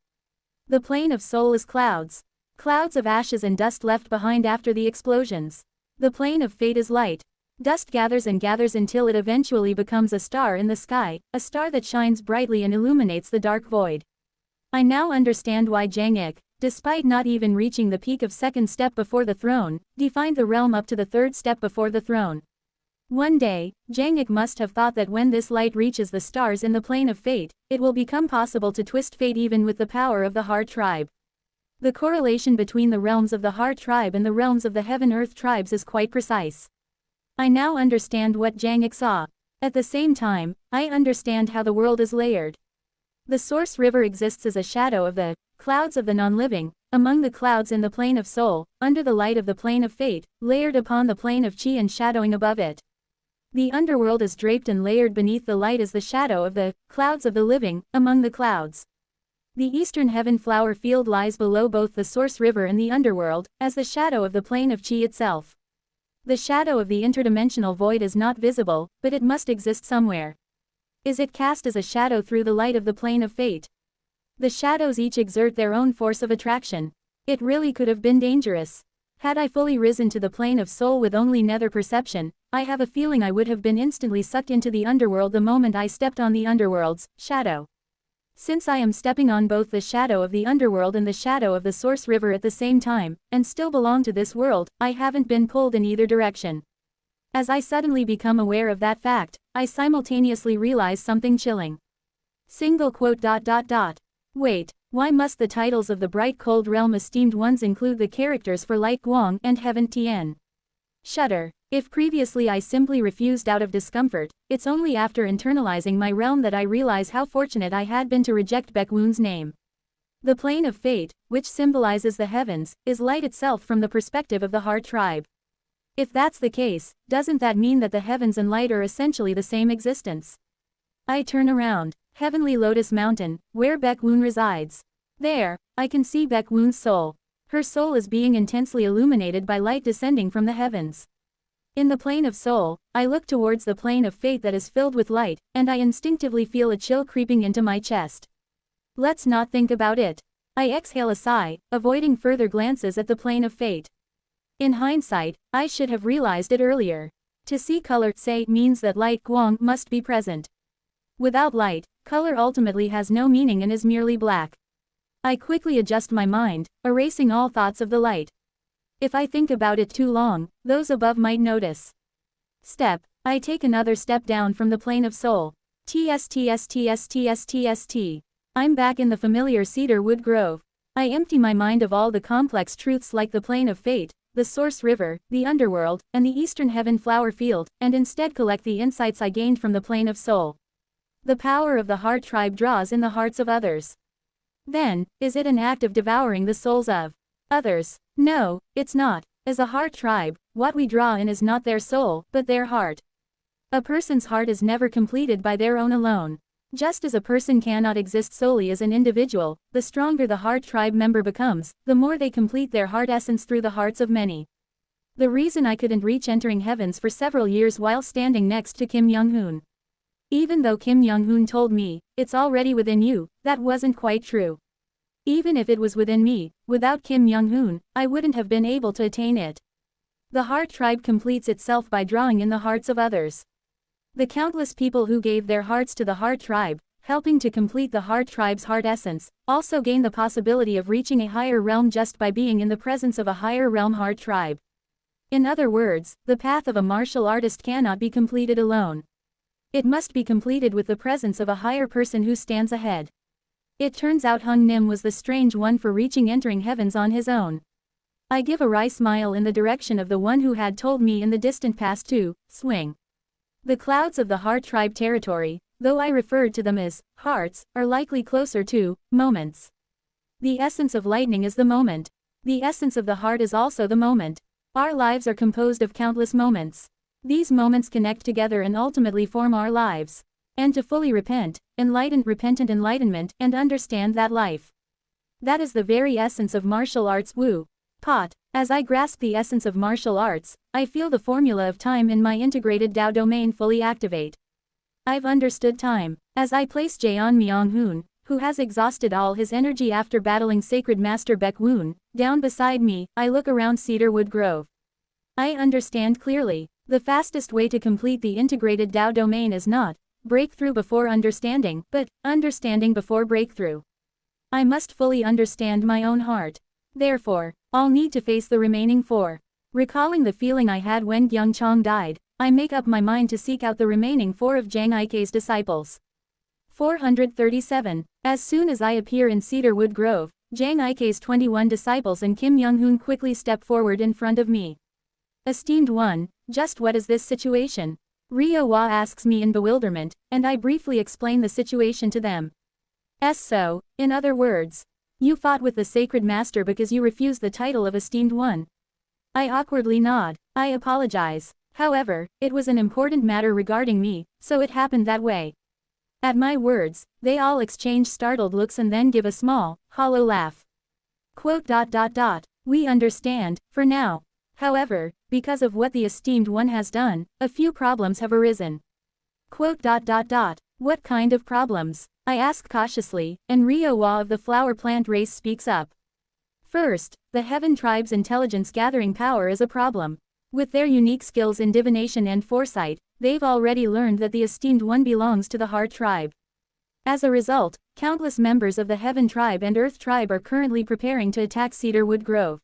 The plane of soul is clouds. Clouds of ashes and dust left behind after the explosions. The plane of fate is light. Dust gathers and gathers until it eventually becomes a star in the sky, a star that shines brightly and illuminates the dark void. I now understand why Jang Ik, despite not even reaching the peak of second step before the throne, defined the realm up to the third step before the throne. One day, Jang Ik must have thought that when this light reaches the stars in the plane of fate, it will become possible to twist fate even with the power of the Heart Tribe. The correlation between the realms of the Heart Tribe and the realms of the Heaven-Earth tribes is quite precise. I now understand what Jang Ik saw. At the same time, I understand how the world is layered. The source river exists as a shadow of the clouds of the non-living, among the clouds in the plane of soul, under the light of the plane of fate, layered upon the plane of chi and shadowing above it. The underworld is draped and layered beneath the light as the shadow of the clouds of the living, among the clouds. The eastern heaven flower field lies below both the source river and the underworld, as the shadow of the plane of chi itself. The shadow of the interdimensional void is not visible, but it must exist somewhere. Is it cast as a shadow through the light of the plane of fate? The shadows each exert their own force of attraction. It really could have been dangerous. Had I fully risen to the plane of soul with only nether perception, I have a feeling I would have been instantly sucked into the underworld the moment I stepped on the underworld's shadow. Since I am stepping on both the shadow of the underworld and the shadow of the source river at the same time, and still belong to this world, I haven't been pulled in either direction. As I suddenly become aware of that fact, I simultaneously realize something chilling. Single quote. Wait, why must the titles of the bright cold realm esteemed ones include the characters for Light Guang and Heaven Tian? Shudder. If previously I simply refused out of discomfort, it's only after internalizing my realm that I realize how fortunate I had been to reject Baekwoon's name. The plane of fate, which symbolizes the heavens, is light itself from the perspective of the Heart Tribe. If that's the case, doesn't that mean that the heavens and light are essentially the same existence? I turn around. Heavenly Lotus Mountain, where Baekwoon resides. There, I can see Baekwoon's soul. Her soul is being intensely illuminated by light descending from the heavens. In the plane of soul, I look towards the plane of fate that is filled with light, and I instinctively feel a chill creeping into my chest. Let's not think about it. I exhale a sigh, avoiding further glances at the plane of fate. In hindsight, I should have realized it earlier. To see color, say, means that light Guang must be present. Without light, color ultimately has no meaning and is merely black. I quickly adjust my mind, erasing all thoughts of the light. If I think about it too long, those above might notice. Step. I take another step down from the plane of soul. TSTSTSTSTST. I'm back in the familiar cedar wood grove. I empty my mind of all the complex truths like the plane of fate, the source river, the underworld, and the eastern heaven flower field, and instead collect the insights I gained from the plane of soul. The power of the Heart Tribe draws in the hearts of others. Then, is it an act of devouring the souls of others? No, it's not. As a Heart Tribe, what we draw in is not their soul, but their heart. A person's heart is never completed by their own alone. Just as a person cannot exist solely as an individual, the stronger the Heart Tribe member becomes, the more they complete their heart essence through the hearts of many. The reason I couldn't reach entering heavens for several years while standing next to Kim Young-hoon. Even though Kim Young-hoon told me, it's already within you, that wasn't quite true. Even if it was within me, without Kim Young-hoon, I wouldn't have been able to attain it. The Heart Tribe completes itself by drawing in the hearts of others. The countless people who gave their hearts to the Heart Tribe, helping to complete the Heart Tribe's heart essence, also gain the possibility of reaching a higher realm just by being in the presence of a higher realm Heart Tribe. In other words, the path of a martial artist cannot be completed alone. It must be completed with the presence of a higher person who stands ahead. It turns out Hung Nim was the strange one for reaching entering heavens on his own. I give a wry smile in the direction of the one who had told me in the distant past to swing. The clouds of the Heart Tribe territory, though I referred to them as hearts, are likely closer to moments. The essence of lightning is the moment. The essence of the heart is also the moment. Our lives are composed of countless moments. These moments connect together and ultimately form our lives. And to fully repent, repentant enlightenment, and understand that life That is the very essence of martial arts Wu. Pot. As I grasp the essence of martial arts, I feel the formula of time in my integrated Dao domain fully activate. I've understood time. As I place Jaeon Myung-hoon, who has exhausted all his energy after battling Sacred Master Baek-woon, down beside me, I look around Cedarwood Grove. I understand clearly. The fastest way to complete the integrated Dao domain is not breakthrough before understanding, but understanding before breakthrough. I must fully understand my own heart. Therefore, I'll need to face the remaining 4. Recalling the feeling I had when Gyung Chong died, I make up my mind to seek out the remaining 4 of Jang Ike's disciples. 437. As soon as I appear in Cedarwood Grove, Jang Ike's 21 disciples and Kim Young-hoon quickly step forward in front of me. Esteemed one, just what is this situation? Ryo Hwa asks me in bewilderment, and I briefly explain the situation to them. So, in other words, you fought with the Sacred Master because you refused the title of Esteemed One. I awkwardly nod. I apologize. However, it was an important matter regarding me, so it happened that way. At my words, they all exchange startled looks and then give a small, hollow laugh. Quote. We understand, for now. However, because of what the Esteemed One has done, a few problems have arisen. Quote. What kind of problems? I ask cautiously, and Ryo Hwa of the flower plant race speaks up. First, the Heaven Tribe's intelligence gathering power is a problem. With their unique skills in divination and foresight, they've already learned that the Esteemed One belongs to the Heart Tribe. As a result, countless members of the Heaven Tribe and Earth Tribe are currently preparing to attack Cedarwood Grove.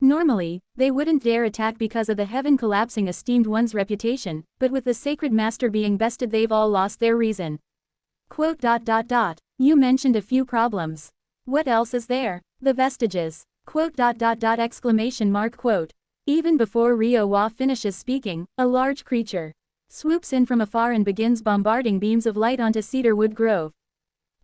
Normally, they wouldn't dare attack because of the Heaven collapsing Esteemed One's reputation, but with the Sacred Master being bested they've all lost their reason. Quote. You mentioned a few problems. What else is there? The vestiges. Quote. Quote. Even before Ryo Hwa finishes speaking, a large creature swoops in from afar and begins bombarding beams of light onto Cedarwood Grove.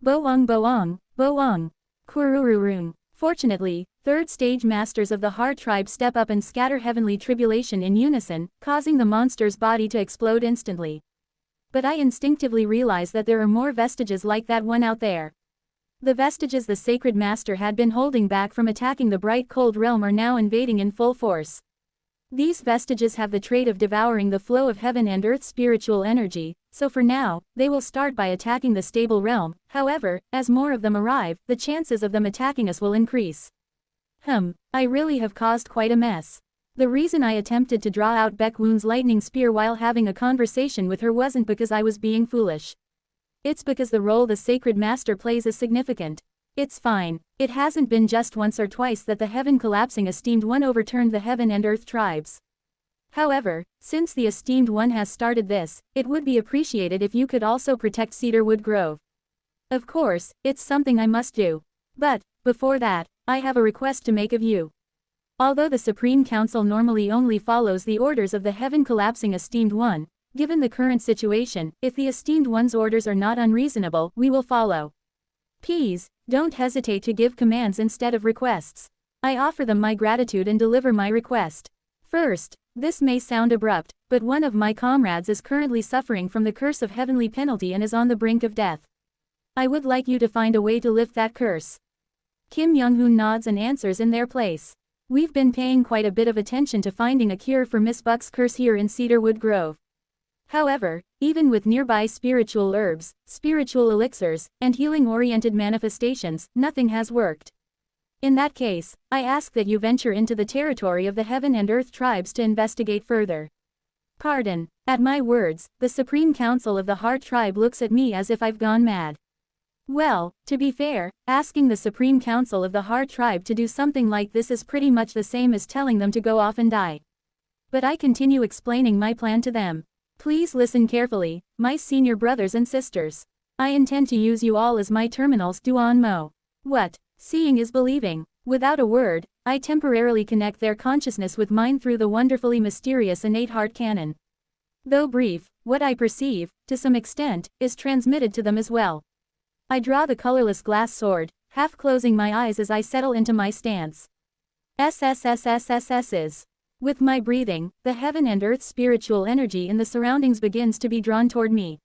Boong boong, boong. Kurururung. Fortunately, third-stage masters of the Heart Tribe step up and scatter heavenly tribulation in unison, causing the monster's body to explode instantly. But I instinctively realize that there are more vestiges like that one out there. The vestiges the Sacred Master had been holding back from attacking the Bright Cold Realm are now invading in full force. These vestiges have the trait of devouring the flow of heaven and earth spiritual energy, so for now, they will start by attacking the stable realm. However, as more of them arrive, the chances of them attacking us will increase. I really have caused quite a mess. The reason I attempted to draw out Baek-woon's lightning spear while having a conversation with her wasn't because I was being foolish. It's because the role the Sacred Master plays is significant. It's fine. It hasn't been just once or twice that the Heaven collapsing Esteemed One overturned the Heaven and Earth tribes. However, since the Esteemed One has started this, it would be appreciated if you could also protect Cedarwood Grove. Of course, it's something I must do. But, before that, I have a request to make of you. Although the Supreme Council normally only follows the orders of the Heaven collapsing Esteemed One, given the current situation, if the Esteemed One's orders are not unreasonable, we will follow. Please, don't hesitate to give commands instead of requests. I offer them my gratitude and deliver my request. First, this may sound abrupt, but one of my comrades is currently suffering from the curse of heavenly penalty and is on the brink of death. I would like you to find a way to lift that curse. Kim Young-hoon nods and answers in their place. We've been paying quite a bit of attention to finding a cure for Miss Buck's curse here in Cedarwood Grove. However, even with nearby spiritual herbs, spiritual elixirs, and healing-oriented manifestations, nothing has worked. In that case, I ask that you venture into the territory of the Heaven and Earth tribes to investigate further. Pardon. At my words, the Supreme Council of the Heart Tribe looks at me as if I've gone mad. Well, to be fair, asking the Supreme Council of the Heart Tribe to do something like this is pretty much the same as telling them to go off and die. But I continue explaining my plan to them. Please listen carefully, my senior brothers and sisters. I intend to use you all as my terminals Duan Mo. What? Seeing is believing. Without a word, I temporarily connect their consciousness with mine through the wonderfully mysterious innate heart cannon. Though brief, what I perceive, to some extent, is transmitted to them as well. I draw the colorless glass sword, half closing my eyes as I settle into my stance. SSSSSSs. With my breathing, the heaven and earth spiritual energy in the surroundings begins to be drawn toward me.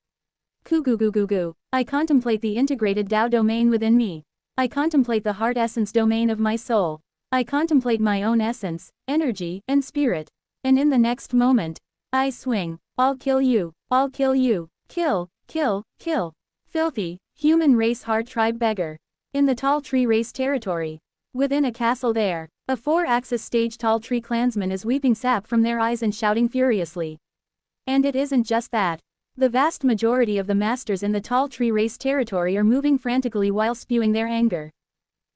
Kugugugugu. I contemplate the integrated Dao domain within me. I contemplate the heart essence domain of my soul. I contemplate my own essence, energy, and spirit. And in the next moment, I swing. I'll kill you. I'll kill you. Kill, kill, kill. Filthy, human race heart tribe beggar. In the tall tree race territory. Within a castle there, a 4-axis stage tall tree clansman is weeping sap from their eyes and shouting furiously. And it isn't just that. The vast majority of the masters in the tall tree race territory are moving frantically while spewing their anger.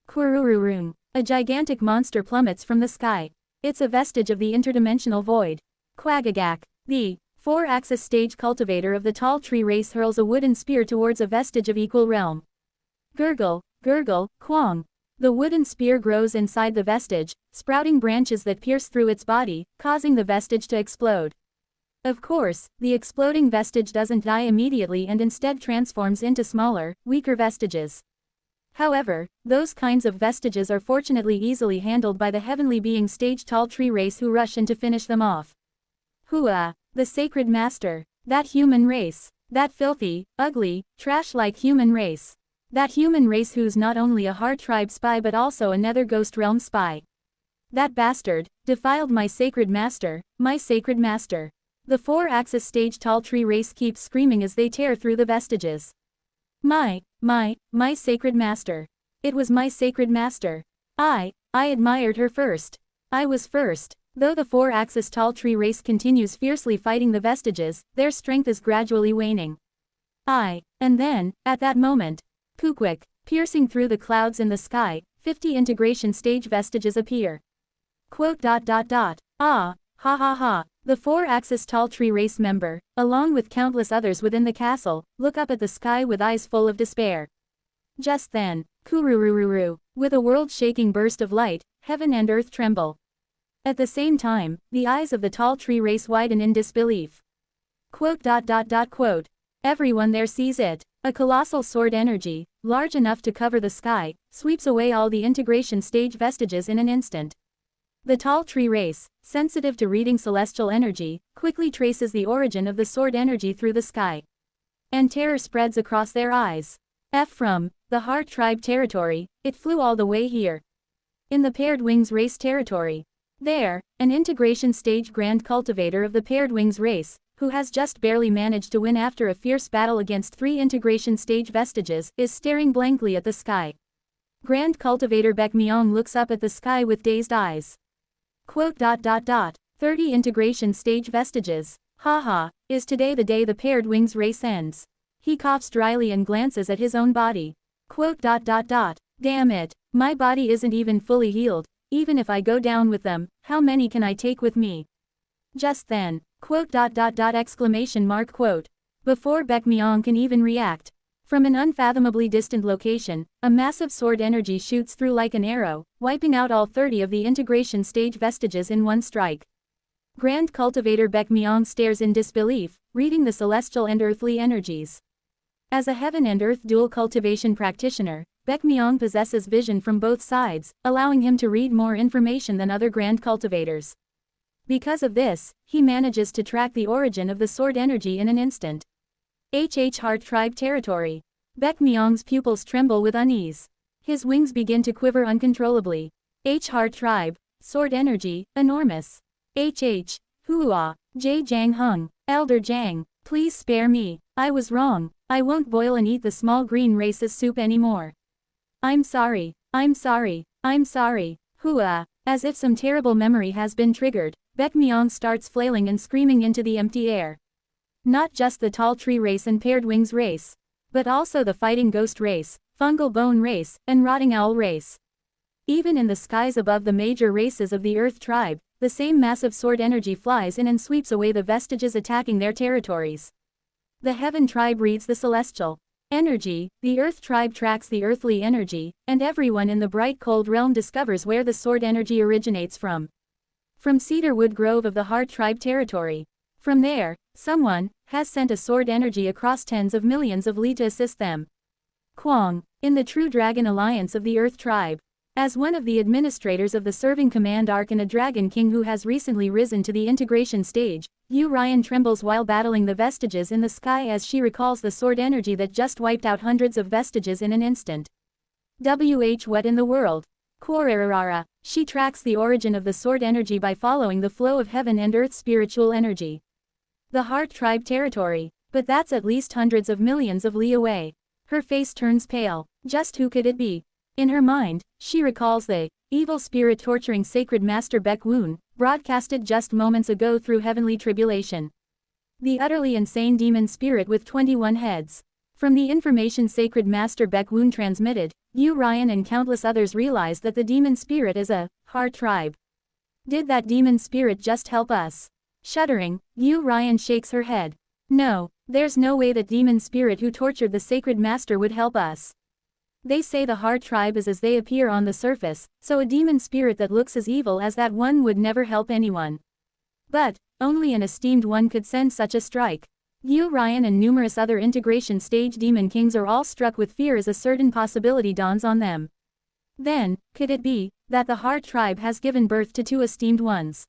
Quirururun. A gigantic monster plummets from the sky. It's a vestige of the interdimensional void. Quagagak. The 4-axis stage cultivator of the tall tree race hurls a wooden spear towards a vestige of equal realm. Gurgle, gurgle, quang. The wooden spear grows inside the vestige, sprouting branches that pierce through its body, causing the vestige to explode. Of course, the exploding vestige doesn't die immediately and instead transforms into smaller, weaker vestiges. However, those kinds of vestiges are fortunately easily handled by the heavenly being stage tall tree race who rush in to finish them off. Hua, the sacred master, that human race, that filthy, ugly, trash-like human race. That human race who's not only a heart tribe spy but also a nether ghost realm spy. That bastard defiled my sacred master, my sacred master. The 4-axis stage tall tree race keeps screaming as they tear through the vestiges. My sacred master. It was my sacred master. I admired her first. I was first. Though the 4-axis tall tree race continues fiercely fighting the vestiges, their strength is gradually waning. And then, at that moment, Kukwik, piercing through the clouds in the sky, 50 integration stage vestiges appear. Quote. Ah, ha ha ha. The 4-axis tall tree race member, along with countless others within the castle, look up at the sky with eyes full of despair. Just then, kururururu, with a world-shaking burst of light, heaven and earth tremble. At the same time, the eyes of the tall tree race widen in disbelief. Quote. Everyone there sees it. A colossal sword energy, large enough to cover the sky, sweeps away all the integration stage vestiges in an instant. The tall tree race, sensitive to reading celestial energy, quickly traces the origin of the sword energy through the sky. And terror spreads across their eyes. From the heart tribe territory, it flew all the way here. In the paired wings race territory. There, an integration stage grand cultivator of the paired wings race, who has just barely managed to win after a fierce battle against 3 integration stage vestiges, is staring blankly at the sky. Grand cultivator Baekmyong looks up at the sky with dazed eyes. Quote. 30 integration stage vestiges. Haha, is today the day the paired wings race ends? He coughs dryly and glances at his own body. Quote. Damn it, my body isn't even fully healed. Even if I go down with them, how many can I take with me? Just then, quote. Exclamation mark quote. Before Baekmyong can even react. From an unfathomably distant location, a massive sword energy shoots through like an arrow, wiping out all 30 of the integration stage vestiges in one strike. Grand Cultivator Baekmyong stares in disbelief, reading the celestial and earthly energies. As a heaven and earth dual cultivation practitioner, Baekmyong possesses vision from both sides, allowing him to read more information than other grand cultivators. Because of this, he manages to track the origin of the sword energy in an instant. Heart Tribe territory. Baekmyong's pupils tremble with unease. His wings begin to quiver uncontrollably. Heart Tribe, sword energy, enormous. Hua, J. Jang Hung, Elder Jang, please spare me, I was wrong, I won't boil and eat the small green race's soup anymore. I'm sorry, Hua, as if some terrible memory has been triggered, Baekmyong starts flailing and screaming into the empty air. Not just the tall tree race and paired wings race, but also the fighting ghost race, fungal bone race, and rotting owl race. Even in the skies above the major races of the Earth tribe, the same massive sword energy flies in and sweeps away the vestiges attacking their territories. The Heaven tribe reads the celestial energy, the Earth tribe tracks the earthly energy, and everyone in the bright cold realm discovers where the sword energy originates from. From Cedarwood Grove of the Heart tribe territory. From there, someone has sent a sword energy across tens of millions of li to assist them. Kwang, in the True Dragon Alliance of the Earth tribe. As one of the administrators of the Serving Command Arc and a Dragon King who has recently risen to the integration stage, Yu Ryan trembles while battling the vestiges in the sky as she recalls the sword energy that just wiped out hundreds of vestiges in an instant. What in the world? Quararara. She tracks the origin of the sword energy by following the flow of heaven and earth spiritual energy. The Heart Tribe territory. But that's at least hundreds of millions of li away. Her face turns pale. Just who could it be? In her mind, she recalls the evil spirit torturing sacred master Baek Woon, broadcasted just moments ago through heavenly tribulation. The utterly insane demon spirit with 21 heads. From the information sacred master Baek Woon transmitted, Yu Ryan and countless others realized that the demon spirit is a Heart Tribe. Did that demon spirit just help us? Shuddering, Yu Ryan shakes her head. No, there's no way that demon spirit who tortured the sacred master would help us. They say the Heart Tribe is as they appear on the surface, so a demon spirit that looks as evil as that one would never help anyone. But, only an esteemed one could send such a strike. Yu Ryan and numerous other integration stage demon kings are all struck with fear as a certain possibility dawns on them. Then, could it be, that the Heart Tribe has given birth to two esteemed ones?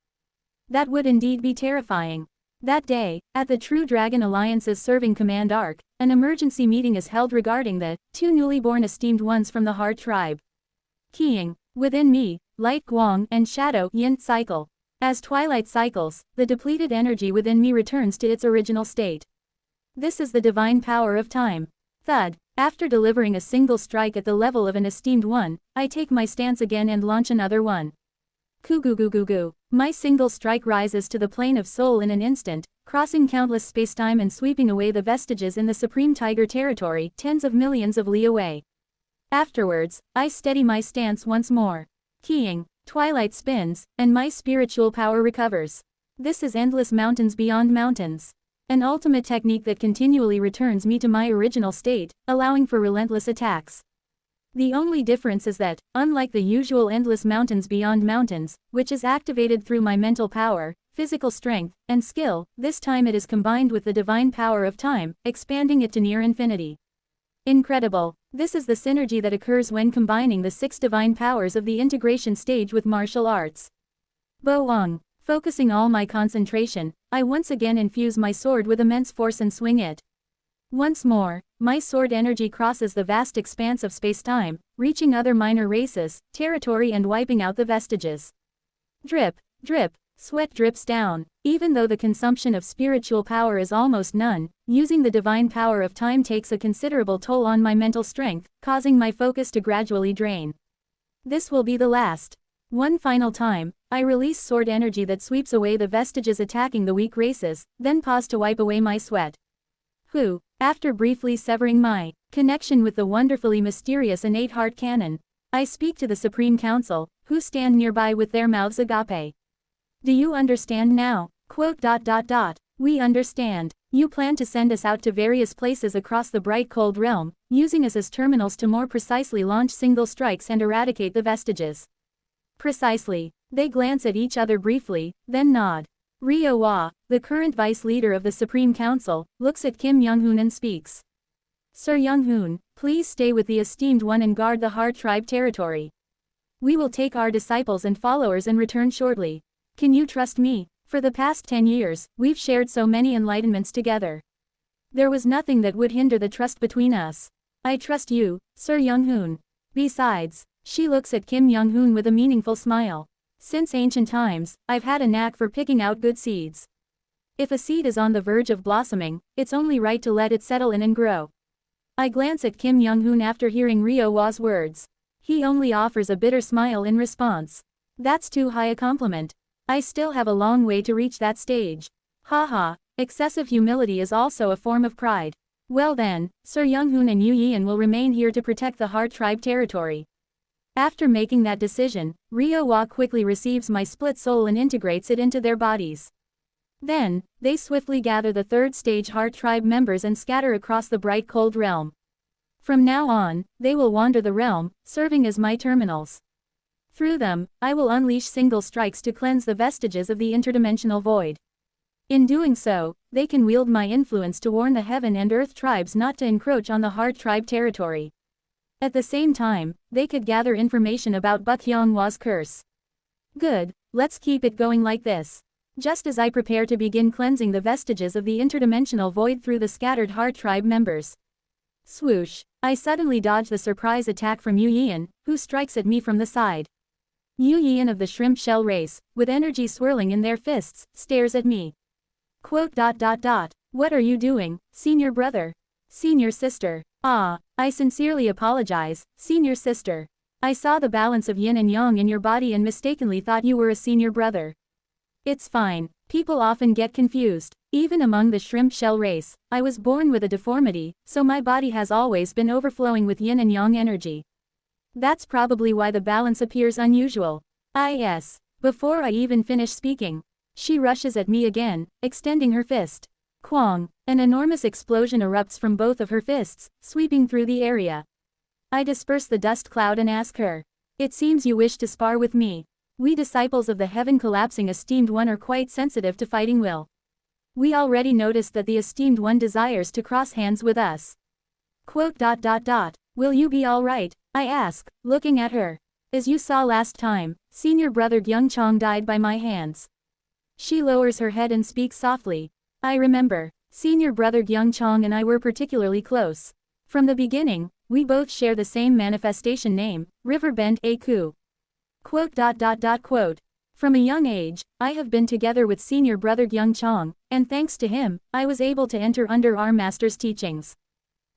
That would indeed be terrifying. That day, at the True Dragon Alliance's Serving Command Arc, an emergency meeting is held regarding the two newly born esteemed ones from the Heart Tribe. Keying, within me, light Guang and shadow Yin cycle. As twilight cycles, the depleted energy within me returns to its original state. This is the divine power of time. Thud. After delivering a single strike at the level of an esteemed one, I take my stance again and launch another one. Kugugugugu. My single strike rises to the plane of soul in an instant, crossing countless spacetime and sweeping away the vestiges in the Supreme Tiger territory tens of millions of li away. Afterwards, I steady my stance once more. Keying. Twilight spins, and my spiritual power recovers. This is endless mountains beyond mountains. An ultimate technique that continually returns me to my original state, allowing for relentless attacks. The only difference is that, unlike the usual endless mountains beyond mountains, which is activated through my mental power, physical strength, and skill, this time it is combined with the divine power of time, expanding it to near infinity. Incredible. This is the synergy that occurs when combining the 6 divine powers of the integration stage with martial arts. Boang. Focusing all my concentration, I once again infuse my sword with immense force and swing it. Once more, my sword energy crosses the vast expanse of space-time, reaching other minor races, territory and wiping out the vestiges. Drip, drip, sweat drips down. Even though the consumption of spiritual power is almost none, using the divine power of time takes a considerable toll on my mental strength, causing my focus to gradually drain. This will be the last. One final time, I release sword energy that sweeps away the vestiges attacking the weak races, then pause to wipe away my sweat. Who, after briefly severing my connection with the wonderfully mysterious innate heart canon, I speak to the Supreme Council, who stand nearby with their mouths agape. Do you understand now? We understand. You plan to send us out to various places across the bright cold realm, using us as terminals to more precisely launch single strikes and eradicate the vestiges. Precisely. They glance at each other briefly, then nod. Ryo Wa, the current vice leader of the Supreme Council, looks at Kim Young-hoon and speaks. Sir Young-hoon, please stay with the esteemed one and guard the Heart Tribe territory. We will take our disciples and followers and return shortly. Can you trust me? For the past 10 years, we've shared so many enlightenments together. There was nothing that would hinder the trust between us. I trust you, Sir Young-hoon. Besides, she looks at Kim Young-hoon with a meaningful smile. Since ancient times, I've had a knack for picking out good seeds. If a seed is on the verge of blossoming, it's only right to let it settle in and grow. I glance at Kim Young-hoon after hearing Ryo Wa's words. He only offers a bitter smile in response. That's too high a compliment. I still have a long way to reach that stage. Haha, excessive humility is also a form of pride. Well then, Sir Young-hoon and Yu Yian will remain here to protect the Heart Tribe territory. After making that decision, Ryo Wa quickly receives my split soul and integrates it into their bodies. Then, they swiftly gather the 3rd stage Heart Tribe members and scatter across the bright cold realm. From now on, they will wander the realm, serving as my terminals. Through them, I will unleash single strikes to cleanse the vestiges of the interdimensional void. In doing so, they can wield my influence to warn the Heaven and Earth tribes not to encroach on the Heart Tribe territory. At the same time, they could gather information about Baekhyang Hwa's curse. Good, let's keep it going like this. Just as I prepare to begin cleansing the vestiges of the interdimensional void through the scattered Heart Tribe members. Swoosh. I suddenly dodge the surprise attack from Yu Yian, who strikes at me from the side. Yu Yian of the shrimp shell race, with energy swirling in their fists, stares at me. Quote. What are you doing, senior brother? Senior sister. I sincerely apologize, senior sister. I saw the balance of yin and yang in your body and mistakenly thought you were a senior brother. It's fine, people often get confused. Even among the shrimp shell race, I was born with a deformity, so my body has always been overflowing with yin and yang energy. That's probably why the balance appears unusual. Yes. Before I even finish speaking, she rushes at me again, extending her fist. Quang! An enormous explosion erupts from both of her fists, sweeping through the area. I disperse the dust cloud and ask her. It seems you wish to spar with me. We disciples of the heaven collapsing esteemed one are quite sensitive to fighting will. We already noticed that the esteemed one desires to cross hands with us. Quote. Will you be alright? I ask, looking at her. As you saw last time, senior brother Gyung Chong died by my hands. She lowers her head and speaks softly. I remember, senior brother Gyung Chong and I were particularly close. From the beginning, we both share the same manifestation name, Riverbend A-Ku. Quote. From a young age, I have been together with senior brother Gyung Chong, and thanks to him, I was able to enter under our master's teachings.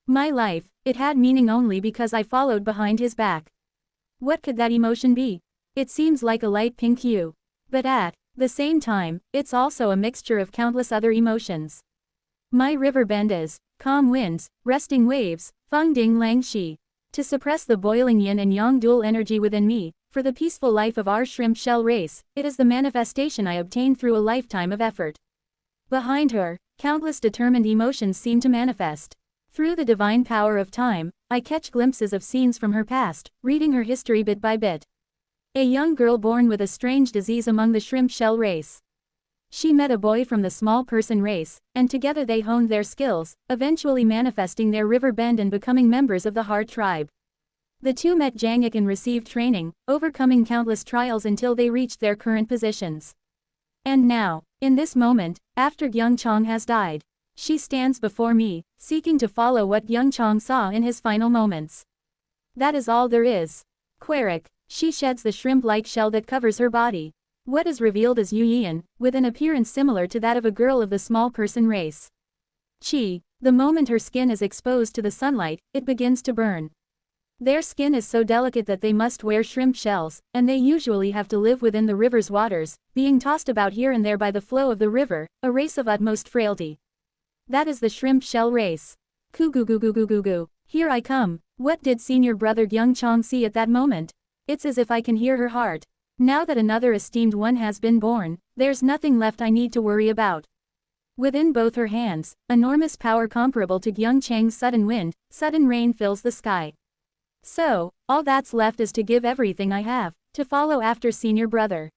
My life, it had meaning only because I followed behind his back. What could that emotion be? It seems like a light pink hue. But at the same time, it's also a mixture of countless other emotions. My riverbend is calm winds, resting waves, feng ding lang shi. To suppress the boiling yin and yang dual energy within me, for the peaceful life of our shrimp shell race, it is the manifestation I obtained through a lifetime of effort. Behind her, countless determined emotions seem to manifest. Through the divine power of time, I catch glimpses of scenes from her past, reading her history bit by bit. A young girl born with a strange disease among the shrimp shell race. She met a boy from the small person race, and together they honed their skills, eventually manifesting their river bend and becoming members of the Heart tribe. The two met Jangik and received training, overcoming countless trials until they reached their current positions. And now, in this moment, after Gyung Chong has died, she stands before me, seeking to follow what Gyung Chong saw in his final moments. That is all there is. Queric. She sheds the shrimp-like shell that covers her body. What is revealed is Yu Yian, with an appearance similar to that of a girl of the small person race. Chi. The moment her skin is exposed to the sunlight, it begins to burn. Their skin is so delicate that they must wear shrimp shells, and they usually have to live within the river's waters, being tossed about here and there by the flow of the river, a race of utmost frailty. That is the shrimp shell race. Coo-goo-goo-goo-goo-goo-goo. Here I come. What did senior brother Gyung Chong see at that moment? It's as if I can hear her heart. Now that another esteemed one has been born, there's nothing left I need to worry about. Within both her hands, enormous power comparable to Gyung Chang's sudden wind, sudden rain fills the sky. So, all that's left is to give everything I have, to follow after senior brother.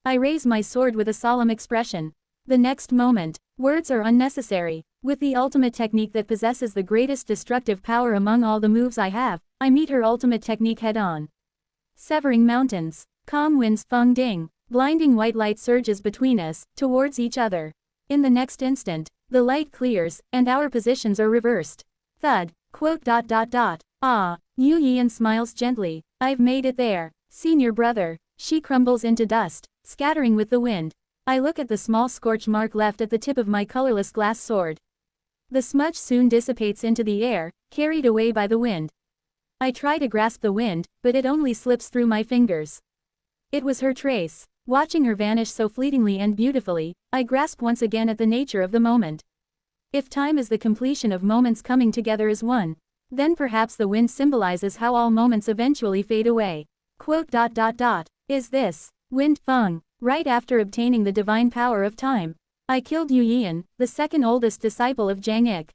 I raise my sword with a solemn expression. The next moment, words are unnecessary. With the ultimate technique that possesses the greatest destructive power among all the moves I have, I meet her ultimate technique head-on. Severing mountains, calm winds feng ding, blinding white light surges between us, towards each other. In the next instant, the light clears, and our positions are reversed. Thud. Quote. Yu Yian smiles gently. I've made it there. Senior brother. She crumbles into dust, scattering with the wind. I look at the small scorch mark left at the tip of my colorless glass sword. The smudge soon dissipates into the air, carried away by the wind. I try to grasp the wind, but it only slips through my fingers. It was her trace. Watching her vanish so fleetingly and beautifully, I grasp once again at the nature of the moment. If time is the completion of moments coming together as one, then perhaps the wind symbolizes how all moments eventually fade away. Quote. Is this wind feng? Right after obtaining the divine power of time, I killed Yu Yian, the second oldest disciple of Jangik.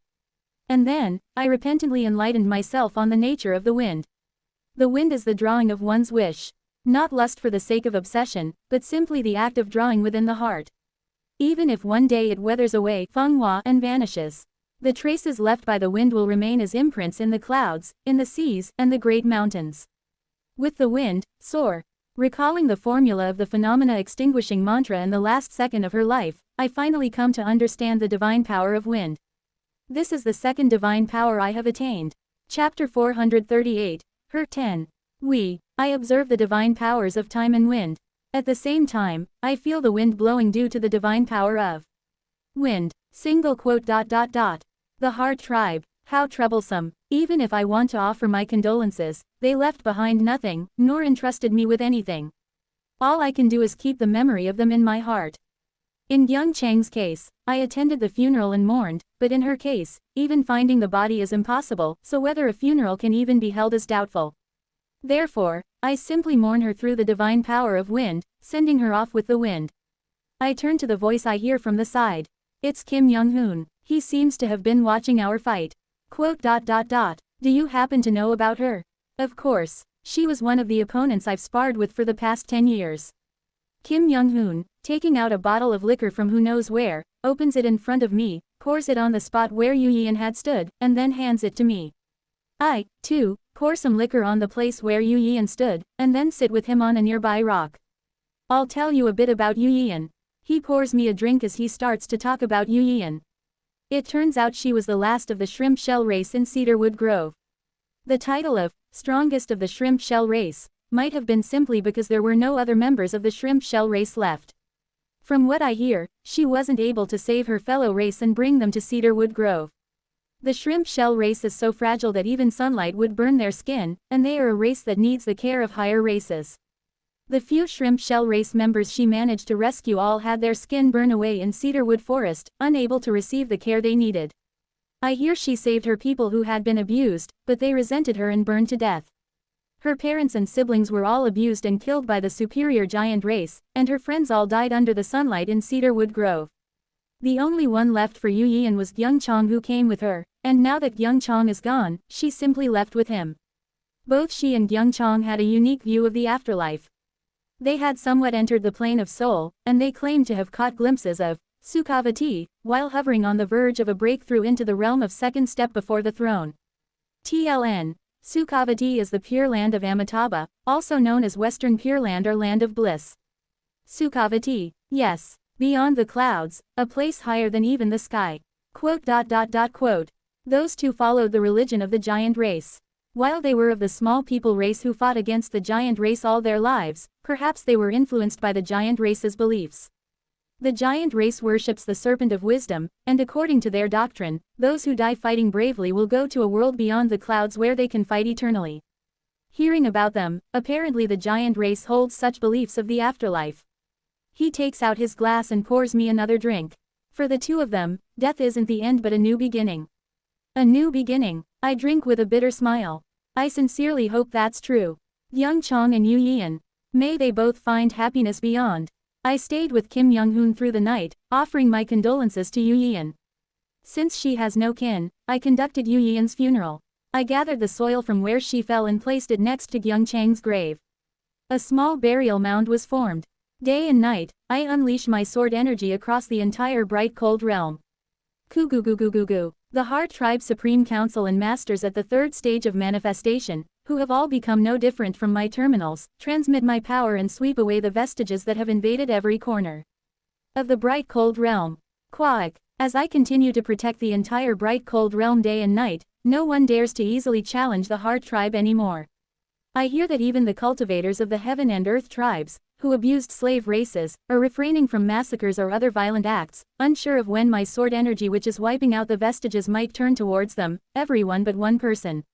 And then, I repentantly enlightened myself on the nature of the wind. The wind is the drawing of one's wish. Not lust for the sake of obsession, but simply the act of drawing within the heart. Even if one day it weathers away feng hua and vanishes, the traces left by the wind will remain as imprints in the clouds, in the seas, and the great mountains. With the wind, soar. Recalling the formula of the phenomena extinguishing mantra in the last second of her life, I finally come to understand the divine power of wind. This is the second divine power I have attained. Chapter 438, Hurt 10. I observe the divine powers of time and wind. At the same time, I feel the wind blowing due to the divine power of wind. The Heart Tribe. How troublesome. Even if I want to offer my condolences, they left behind nothing, nor entrusted me with anything. All I can do is keep the memory of them in my heart. In Young Chang's case, I attended the funeral and mourned, but in her case, even finding the body is impossible, so whether a funeral can even be held is doubtful. Therefore, I simply mourn her through the divine power of wind, sending her off with the wind. I turn to the voice I hear from the side. It's Kim Young-hoon. He seems to have been watching our fight. Do you happen to know about her? Of course. She was one of the opponents I've sparred with for the past 10 years. Kim Young-hoon, taking out a bottle of liquor from who knows where, opens it in front of me, pours it on the spot where Yu Yeon had stood, and then hands it to me. I, too, pour some liquor on the place where Yu Yeon stood, and then sit with him on a nearby rock. I'll tell you a bit about Yu Yeon. He pours me a drink as he starts to talk about Yu Yeon. It turns out she was the last of the shrimp shell race in Cedarwood Grove. The title of strongest of the shrimp shell race might have been simply because there were no other members of the shrimp shell race left. From what I hear, she wasn't able to save her fellow race and bring them to Cedarwood Grove. The shrimp shell race is so fragile that even sunlight would burn their skin, and they are a race that needs the care of higher races. The few shrimp shell race members she managed to rescue all had their skin burn away in Cedarwood Forest, unable to receive the care they needed. I hear she saved her people who had been abused, but they resented her and burned to death. Her parents and siblings were all abused and killed by the superior giant race, and her friends all died under the sunlight in Cedarwood Grove. The only one left for Yu Yeon was Young Chong, who came with her, and now that Young Chong is gone, she simply left with him. Both she and Young Chong had a unique view of the afterlife. They had somewhat entered the plane of soul, and they claimed to have caught glimpses of Sukhavati, while hovering on the verge of a breakthrough into the realm of second step before the throne. TLN. Sukhavati is the Pure Land of Amitabha, also known as Western Pure Land or Land of Bliss. Sukhavati. Yes. Beyond the clouds, a place higher than even the sky. Those two followed the religion of the giant race. While they were of the small people race who fought against the giant race all their lives, perhaps they were influenced by the giant race's beliefs. The giant race worships the serpent of wisdom, and according to their doctrine, those who die fighting bravely will go to a world beyond the clouds where they can fight eternally. Hearing about them, apparently the giant race holds such beliefs of the afterlife. He takes out his glass and pours me another drink. For the two of them, death isn't the end but a new beginning. A new beginning. I drink with a bitter smile. I sincerely hope that's true. Young Chong and Yu Yeon. May they both find happiness beyond. I stayed with Kim Young-hoon through the night, offering my condolences to Yu Yeon. Since she has no kin, I conducted Yu Yeon's funeral. I gathered the soil from where she fell and placed it next to Young Chang's grave. A small burial mound was formed. Day and night, I unleash my sword energy across the entire bright cold realm. Kugugugugugu. The Heart Tribe Supreme Council and Masters at the third stage of manifestation, who have all become no different from my terminals, transmit my power and sweep away the vestiges that have invaded every corner of the bright cold realm. Quack. As I continue to protect the entire bright cold realm day and night, no one dares to easily challenge the Heart Tribe anymore. I hear that even the cultivators of the heaven and earth tribes, who abused slave races, are refraining from massacres or other violent acts, unsure of when my sword energy which is wiping out the vestiges might turn towards them, everyone but one person.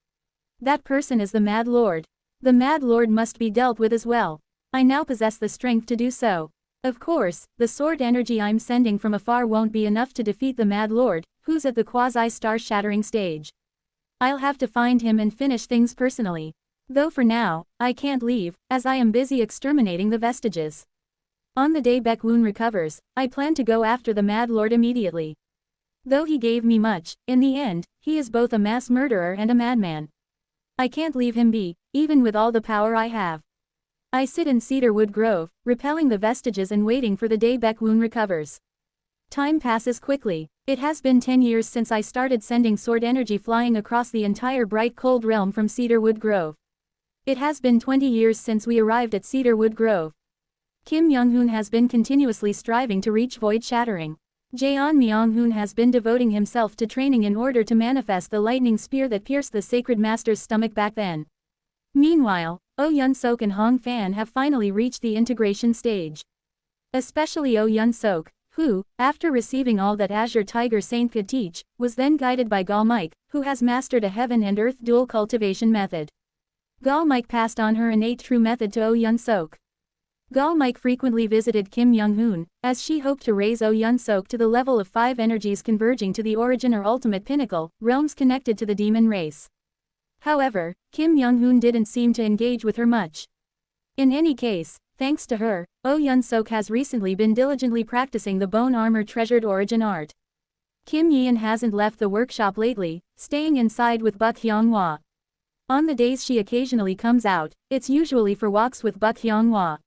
That person is the Mad Lord. The Mad Lord must be dealt with as well. I now possess the strength to do so. Of course, the sword energy I'm sending from afar won't be enough to defeat the Mad Lord, who's at the quasi-star-shattering stage. I'll have to find him and finish things personally. Though for now, I can't leave, as I am busy exterminating the vestiges. On the day Baek-woon recovers, I plan to go after the Mad Lord immediately. Though he gave me much, in the end, he is both a mass murderer and a madman. I can't leave him be, even with all the power I have. I sit in Cedarwood Grove, repelling the vestiges and waiting for the day Baek-woon recovers. Time passes quickly. It has been 10 years since I started sending sword energy flying across the entire bright cold realm from Cedarwood Grove. It has been 20 years since we arrived at Cedarwood Grove. Kim Young-hoon has been continuously striving to reach void shattering. Jaeon Myung-hoon has been devoting himself to training in order to manifest the lightning spear that pierced the sacred master's stomach back then. Meanwhile, Oh Yun-sok and Hong Fan have finally reached the integration stage. Especially Oh Yun-sok, who, after receiving all that Azure Tiger Saint could teach, was then guided by Gal Mike, who has mastered a heaven and earth dual cultivation method. Gal Mike passed on her innate true method to Oh Yun-sok. Gal Mike frequently visited Kim Young-hoon, as she hoped to raise Oh Yun-sok to the level of 5 energies converging to the origin or ultimate pinnacle, realms connected to the demon race. However, Kim Young-hoon didn't seem to engage with her much. In any case, thanks to her, Oh Yun-sok has recently been diligently practicing the bone armor treasured origin art. Kim Yeon hasn't left the workshop lately, staying inside with Buk Hyung-hwa. On the days she occasionally comes out, it's usually for walks with Buk Hyung-hwa.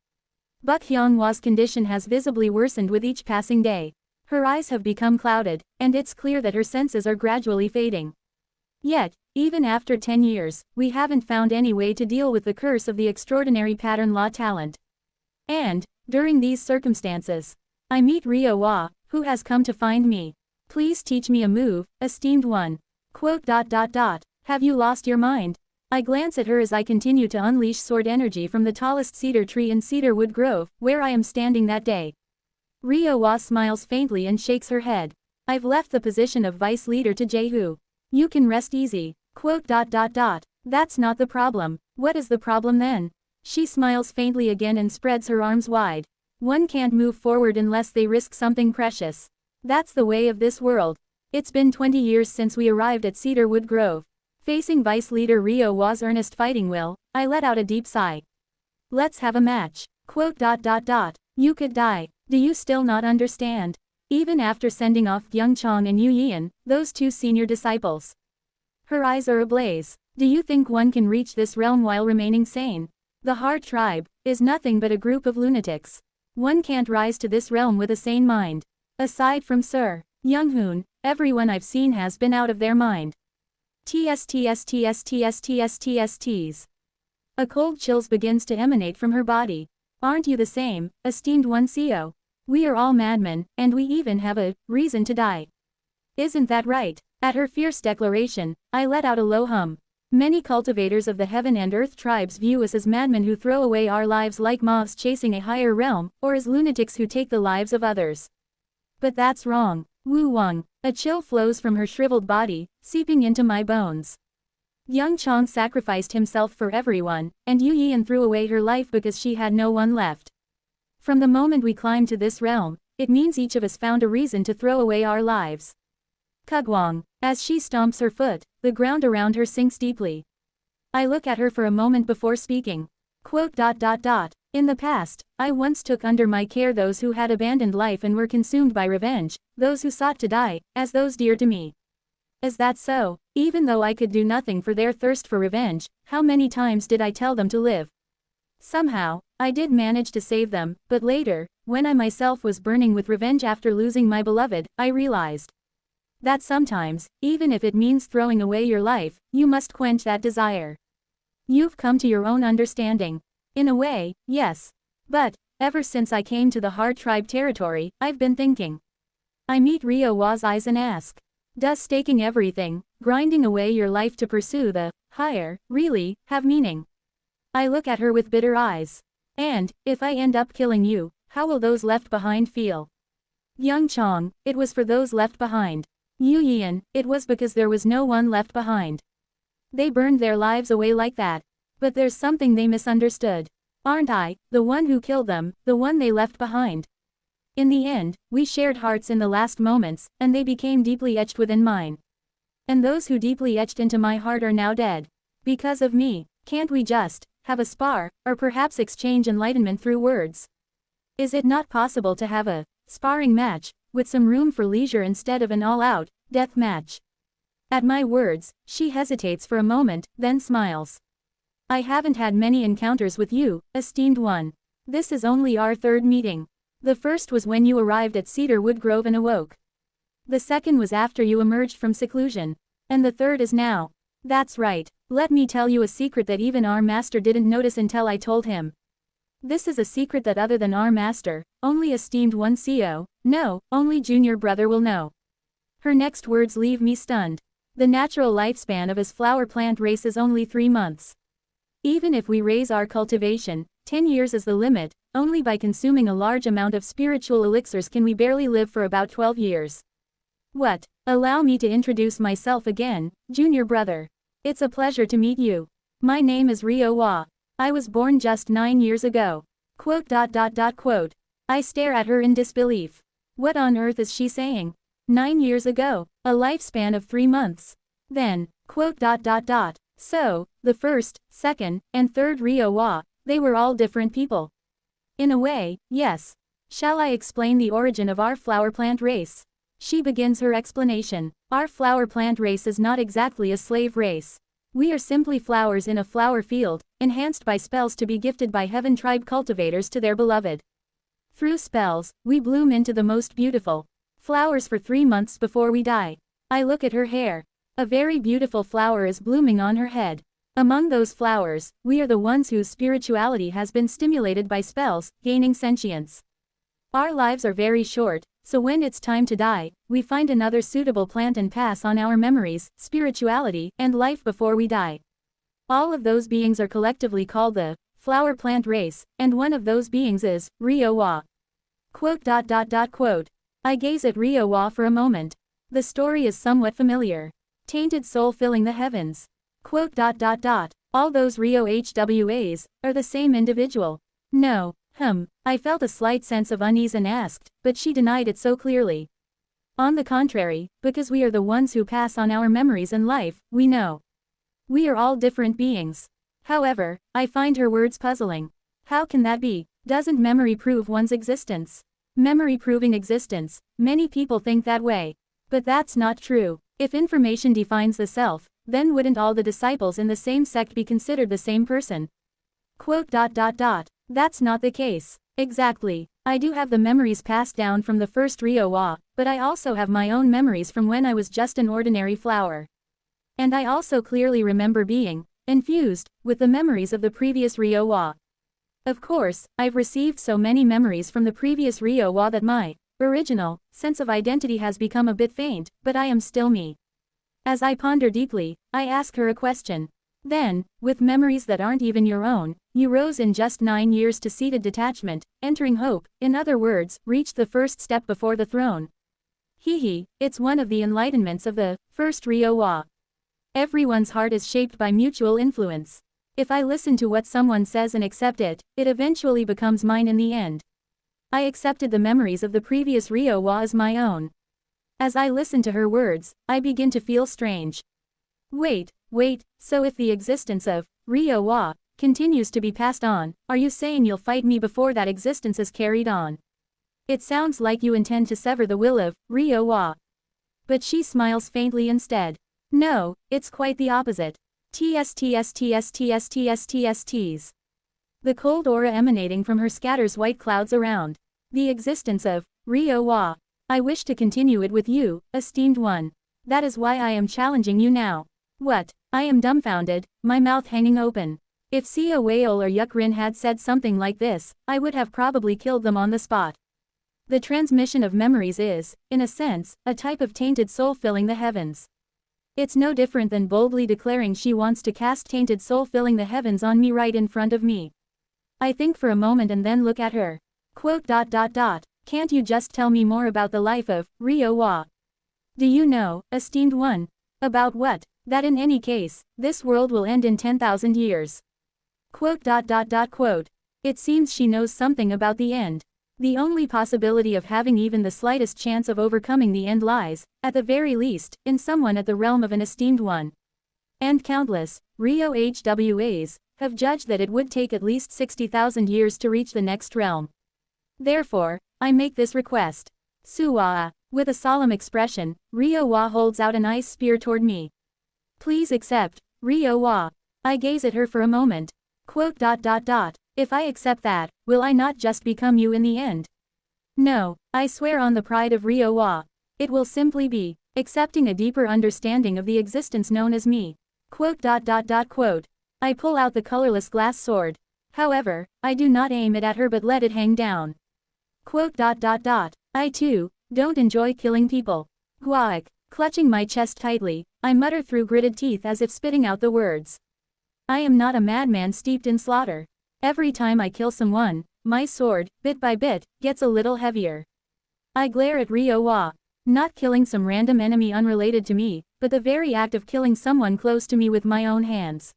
Buk Hyung-hwa's condition has visibly worsened with each passing day. Her eyes have become clouded, and it's clear that her senses are gradually fading. Yet, even after 10 years, we haven't found any way to deal with the curse of the extraordinary pattern law talent. And, during these circumstances, I meet Ryo Hwa, who has come to find me. Please teach me a move, esteemed one. Have you lost your mind? I glance at her as I continue to unleash sword energy from the tallest cedar tree in Cedarwood Grove, where I am standing that day. Ryo Hwa smiles faintly and shakes her head. I've left the position of vice leader to Jae-hoo. You can rest easy. That's not the problem. What is the problem then? She smiles faintly again and spreads her arms wide. One can't move forward unless they risk something precious. That's the way of this world. It's been 20 years since we arrived at Cedarwood Grove. Facing Vice Leader Ryo Hwa's earnest fighting will, I let out a deep sigh. Let's have a match. You could die. Do you still not understand? Even after sending off Young Chong and Yu Yeon, those 2 senior disciples. Her eyes are ablaze. Do you think one can reach this realm while remaining sane? The Heart Tribe is nothing but a group of lunatics. One can't rise to this realm with a sane mind. Aside from Sir Young-hoon, everyone I've seen has been out of their mind. TSTSTSTSTSTSTSTs. A cold chills begins to emanate from her body. Aren't you the same, esteemed one CO? We are all madmen, and we even have a reason to die. Isn't that right? At her fierce declaration, I let out a low hum. Many cultivators of the heaven and earth tribes view us as madmen who throw away our lives like moths chasing a higher realm, or as lunatics who take the lives of others. But that's wrong. Wu Wang. A chill flows from her shriveled body, seeping into my bones. Young Chong sacrificed himself for everyone, and Yu Yeon threw away her life because she had no one left. From the moment we climbed to this realm, it means each of us found a reason to throw away our lives. Kugwang. As she stomps her foot, the ground around her sinks deeply. I look at her for a moment before speaking. In the past, I once took under my care those who had abandoned life and were consumed by revenge, those who sought to die, as those dear to me. Is that so? Even though I could do nothing for their thirst for revenge, how many times did I tell them to live? Somehow, I did manage to save them, but later, when I myself was burning with revenge after losing my beloved, I realized that sometimes, even if it means throwing away your life, you must quench that desire. You've come to your own understanding. In a way, yes. But, ever since I came to the Heart Tribe territory, I've been thinking. I meet Ryo Hwa's eyes and ask. Does staking everything, grinding away your life to pursue the higher, really, have meaning? I look at her with bitter eyes. And, if I end up killing you, how will those left behind feel? Young Chong, it was for those left behind. Yu Yeon, it was because there was no one left behind. They burned their lives away like that. But there's something they misunderstood. Aren't I, the one who killed them, the one they left behind? In the end, we shared hearts in the last moments, and they became deeply etched within mine. And those who deeply etched into my heart are now dead. Because of me. Can't we just have a spar, or perhaps exchange enlightenment through words? Is it not possible to have a sparring match, with some room for leisure instead of an all-out death match? At my words, she hesitates for a moment, then smiles. I haven't had many encounters with you, esteemed one. This is only our 3rd meeting. The first was when you arrived at Cedarwood Grove and awoke. The second was after you emerged from seclusion. And the third is now. That's right. Let me tell you a secret that even our master didn't notice until I told him. This is a secret that other than our master, only esteemed one CO, No, only junior brother will know. Her next words leave me stunned. The natural lifespan of his flower plant race is only 3 months. Even if we raise our cultivation, 10 years is the limit. Only by consuming a large amount of spiritual elixirs can we barely live for about 12 years. What? Allow me to introduce myself again, junior brother. It's a pleasure to meet you. My name is Rio Wa. I was born just 9 years ago. Quote. I stare at her in disbelief. What on earth is she saying? 9 years ago, a lifespan of 3 months. Then, So, the first, second, and third Rio Wa, they were all different people. In a way, yes. Shall I explain the origin of our flower plant race? She begins her explanation. Our flower plant race is not exactly a slave race. We are simply flowers in a flower field, enhanced by spells to be gifted by heaven tribe cultivators to their beloved. Through spells, we bloom into the most beautiful flowers for 3 months before we die. I look at her hair. A very beautiful flower is blooming on her head. Among those flowers, we are the ones whose spirituality has been stimulated by spells, gaining sentience. Our lives are very short, so when it's time to die, we find another suitable plant and pass on our memories, spirituality, and life before we die. All of those beings are collectively called the flower plant race, and one of those beings is Rio Wa. Quote. I gaze at Rio Wa for a moment. The story is somewhat familiar. Tainted soul filling the heavens. Quote. All those Rio HWAs are the same individual. No. I felt a slight sense of unease and asked, but she denied it so clearly. On the contrary, because we are the ones who pass on our memories and life, we know. We are all different beings. However, I find her words puzzling. How can that be? Doesn't memory prove one's existence? Memory proving existence, many people think that way. But that's not true. If information defines the self, then wouldn't all the disciples in the same sect be considered the same person? Quote. That's not the case. Exactly. I do have the memories passed down from the first Rio Wa, but I also have my own memories from when I was just an ordinary flower. And I also clearly remember being infused with the memories of the previous Rio Wa. Of course, I've received so many memories from the previous Rio Wa that my original sense of identity has become a bit faint, but I am still me. As I ponder deeply, I ask her a question. Then, with memories that aren't even your own, you rose in just 9 years to seated detachment, entering hope, in other words, reached the first step before the throne. It's one of the enlightenments of the first Rio Wa. Everyone's heart is shaped by mutual influence. If I listen to what someone says and accept it, it eventually becomes mine in the end. I accepted the memories of the previous Rio Wa as my own. As I listen to her words, I begin to feel strange. Wait, so if the existence of Rio Wa continues to be passed on, are you saying you'll fight me before that existence is carried on? It sounds like you intend to sever the will of Rio Wa. But she smiles faintly instead. No, it's quite the opposite. TSTSTSTSTSTSTS. The cold aura emanating from her scatters white clouds around. The existence of Rio Wa. I wish to continue it with you, esteemed one. That is why I am challenging you now. What? I am dumbfounded, my mouth hanging open. If Sia Whale or Yukrin had said something like this, I would have probably killed them on the spot. The transmission of memories is, in a sense, a type of tainted soul filling the heavens. It's no different than boldly declaring she wants to cast tainted soul filling the heavens on me right in front of me. I think for a moment and then look at her. Quote. Can't you just tell me more about the life of Rio Wa? Do you know, esteemed one? About what? That in any case, this world will end in 10,000 years. Quote. It seems she knows something about the end. The only possibility of having even the slightest chance of overcoming the end lies, at the very least, in someone at the realm of an esteemed one. And countless Rio HWAs have judged that it would take at least 60,000 years to reach the next realm. Therefore, I make this request. Suwa. With a solemn expression, Rio Wa holds out an ice spear toward me. Please accept, Rio Wa. I gaze at her for a moment. Quote. If I accept that, will I not just become you in the end? No, I swear on the pride of Rio Wa. It will simply be accepting a deeper understanding of the existence known as me. Quote. I pull out the colorless glass sword. However, I do not aim it at her but let it hang down. Quote. I too, don't enjoy killing people. Guac. Clutching my chest tightly, I mutter through gritted teeth as if spitting out the words. I am not a madman steeped in slaughter. Every time I kill someone, my sword, bit by bit, gets a little heavier. I glare at Ryo. Not killing some random enemy unrelated to me, but the very act of killing someone close to me with my own hands.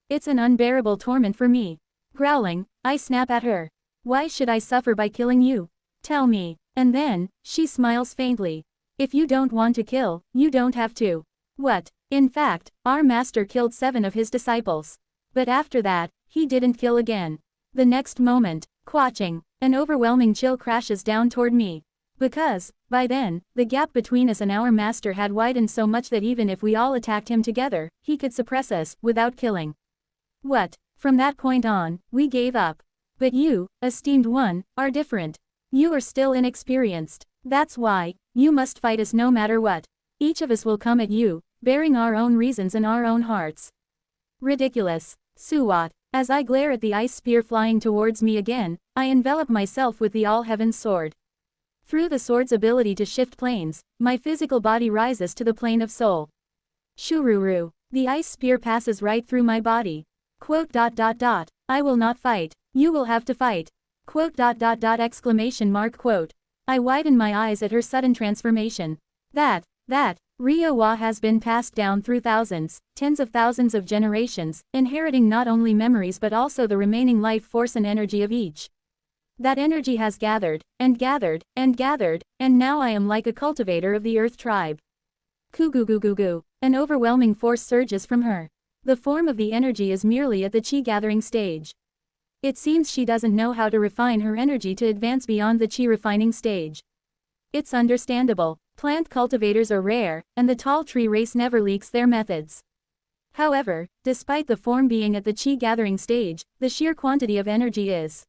It's an unbearable torment for me. Growling, I snap at her. Why should I suffer by killing you? Tell me. And then, she smiles faintly. If you don't want to kill, you don't have to. What? In fact, our master killed 7 of his disciples. But after that, he didn't kill again. The next moment, quaching, an overwhelming chill crashes down toward me. Because, by then, the gap between us and our master had widened so much that even if we all attacked him together, he could suppress us, without killing. What? From that point on, we gave up. But you, esteemed one, are different. You are still inexperienced. That's why, you must fight us no matter what. Each of us will come at you, bearing our own reasons and our own hearts. Ridiculous. Suwat. As I glare at the ice spear flying towards me again, I envelop myself with the All-Heaven's sword. Through the sword's ability to shift planes, my physical body rises to the plane of soul. Shururu. The ice spear passes right through my body. Quote. I will not fight. You will have to fight. Quote. Quote. I widen my eyes at her sudden transformation. That, Ryo has been passed down through thousands, tens of thousands of generations, inheriting not only memories but also the remaining life force and energy of each. That energy has gathered, and gathered, and gathered, and now I am like a cultivator of the Earth tribe. Kugugugugu. An overwhelming force surges from her. The form of the energy is merely at the chi gathering stage. It seems she doesn't know how to refine her energy to advance beyond the chi refining stage. It's understandable. Plant cultivators are rare, and the tall tree race never leaks their methods. However, despite the form being at the chi gathering stage, the sheer quantity of energy is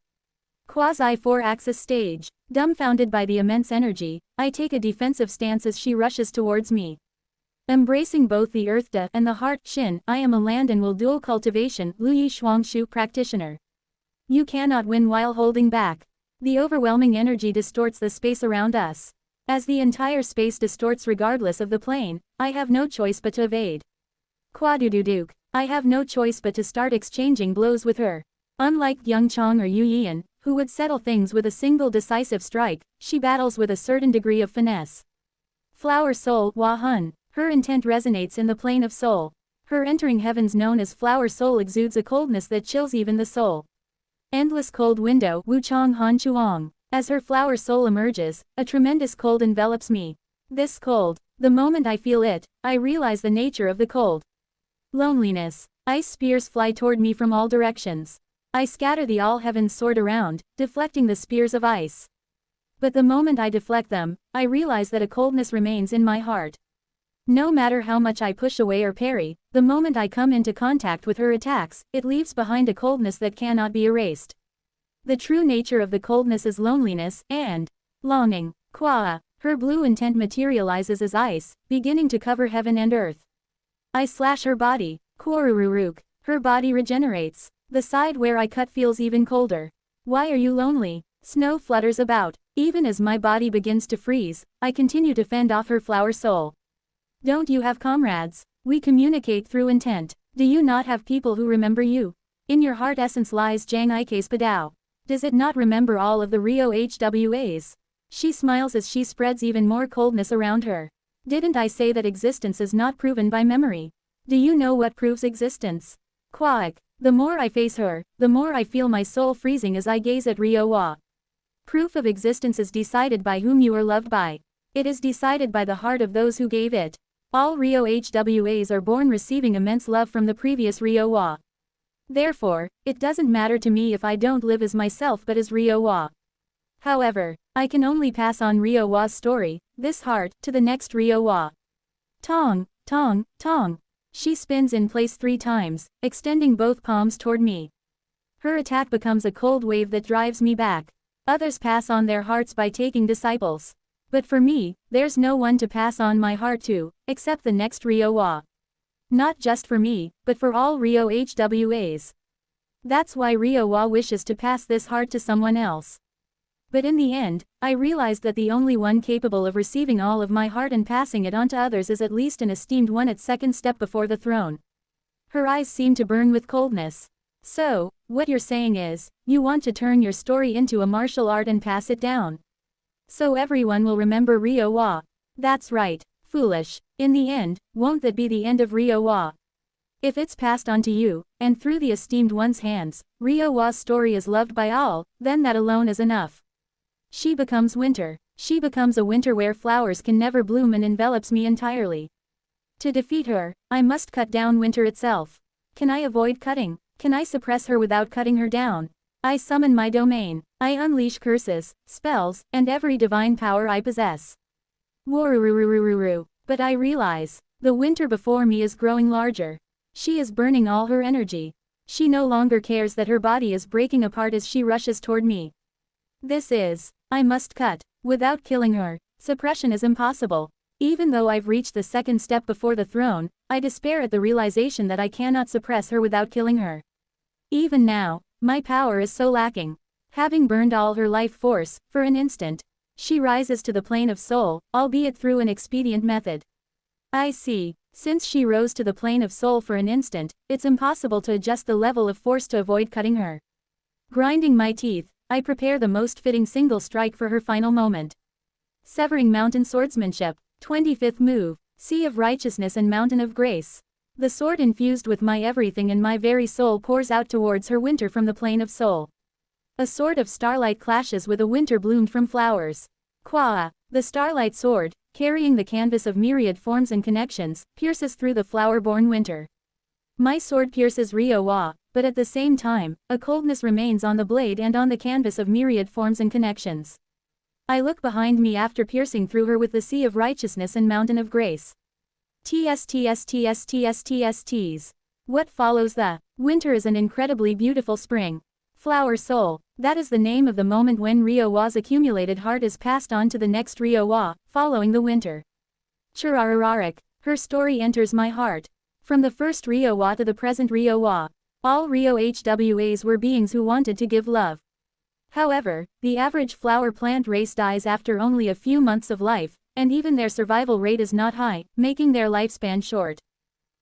quasi-4-axis stage. Dumbfounded by the immense energy, I take a defensive stance as she rushes towards me. Embracing both the earth da and the heart shin, I am a land and will dual cultivation Luyi Shuangshu practitioner. You cannot win while holding back. The overwhelming energy distorts the space around us. As the entire space distorts regardless of the plane, I have no choice but to evade. Quadududuk. I have no choice but to start exchanging blows with her. Unlike Young Chong or Yu Yian, who would settle things with a single decisive strike, she battles with a certain degree of finesse. Flower Soul, Hua Hun. Her intent resonates in the plane of soul. Her entering heavens known as Flower Soul exudes a coldness that chills even the soul. Endless cold window, Wu Chong Han Chuang. As her flower soul emerges, a tremendous cold envelops me. This cold, the moment I feel it, I realize the nature of the cold. Loneliness. Ice spears fly toward me from all directions. I scatter the All-Heaven's sword around, deflecting the spears of ice. But the moment I deflect them, I realize that a coldness remains in my heart. No matter how much I push away or parry, the moment I come into contact with her attacks, it leaves behind a coldness that cannot be erased. The true nature of the coldness is loneliness and longing. Kwa. Her blue intent materializes as ice, beginning to cover heaven and earth. I slash her body. Korururuk. Her body regenerates. The side where I cut feels even colder. Why are you lonely? Snow flutters about. Even as my body begins to freeze, I continue to fend off her flower soul. Don't you have comrades? We communicate through intent. Do you not have people who remember you? In your heart essence lies Jang Ike's Padao. Does it not remember all of the Rio HWAs? She smiles as she spreads even more coldness around her. Didn't I say that existence is not proven by memory? Do you know what proves existence? Quack. The more I face her, the more I feel my soul freezing as I gaze at Ryo. Proof of existence is decided by whom you are loved by. It is decided by the heart of those who gave it. All Rio HWAs are born receiving immense love from the previous Ryo. Therefore, it doesn't matter to me if I don't live as myself but as Ryo. However, I can only pass on Ryo's story, this heart, to the next Ryo. Tong, tong, tong. She spins in place 3 times, extending both palms toward me. Her attack becomes a cold wave that drives me back. Others pass on their hearts by taking disciples. But for me, there's no one to pass on my heart to, except the next Ryo. Not just for me, but for all Rio HWAs. That's why Ryo wishes to pass this heart to someone else. But in the end, I realized that the only one capable of receiving all of my heart and passing it on to others is at least an esteemed one at second step before the throne. Her eyes seemed to burn with coldness. So, what you're saying is, you want to turn your story into a martial art and pass it down. So everyone will remember Ryo-wa. That's right, foolish. In the end, won't that be the end of Ryo-wa? If it's passed on to you, and through the esteemed one's hands, Ryo-wa's story is loved by all, then that alone is enough. She becomes winter. She becomes a winter where flowers can never bloom and envelops me entirely. To defeat her, I must cut down winter itself. Can I avoid cutting? Can I suppress her without cutting her down? I summon my domain. I unleash curses, spells, and every divine power I possess. Warurururururu. But I realize, the winter before me is growing larger. She is burning all her energy. She no longer cares that her body is breaking apart as she rushes toward me. I must cut. Without killing her, suppression is impossible. Even though I've reached the second step before the throne, I despair at the realization that I cannot suppress her without killing her. Even now, my power is so lacking. Having burned all her life force, for an instant, she rises to the plane of soul, albeit through an expedient method. I see. Since she rose to the plane of soul for an instant, it's impossible to adjust the level of force to avoid cutting her. Grinding my teeth, I prepare the most fitting single strike for her final moment. Severing Mountain Swordsmanship. 25th move. Sea of Righteousness and Mountain of Grace. The sword infused with my everything and my very soul pours out towards her winter from the plane of soul. A sword of starlight clashes with a winter bloomed from flowers. Kwa. The starlight sword, carrying the canvas of myriad forms and connections, pierces through the flower-born winter. My sword pierces Ryo-wa, but at the same time, a coldness remains on the blade and on the canvas of myriad forms and connections. I look behind me after piercing through her with the Sea of Righteousness and Mountain of Grace. TSTSTSTSTSTS. What follows the winter is an incredibly beautiful spring. Flower soul. That is the name of the moment when Ryo-wa's accumulated heart is passed on to the next Ryo-wa, following the winter. Chirarararik. Her story enters my heart. From the first Ryo-wa to the present Ryo-wa, all Ryo-hwas were beings who wanted to give love. However, the average flower plant race dies after only a few months of life, and even their survival rate is not high, making their lifespan short.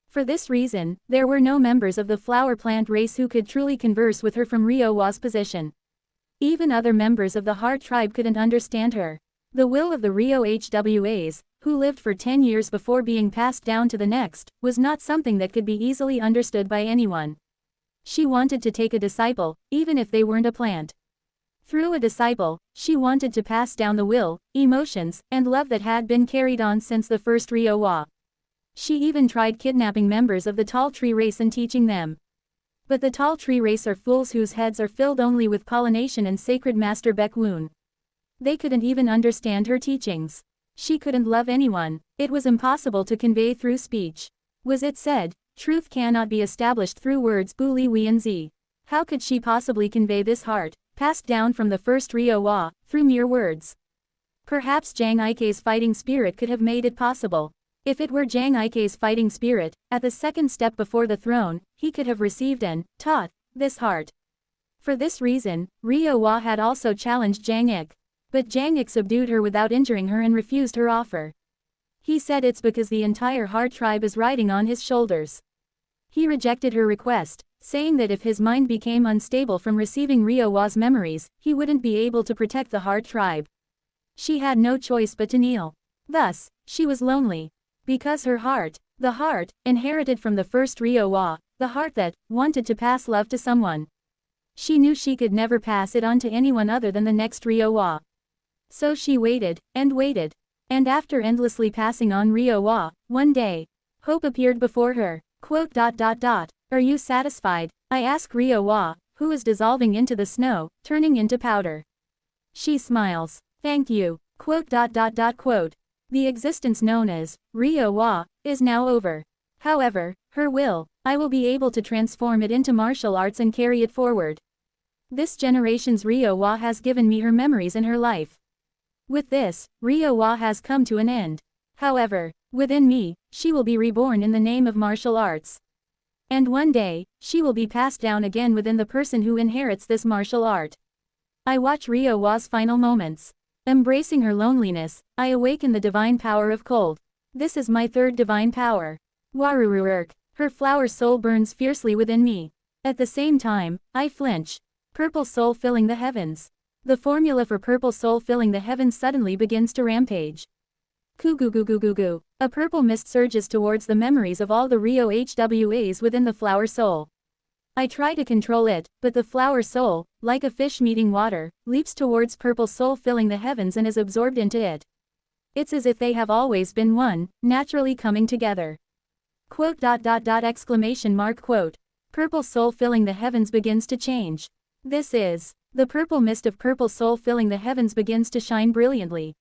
For this reason, there were no members of the flower plant race who could truly converse with her from Ryo-wa's position. Even other members of the Heart tribe couldn't understand her. The will of the Ryo-hwas, who lived for 10 years before being passed down to the next, was not something that could be easily understood by anyone. She wanted to take a disciple, even if they weren't a plant. Through a disciple, she wanted to pass down the will, emotions, and love that had been carried on since the first Ryo-wa. She even tried kidnapping members of the tall tree race and teaching them. But the tall tree race are fools whose heads are filled only with pollination and sacred master Baekwoon. They couldn't even understand her teachings. She couldn't love anyone. It was impossible to convey through speech. Was it said, truth cannot be established through words Buli Wei Zi. How could she possibly convey this heart, passed down from the first Ryo-wa, through mere words? Perhaps Jang Ike's fighting spirit could have made it possible. If it were Jang Ike's fighting spirit, at the second step before the throne, he could have received and taught this heart. For this reason, Ryo-wa had also challenged Jang Ik. But Jang Ik subdued her without injuring her and refused her offer. He said it's because the entire Heart tribe is riding on his shoulders. He rejected her request, saying that if his mind became unstable from receiving Ryo-wa's memories, he wouldn't be able to protect the Heart tribe. She had no choice but to kneel. Thus, she was lonely. Because her heart, the heart, inherited from the first Ryo-wa, the heart that wanted to pass love to someone. She knew she could never pass it on to anyone other than the next Ryo-wa. So she waited, and waited. And after endlessly passing on Ryo-wa, one day, hope appeared before her. Are you satisfied? I ask Ryo-wa, who is dissolving into the snow, turning into powder. She smiles. Thank you. The existence known as Ryo-wa is now over. However, her will, I will be able to transform it into martial arts and carry it forward. This generation's Ryo-wa has given me her memories and her life. With this, Ryo-wa has come to an end. However, within me, she will be reborn in the name of martial arts. And one day, she will be passed down again within the person who inherits this martial art. I watch Riowa's final moments. Embracing her loneliness, I awaken the divine power of cold. This is my third divine power. Warururk. Her flower soul burns fiercely within me. At the same time, I flinch. Purple soul filling the heavens. The formula for purple soul filling the heavens suddenly begins to rampage. Kugugugugugu. A purple mist surges towards the memories of all the Rio HWAs within the flower soul. I try to control it, but the flower soul, like a fish meeting water, leaps towards purple soul filling the heavens and is absorbed into it. It's as if they have always been one, naturally coming together. Quote. Exclamation mark quote. Purple soul filling the heavens begins to change. This is. The purple mist of purple soul filling the heavens begins to shine brilliantly.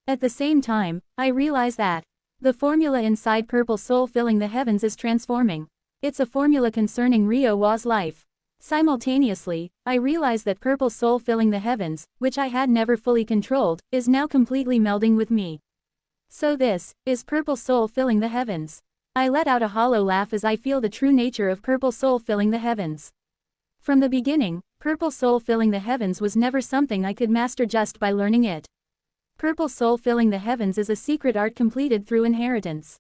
At the same time, I realize that the formula inside purple soul filling the heavens is transforming. It's a formula concerning Riowa's life. Simultaneously, I realize that purple soul filling the heavens, which I had never fully controlled, is now completely melding with me. So this is purple soul filling the heavens. I let out a hollow laugh as I feel the true nature of purple soul filling the heavens. From the beginning, purple soul filling the heavens was never something I could master just by learning it. Purple soul filling the heavens is a secret art completed through inheritance.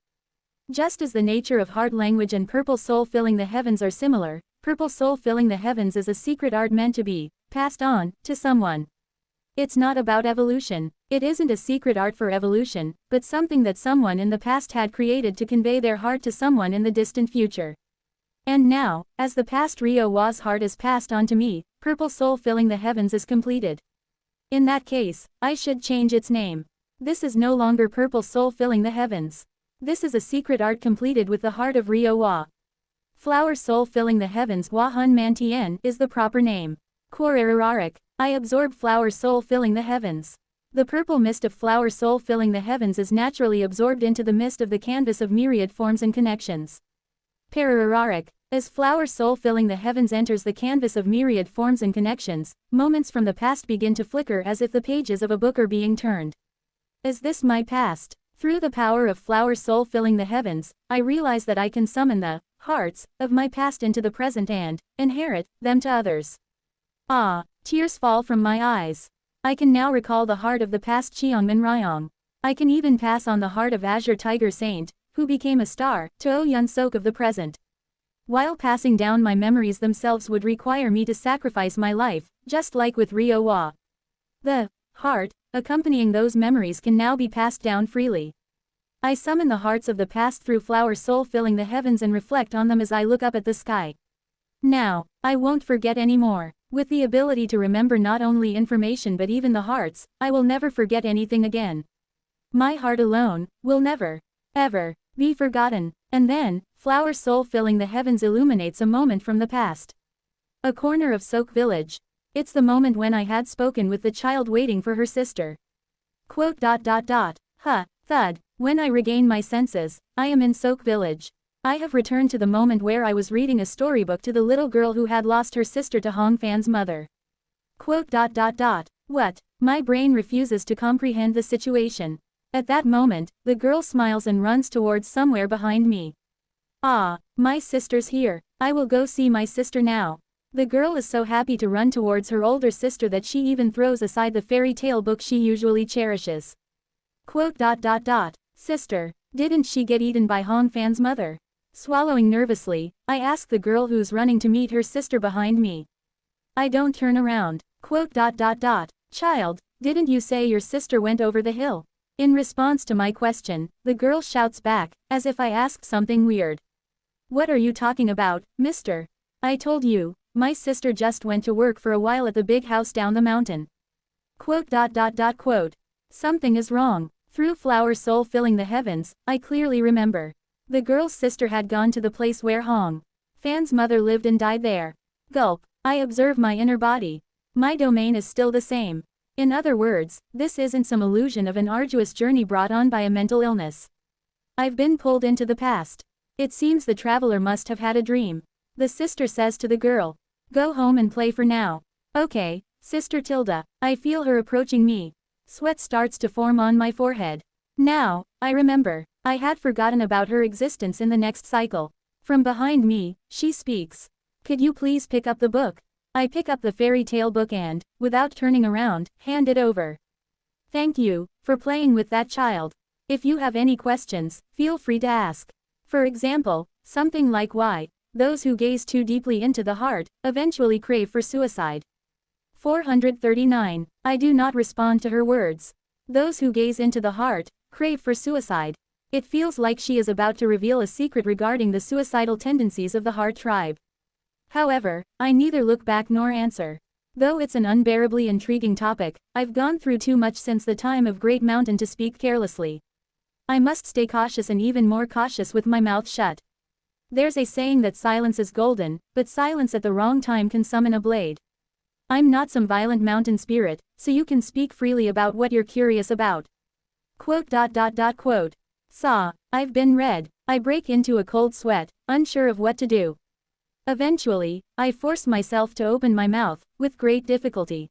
Just as the nature of heart language and purple soul filling the heavens are similar, purple soul filling the heavens is a secret art meant to be passed on to someone. It's not about evolution. It isn't a secret art for evolution, but something that someone in the past had created to convey their heart to someone in the distant future. And now, as the past Riowa's heart is passed on to me, purple soul filling the heavens is completed. In that case, I should change its name. This is no longer purple soul filling the heavens. This is a secret art completed with the heart of Riowa. Flower soul filling the heavens Wahun Mantien is the proper name. Korararik. I absorb flower soul filling the heavens. The purple mist of flower soul filling the heavens is naturally absorbed into the mist of the canvas of myriad forms and connections. Parararik. As flower soul filling the heavens enters the canvas of myriad forms and connections, moments from the past begin to flicker as if the pages of a book are being turned. Is this my past? Through the power of flower soul filling the heavens, I realize that I can summon the hearts of my past into the present and inherit them to others. Ah, tears fall from my eyes. I can now recall the heart of the past Cheongman Ryong. I can even pass on the heart of Azure Tiger Saint, who became a star, to Oh Yun Sok of the present. While passing down my memories themselves would require me to sacrifice my life, just like with Riowa. The heart accompanying those memories can now be passed down freely. I summon the hearts of the past through flower soul filling the heavens and reflect on them as I look up at the sky. Now, I won't forget anymore. With the ability to remember not only information but even the hearts, I will never forget anything again. My heart alone will never, ever, be forgotten. And then, flower soul filling the heavens illuminates a moment from the past. A corner of Sok village. It's the moment when I had spoken with the child waiting for her sister. Quote. Thud. When I regain my senses, I am in Sok village. I have returned to the moment where I was reading a storybook to the little girl who had lost her sister to Hong Fan's mother. Quote. What? My brain refuses to comprehend the situation. At that moment, the girl smiles and runs towards somewhere behind me. Ah, my sister's here. I will go see my sister now. The girl is so happy to run towards her older sister that she even throws aside the fairy tale book she usually cherishes. Quote. Sister, didn't she get eaten by Hong Fan's mother? Swallowing nervously, I ask the girl who's running to meet her sister behind me. I don't turn around. Quote. Child, didn't you say your sister went over the hill? In response to my question, the girl shouts back, as if I asked something weird. What are you talking about, mister? I told you, my sister just went to work for a while at the big house down the mountain. Quote. Something is wrong. Through flower soul filling the heavens, I clearly remember. The girl's sister had gone to the place where Hong Fan's mother lived and died there. Gulp. I observe my inner body. My domain is still the same. In other words, this isn't some illusion of an arduous journey brought on by a mental illness. I've been pulled into the past. It seems the traveler must have had a dream. The sister says to the girl, go home and play for now. Okay, Sister Tilda. I feel her approaching me. Sweat starts to form on my forehead. Now, I remember. I had forgotten about her existence in the next cycle. From behind me, she speaks. Could you please pick up the book? I pick up the fairy tale book and, without turning around, hand it over. Thank you for playing with that child. If you have any questions, feel free to ask. For example, something like why those who gaze too deeply into the heart eventually crave for suicide. 439. I do not respond to her words. Those who gaze into the heart crave for suicide. It feels like she is about to reveal a secret regarding the suicidal tendencies of the heart tribe. However, I neither look back nor answer. Though it's an unbearably intriguing topic, I've gone through too much since the time of Great Mountain to speak carelessly. I must stay cautious and even more cautious with my mouth shut. There's a saying that silence is golden, but silence at the wrong time can summon a blade. I'm not some violent mountain spirit, so you can speak freely about what you're curious about. Quote. I've been red. I break into a cold sweat, unsure of what to do. Eventually, I force myself to open my mouth, with great difficulty.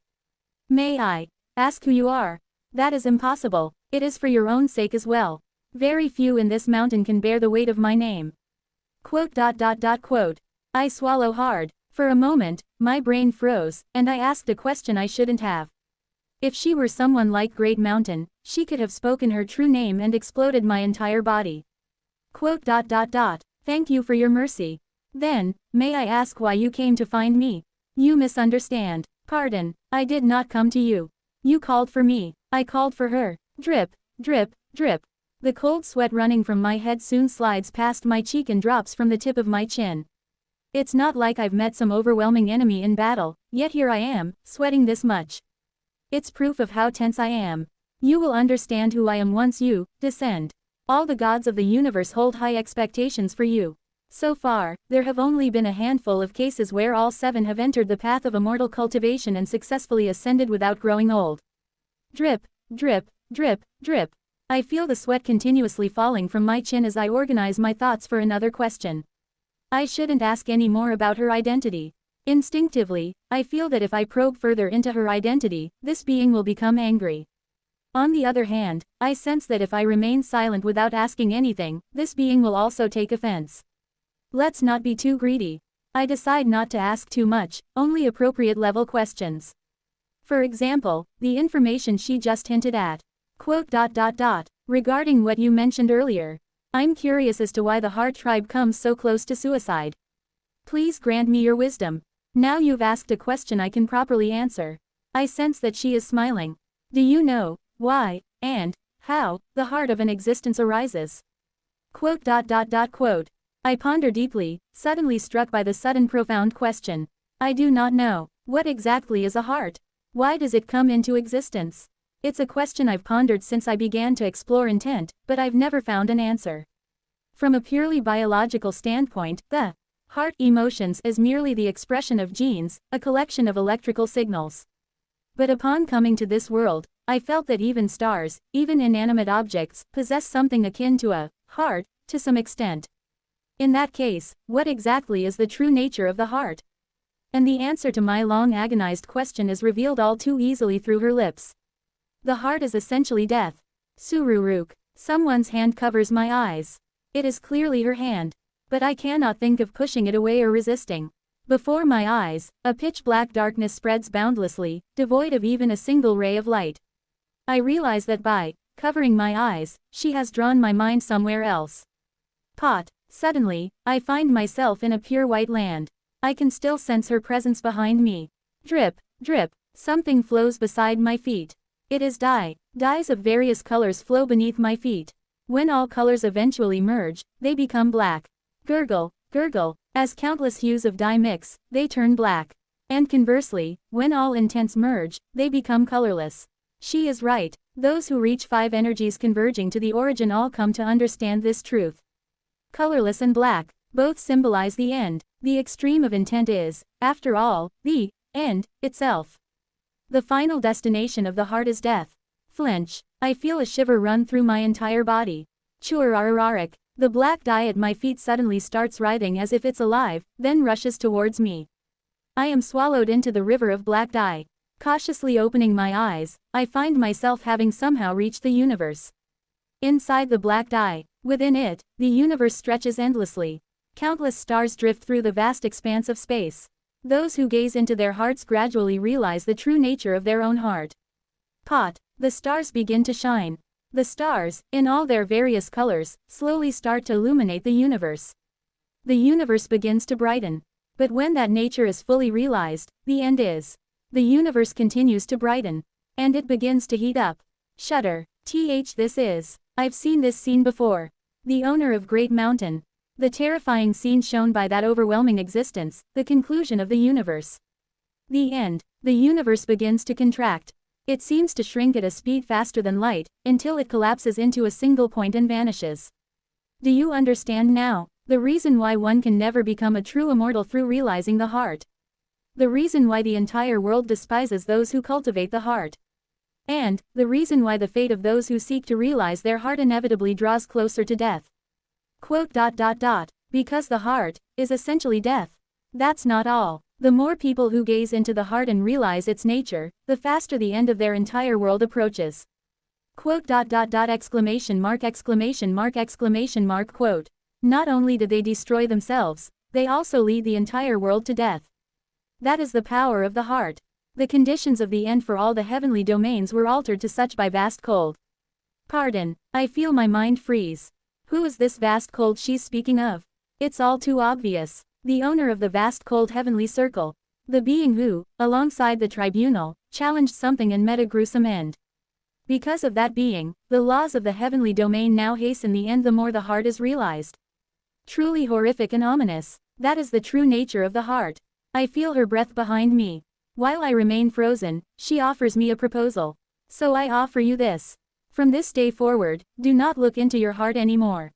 May I ask who you are? That is impossible. It is for your own sake as well. Very few in this mountain can bear the weight of my name. Quote. I swallow hard. For a moment, my brain froze, and I asked a question I shouldn't have. If she were someone like Great Mountain, she could have spoken her true name and exploded my entire body. Quote. Thank you for your mercy. Then, may I ask why you came to find me? You misunderstand. Pardon, I did not come to you. You called for me. I called for her. Drip, drip, drip. The cold sweat running from my head soon slides past my cheek and drops from the tip of my chin. It's not like I've met some overwhelming enemy in battle, yet here I am, sweating this much. It's proof of how tense I am. You will understand who I am once you descend. All the gods of the universe hold high expectations for you. So far, there have only been a handful of cases where all 7 have entered the path of immortal cultivation and successfully ascended without growing old. Drip, drip, drip, drip. I feel the sweat continuously falling from my chin as I organize my thoughts for another question. I shouldn't ask any more about her identity. Instinctively, I feel that if I probe further into her identity, this being will become angry. On the other hand, I sense that if I remain silent without asking anything, this being will also take offense. Let's not be too greedy. I decide not to ask too much, only appropriate level questions. For example, the information she just hinted at. Quote. Regarding what you mentioned earlier. I'm curious as to why the heart tribe comes so close to suicide. Please grant me your wisdom. Now you've asked a question I can properly answer. I sense that she is smiling. Do you know why and how the heart of an existence arises? Quote. I ponder deeply, suddenly struck by the sudden profound question. I do not know. What exactly is a heart? Why does it come into existence? It's a question I've pondered since I began to explore intent, but I've never found an answer. From a purely biological standpoint, the heart emotions is merely the expression of genes, a collection of electrical signals. But upon coming to this world, I felt that even stars, even inanimate objects, possess something akin to a heart, to some extent. In that case, what exactly is the true nature of the heart? And the answer to my long agonized question is revealed all too easily through her lips. The heart is essentially death. Sururuk. Someone's hand covers my eyes. It is clearly her hand. But I cannot think of pushing it away or resisting. Before my eyes, a pitch-black darkness spreads boundlessly, devoid of even a single ray of light. I realize that by covering my eyes, she has drawn my mind somewhere else. Suddenly, I find myself in a pure white land. I can still sense her presence behind me. Drip, drip, something flows beside my feet. It is dye. Dyes of various colors flow beneath my feet. When all colors eventually merge, they become black. Gurgle, gurgle, as countless hues of dye mix, they turn black. And conversely, when all intents merge, they become colorless. She is right. Those who reach 5 energies converging to the origin all come to understand this truth. Colorless and black, both symbolize the end. The extreme of intent is, after all, the end itself. The final destination of the heart is death. Flinch. I feel a shiver run through my entire body. Churarararik. The black dye at my feet suddenly starts writhing as if it's alive, then rushes towards me. I am swallowed into the river of black dye. Cautiously opening my eyes, I find myself having somehow reached the universe. Inside the black dye, within it, the universe stretches endlessly. Countless stars drift through the vast expanse of space. Those who gaze into their hearts gradually realize the true nature of their own heart. The stars begin to shine. The stars, in all their various colors, slowly start to illuminate the universe. The universe begins to brighten. But when that nature is fully realized, the end is. The universe continues to brighten. And it begins to heat up. Shudder. I've seen this scene before. The owner of Great Mountain. The terrifying scene shown by that overwhelming existence, the conclusion of the universe. The end. The universe begins to contract. It seems to shrink at a speed faster than light, until it collapses into a single point and vanishes. Do you understand now? The reason why one can never become a true immortal through realizing the heart. The reason why the entire world despises those who cultivate the heart. And, the reason why the fate of those who seek to realize their heart inevitably draws closer to death. Because the heart is essentially death. That's not all. The more people who gaze into the heart and realize its nature, the faster the end of their entire world approaches. Not only do they destroy themselves, they also lead the entire world to death. That is the power of the heart. The conditions of the end for all the heavenly domains were altered to such by vast cold. Pardon, I feel my mind freeze. Who is this vast cold she's speaking of? It's all too obvious. The owner of the vast cold heavenly circle. The being who, alongside the tribunal, challenged something and met a gruesome end. Because of that being, the laws of the heavenly domain now hasten the end the more the heart is realized. Truly horrific and ominous. That is the true nature of the heart. I feel her breath behind me. While I remain frozen, she offers me a proposal. So I offer you this. From this day forward, do not look into your heart anymore.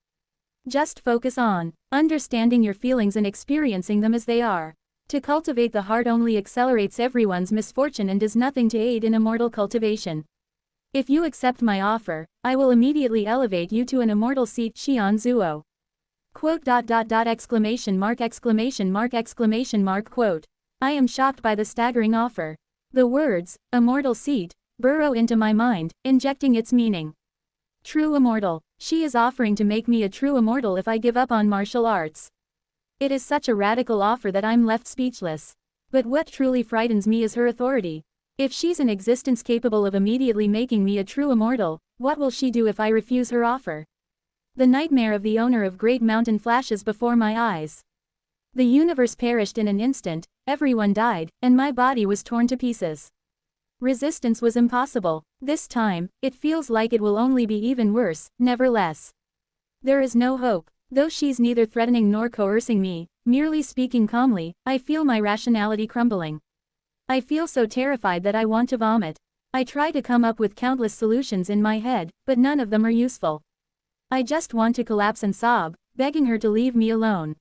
Just focus on understanding your feelings and experiencing them as they are. To cultivate the heart only accelerates everyone's misfortune and does nothing to aid in immortal cultivation. If you accept my offer, I will immediately elevate you to an immortal seat Xian Zuo. I am shocked by the staggering offer. The words, immortal seat, burrow into my mind, injecting its meaning. True immortal. She is offering to make me a true immortal if I give up on martial arts. It is such a radical offer that I'm left speechless. But what truly frightens me is her authority. If she's an existence capable of immediately making me a true immortal, what will she do if I refuse her offer? The nightmare of the owner of Great Mountain flashes before my eyes. The universe perished in an instant, everyone died, and my body was torn to pieces. Resistance was impossible. This time, it feels like it will only be even worse, never less. There is no hope. Though she's neither threatening nor coercing me, merely speaking calmly, I feel my rationality crumbling. I feel so terrified that I want to vomit. I try to come up with countless solutions in my head, but none of them are useful. I just want to collapse and sob, begging her to leave me alone.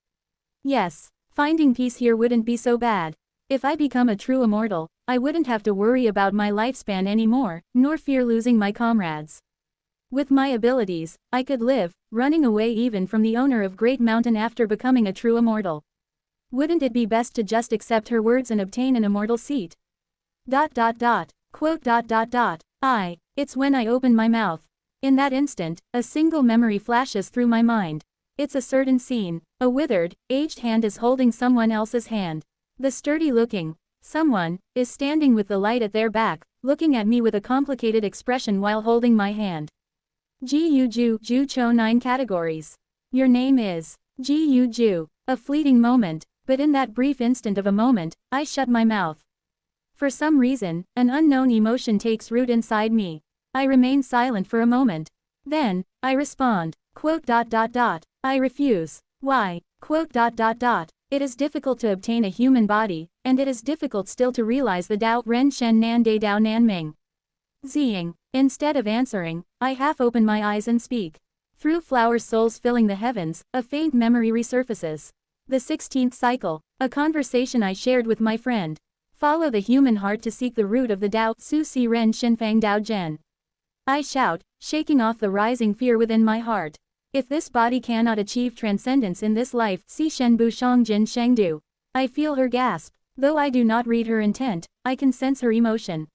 Yes, finding peace here wouldn't be so bad. If I become a true immortal, I wouldn't have to worry about my lifespan anymore, nor fear losing my comrades. With my abilities, I could live, running away even from the owner of Great Mountain after becoming a true immortal. Wouldn't it be best to just accept her words and obtain an immortal seat? It's when I open my mouth. In that instant, a single memory flashes through my mind. It's a certain scene. A withered, aged hand is holding someone else's hand. The sturdy-looking someone is standing with the light at their back, looking at me with a complicated expression while holding my hand. Ju Cho 9 categories. Your name is Ju. A fleeting moment, but in that brief instant of a moment, I shut my mouth. For some reason, an unknown emotion takes root inside me. I remain silent for a moment. Then, I respond. I refuse. Why? It is difficult to obtain a human body, and it is difficult still to realize the Dao Ren Shen Nan De Dao Nan Ming. Zing. Instead of answering, I half open my eyes and speak. Through flower souls filling the heavens, a faint memory resurfaces. The 16th cycle. A conversation I shared with my friend. Follow the human heart to seek the root of the Dao Su Si Ren Shen Fang Dao Zhen. I shout, shaking off the rising fear within my heart. If this body cannot achieve transcendence in this life, Si Shen Bu Shang Jin Shengdu. I feel her gasp. Though I do not read her intent, I can sense her emotion.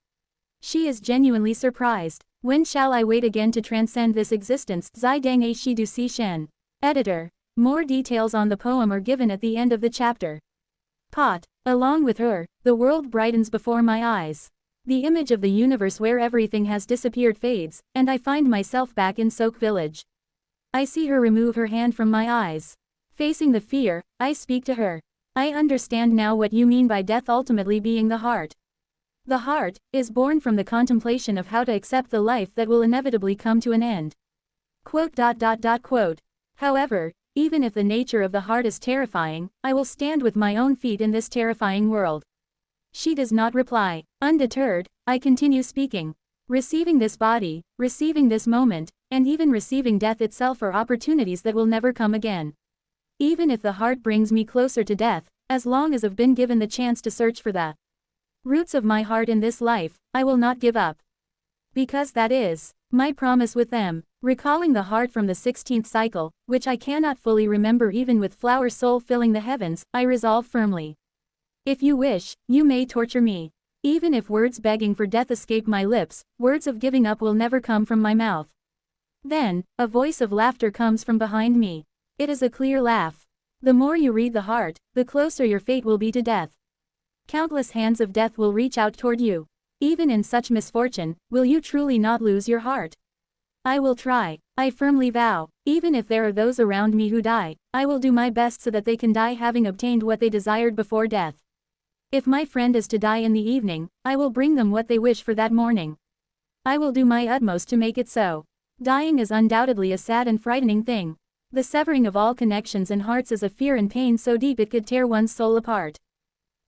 She is genuinely surprised. When shall I wait again to transcend this existence? Zai Dang A Shi Du Si Shen. Editor. More details on the poem are given at the end of the chapter. Pot. Along with her, the world brightens before my eyes. The image of the universe where everything has disappeared fades, and I find myself back in Soak Village. I see her remove her hand from my eyes. Facing the fear, I speak to her. I understand now what you mean by death ultimately being the heart. The heart is born from the contemplation of how to accept the life that will inevitably come to an end. Quote. However, even if the nature of the heart is terrifying, I will stand with my own feet in this terrifying world. She does not reply. Undeterred, I continue speaking. Receiving this body, receiving this moment, and even receiving death itself are opportunities that will never come again. Even if the heart brings me closer to death, as long as I've been given the chance to search for the roots of my heart in this life, I will not give up. Because that is my promise with them. Recalling the heart from the 16th cycle, which I cannot fully remember even with flower soul filling the heavens, I resolve firmly. If you wish, you may torture me. Even if words begging for death escape my lips, words of giving up will never come from my mouth. Then, a voice of laughter comes from behind me. It is a clear laugh. The more you read the heart, the closer your fate will be to death. Countless hands of death will reach out toward you. Even in such misfortune, will you truly not lose your heart? I will try. I firmly vow, even if there are those around me who die, I will do my best so that they can die having obtained what they desired before death. If my friend is to die in the evening, I will bring them what they wish for that morning. I will do my utmost to make it so. Dying is undoubtedly a sad and frightening thing. The severing of all connections and hearts is a fear and pain so deep it could tear one's soul apart.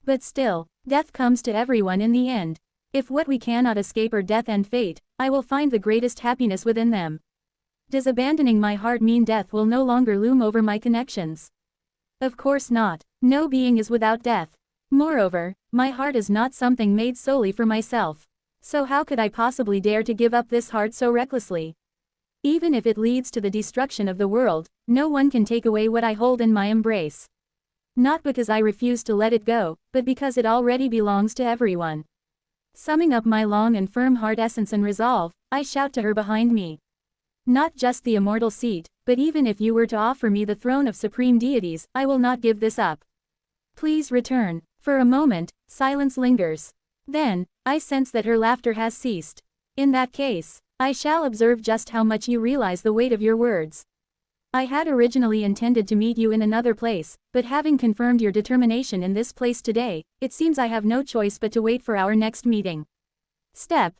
But still, death comes to everyone in the end. If what we cannot escape are death and fate, I will find the greatest happiness within them. Does abandoning my heart mean death will no longer loom over my connections? Of course not. No being is without death. Moreover, my heart is not something made solely for myself. So how could I possibly dare to give up this heart so recklessly? Even if it leads to the destruction of the world, no one can take away what I hold in my embrace. Not because I refuse to let it go, but because it already belongs to everyone. Summing up my long and firm heart essence and resolve, I shout to her behind me. Not just the immortal seat, but even if you were to offer me the throne of supreme deities, I will not give this up. Please return. For a moment, silence lingers. Then, I sense that her laughter has ceased. In that case, I shall observe just how much you realize the weight of your words. I had originally intended to meet you in another place, but having confirmed your determination in this place today, it seems I have no choice but to wait for our next meeting. Step,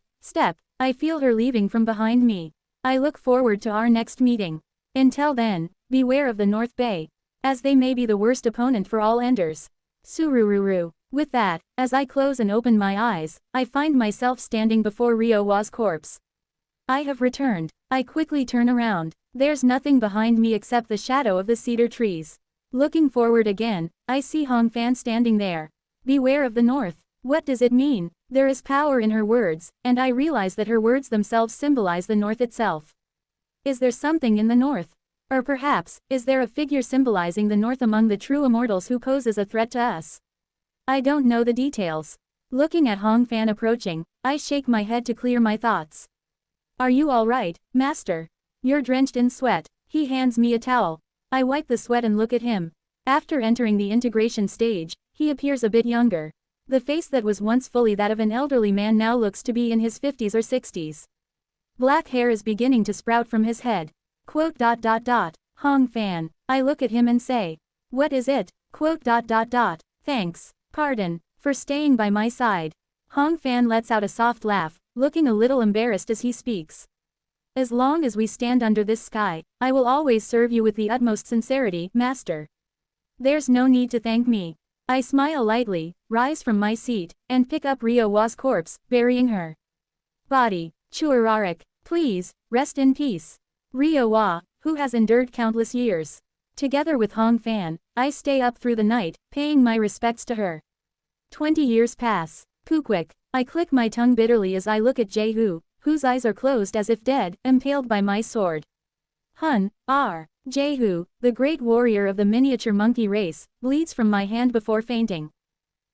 I feel her leaving from behind me. I look forward to our next meeting. Until then, beware of the North Bay, as they may be the worst opponent for all enders. Surururu. With that, as I close and open my eyes, I find myself standing before Riowa's corpse. I have returned. I quickly turn around. There's nothing behind me except the shadow of the cedar trees. Looking forward again, I see Hong Fan standing there. Beware of the North. What does it mean? There is power in her words, and I realize that her words themselves symbolize the North itself. Is there something in the North? Or perhaps, is there a figure symbolizing the North among the true immortals who poses a threat to us? I don't know the details. Looking at Hong Fan approaching, I shake my head to clear my thoughts. Are you all right, Master? You're drenched in sweat. He hands me a towel. I wipe the sweat and look at him. After entering the integration stage, he appears a bit younger. The face that was once fully that of an elderly man now looks to be in his 50s or 60s. Black hair is beginning to sprout from his head. Hong Fan. I look at him and say, what is it? Thanks. Pardon. For staying by my side. Hong Fan lets out a soft laugh, looking a little embarrassed as he speaks. As long as we stand under this sky, I will always serve you with the utmost sincerity, Master. There's no need to thank me. I smile lightly, rise from my seat, and pick up Riowa's corpse, burying her body. Chuararik, please, rest in peace. Riowa, who has endured countless years. Together with Hong Fan, I stay up through the night, paying my respects to her. 20 years pass. Pukwik. I click my tongue bitterly as I look at Jehu, whose eyes are closed as if dead, impaled by my sword. Jehu, the great warrior of the miniature monkey race, bleeds from my hand before fainting.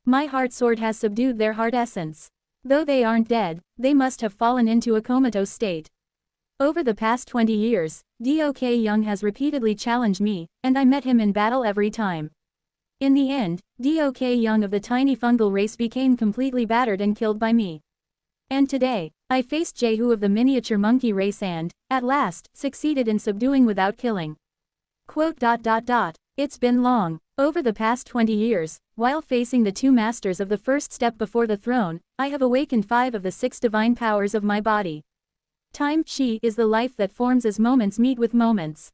My heart sword has subdued their heart essence. Though they aren't dead, they must have fallen into a comatose state. Over the past 20 years, Dok Young has repeatedly challenged me, and I met him in battle every time. In the end, Dok Young of the tiny fungal race became completely battered and killed by me. And today, I faced Jehu of the miniature monkey race and, at last, succeeded in subduing without killing. Quote. It's been long. Over the past 20 years, while facing the two masters of the first step before the throne, I have awakened 5 of the 6 divine powers of my body. Time, Qi, is the life that forms as moments meet with moments.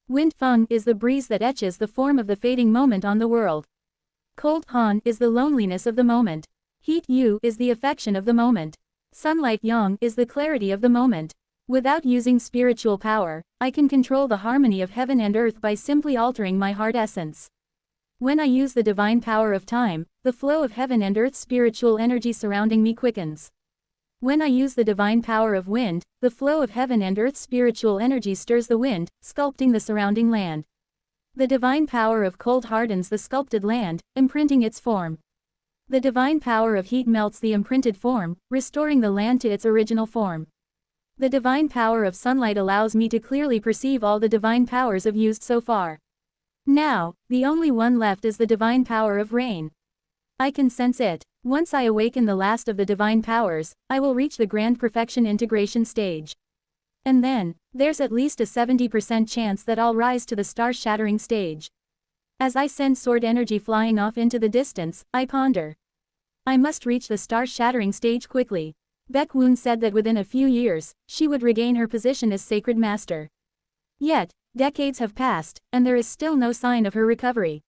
Wind, Feng, is the breeze that etches the form of the fading moment on the world. Cold, Han, is the loneliness of the moment. Heat, Yu, is the affection of the moment. Sunlight, Yang, is the clarity of the moment. Without using spiritual power, I can control the harmony of heaven and earth by simply altering my heart essence. When I use the divine power of time, the flow of heaven and earth's spiritual energy surrounding me quickens. When I use the divine power of wind, the flow of heaven and earth's spiritual energy stirs the wind, sculpting the surrounding land. The divine power of cold hardens the sculpted land, imprinting its form. The divine power of heat melts the imprinted form, restoring the land to its original form. The divine power of sunlight allows me to clearly perceive all the divine powers I've used so far. Now, the only one left is the divine power of rain. I can sense it. Once I awaken the last of the divine powers, I will reach the grand perfection integration stage. And then, there's at least a 70% chance that I'll rise to the star-shattering stage. As I send sword energy flying off into the distance, I ponder. I must reach the star-shattering stage quickly. Baek Woon said that within a few years, she would regain her position as sacred master. Yet, decades have passed, and there is still no sign of her recovery.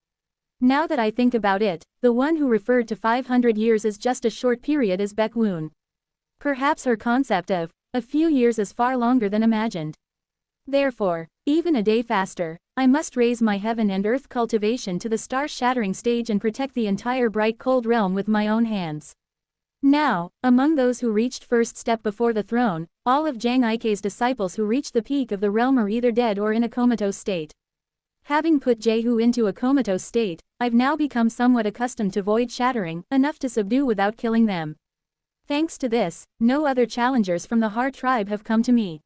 Now that I think about it, the one who referred to 500 years as just a short period is Baek Woon. Perhaps her concept of a few years is far longer than imagined. Therefore, even a day faster, I must raise my heaven and earth cultivation to the star-shattering stage and protect the entire bright cold realm with my own hands. Now, among those who reached first step before the throne, all of Jang Ike's disciples who reached the peak of the realm are either dead or in a comatose state. Having put Jehu into a comatose state, I've now become somewhat accustomed to void shattering, enough to subdue without killing them. Thanks to this, no other challengers from the Heart tribe have come to me.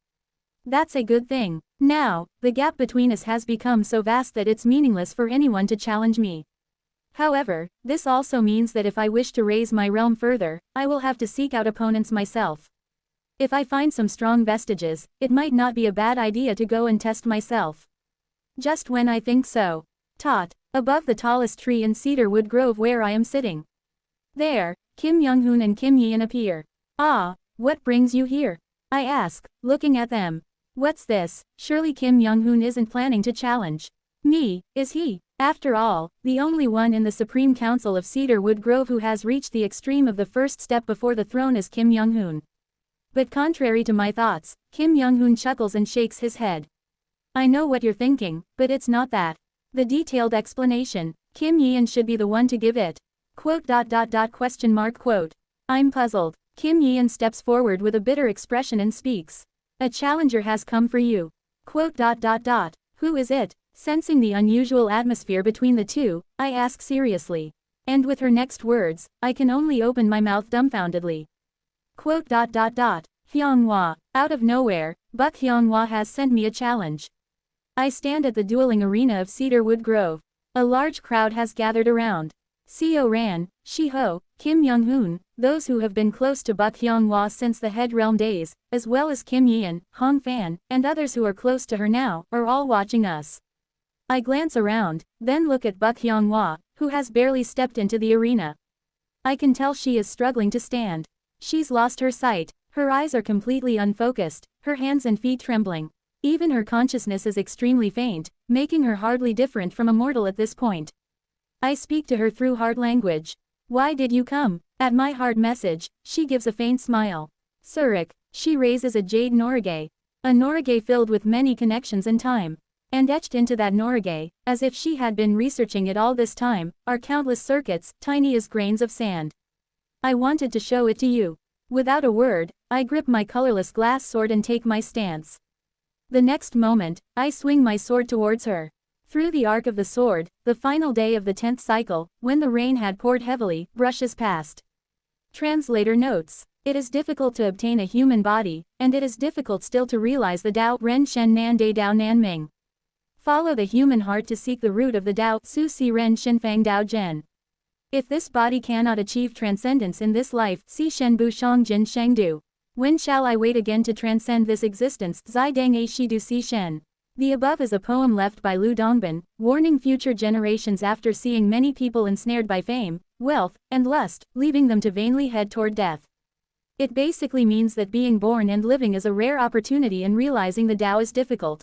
That's a good thing. Now, the gap between us has become so vast that it's meaningless for anyone to challenge me. However, this also means that if I wish to raise my realm further, I will have to seek out opponents myself. If I find some strong vestiges, it might not be a bad idea to go and test myself. Just when I think so. Above the tallest tree in Cedarwood Grove where I am sitting. There, Kim Young-hoon and Kim Yi-in appear. Ah, what brings you here? I ask, looking at them. What's this? Surely Kim Young-hoon isn't planning to challenge me, is he? After all, the only one in the Supreme Council of Cedarwood Grove who has reached the extreme of the first step before the throne is Kim Young-hoon. But contrary to my thoughts, Kim Young-hoon chuckles and shakes his head. I know what you're thinking, but it's not that. The detailed explanation, Kim Yi-in should be the one to give it. Quote. I'm puzzled. Kim Yi-in steps forward with a bitter expression and speaks. A challenger has come for you. Quote. Who is it? Sensing the unusual atmosphere between the two, I ask seriously. And with her next words, I can only open my mouth dumbfoundedly. Quote. Hyunghwa. Out of nowhere, Buck Hyunghwa has sent me a challenge. I stand at the dueling arena of Cedarwood Grove. A large crowd has gathered around. Seo Ran, Shiho, Kim Young-hoon, those who have been close to Buck Hyunghwa since the Head Realm days, as well as Kim Yi-in, Hong Fan, and others who are close to her now, are all watching us. I glance around, then look at Buck Hyunghwa, who has barely stepped into the arena. I can tell she is struggling to stand. She's lost her sight, her eyes are completely unfocused, her hands and feet trembling. Even her consciousness is extremely faint, making her hardly different from a mortal at this point. I speak to her through heart language. Why did you come? At my heart message, she gives a faint smile. Surik, she raises a jade norige. A norige filled with many connections in time. And etched into that norige, as if she had been researching it all this time, are countless circuits, tiny as grains of sand. I wanted to show it to you. Without a word, I grip my colorless glass sword and take my stance. The next moment, I swing my sword towards her. Through the arc of the sword, the final day of the 10th cycle, when the rain had poured heavily, brushes past. Translator notes. It is difficult to obtain a human body, and it is difficult still to realize the Dao Ren Shen Nan De Dao Nan Ming. Follow the human heart to seek the root of the Tao, Su Si Ren Shen Fang Dao Zhen. If this body cannot achieve transcendence in this life, Si Shen Bu Shang Jin Shang Du. When shall I wait again to transcend this existence? Zai Dang A Shi Du Si Shen. The above is a poem left by Lu Dongbin, warning future generations after seeing many people ensnared by fame, wealth, and lust, leaving them to vainly head toward death. It basically means that being born and living is a rare opportunity and realizing the Tao is difficult.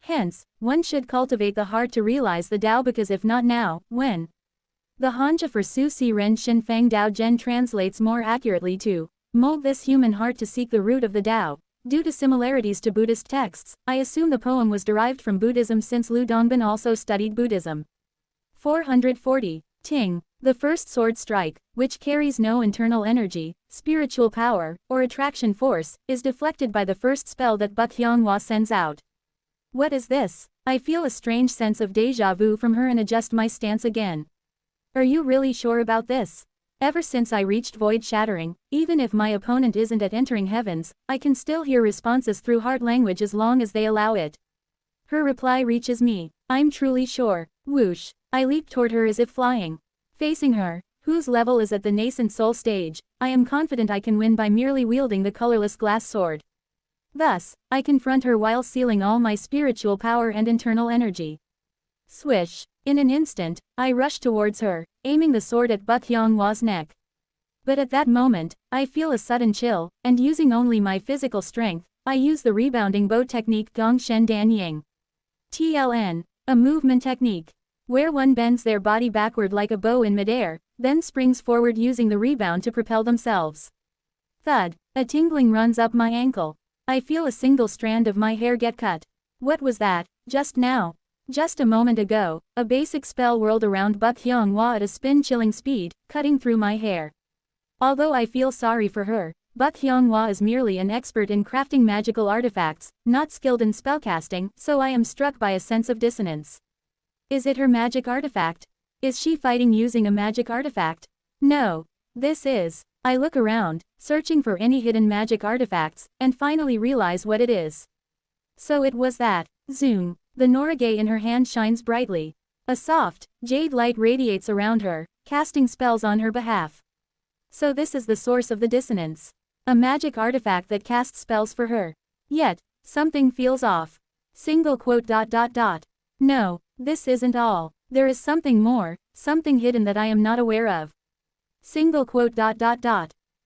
Hence, one should cultivate the heart to realize the Tao, because if not now, when? The Hanja for Su Si Ren Shen Fang Dao Zhen translates more accurately to mold this human heart to seek the root of the Tao. Due to similarities to Buddhist texts, I assume the poem was derived from Buddhism since Lu Dongbin also studied Buddhism. 440. Ting. The first sword strike, which carries no internal energy, spiritual power, or attraction force, is deflected by the first spell that Buk Hyonghwa sends out. What is this? I feel a strange sense of déjà vu from her and adjust my stance again. Are you really sure about this? Ever since I reached void shattering, even if my opponent isn't at entering heavens, I can still hear responses through heart language as long as they allow it. Her reply reaches me. I'm truly sure. Whoosh. I leap toward her as if flying. Facing her, whose level is at the nascent soul stage, I am confident I can win by merely wielding the colorless glass sword. Thus, I confront her while sealing all my spiritual power and internal energy. Swish. In an instant, I rush towards her, aiming the sword at Buk Hyonghwa's neck. But at that moment, I feel a sudden chill, and using only my physical strength, I use the rebounding bow technique Gong Shen Dan Ying. TLN. A movement technique, where one bends their body backward like a bow in midair, then springs forward using the rebound to propel themselves. Thud. A tingling runs up my ankle. I feel a single strand of my hair get cut. What was that, just now? Just a moment ago, a basic spell whirled around Buk Hyonghwa at a spin-chilling speed, cutting through my hair. Although I feel sorry for her, Buk Hyonghwa is merely an expert in crafting magical artifacts, not skilled in spellcasting, so I am struck by a sense of dissonance. Is it her magic artifact? Is she fighting using a magic artifact? No. This is. I look around, searching for any hidden magic artifacts, and finally realize what it is. So it was that. Zoom. The Norige in her hand shines brightly. A soft, jade light radiates around her, casting spells on her behalf. So this is the source of the dissonance. A magic artifact that casts spells for her. Yet, something feels off. Single quote. No, this isn't all. There is something more, something hidden that I am not aware of. Single quote.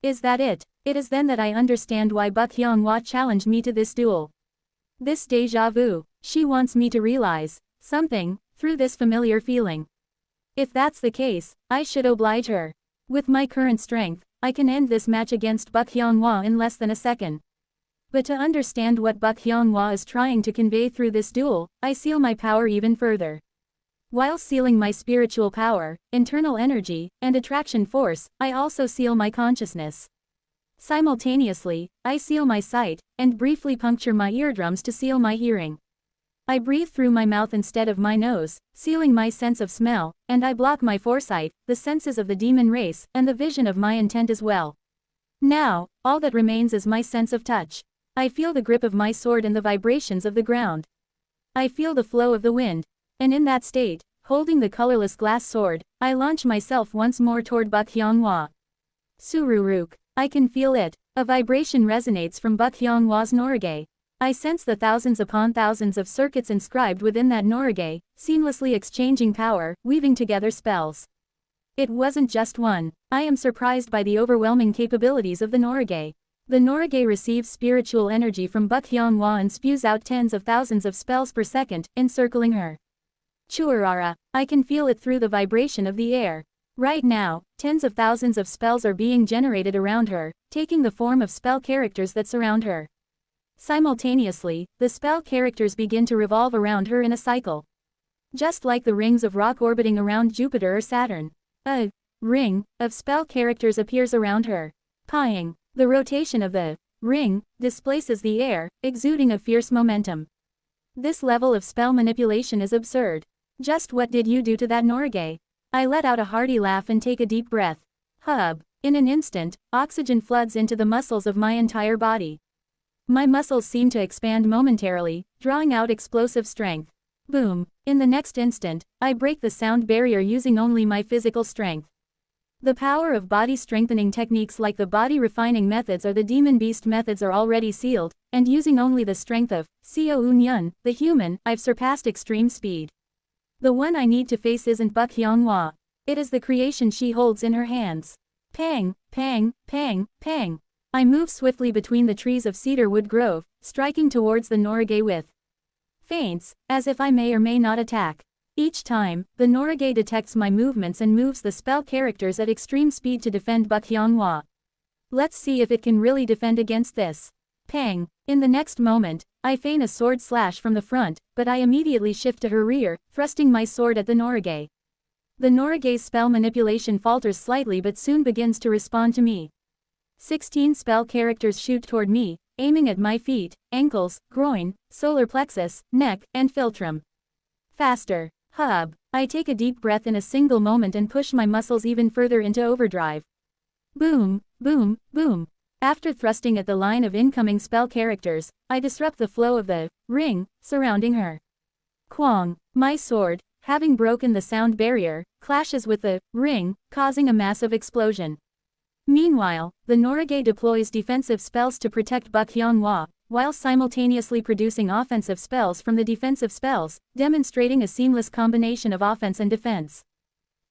Is that it? It is then that I understand why Buk Hyonghwa challenged me to this duel. This déjà vu. She wants me to realize something through this familiar feeling. If that's the case, I should oblige her. With my current strength, I can end this match against Buk Hyonghwa in less than a second. But to understand what Buk Hyonghwa is trying to convey through this duel, I seal my power even further. While sealing my spiritual power, internal energy, and attraction force, I also seal my consciousness. Simultaneously, I seal my sight, and briefly puncture my eardrums to seal my hearing. I breathe through my mouth instead of my nose, sealing my sense of smell, and I block my foresight, the senses of the demon race, and the vision of my intent as well. Now, all that remains is my sense of touch. I feel the grip of my sword and the vibrations of the ground. I feel the flow of the wind, and in that state, holding the colorless glass sword, I launch myself once more toward Buk Hyonghwa. Sururuk. I can feel it. A vibration resonates from Buk Hyonghwa's Norige. I sense the thousands upon thousands of circuits inscribed within that Norige, seamlessly exchanging power, weaving together spells. It wasn't just one. I am surprised by the overwhelming capabilities of the Norige. The Norige receives spiritual energy from Buk Hyonghwa and spews out tens of thousands of spells per second, encircling her. Chuarara. I can feel it through the vibration of the air. Right now, tens of thousands of spells are being generated around her, taking the form of spell characters that surround her. Simultaneously, the spell characters begin to revolve around her in a cycle. Just like the rings of rock orbiting around Jupiter or Saturn. A ring of spell characters appears around her. Pieing. The rotation of the ring displaces the air, exuding a fierce momentum. This level of spell manipulation is absurd. Just what did you do to that Norige? I let out a hearty laugh and take a deep breath. Hub. In an instant, oxygen floods into the muscles of my entire body. My muscles seem to expand momentarily, drawing out explosive strength. Boom. In the next instant, I break the sound barrier using only my physical strength. The power of body strengthening techniques like the body refining methods or the demon beast methods are already sealed, and using only the strength of Xiao Unyun, the human, I've surpassed extreme speed. The one I need to face isn't Buk Hyonghwa. It is the creation she holds in her hands. Pang, pang, pang, pang. I move swiftly between the trees of cedarwood grove, striking towards the Norige with feints, as if I may or may not attack. Each time, the Norige detects my movements and moves the spell characters at extreme speed to defend Buk Hyonghwa. Let's see if it can really defend against this. Pang! In the next moment, I feign a sword slash from the front, but I immediately shift to her rear, thrusting my sword at the Norige. The Norige's spell manipulation falters slightly but soon begins to respond to me. 16 spell characters shoot toward me, aiming at my feet, ankles, groin, solar plexus, neck, and philtrum. Faster. Hub. I take a deep breath in a single moment and push my muscles even further into overdrive. Boom, boom, boom. After thrusting at the line of incoming spell characters, I disrupt the flow of the ring surrounding her. Kwang. My sword, having broken the sound barrier, clashes with the ring, causing a massive explosion. Meanwhile, the Norige deploys defensive spells to protect Buk Hyonghwa, while simultaneously producing offensive spells from the defensive spells, demonstrating a seamless combination of offense and defense.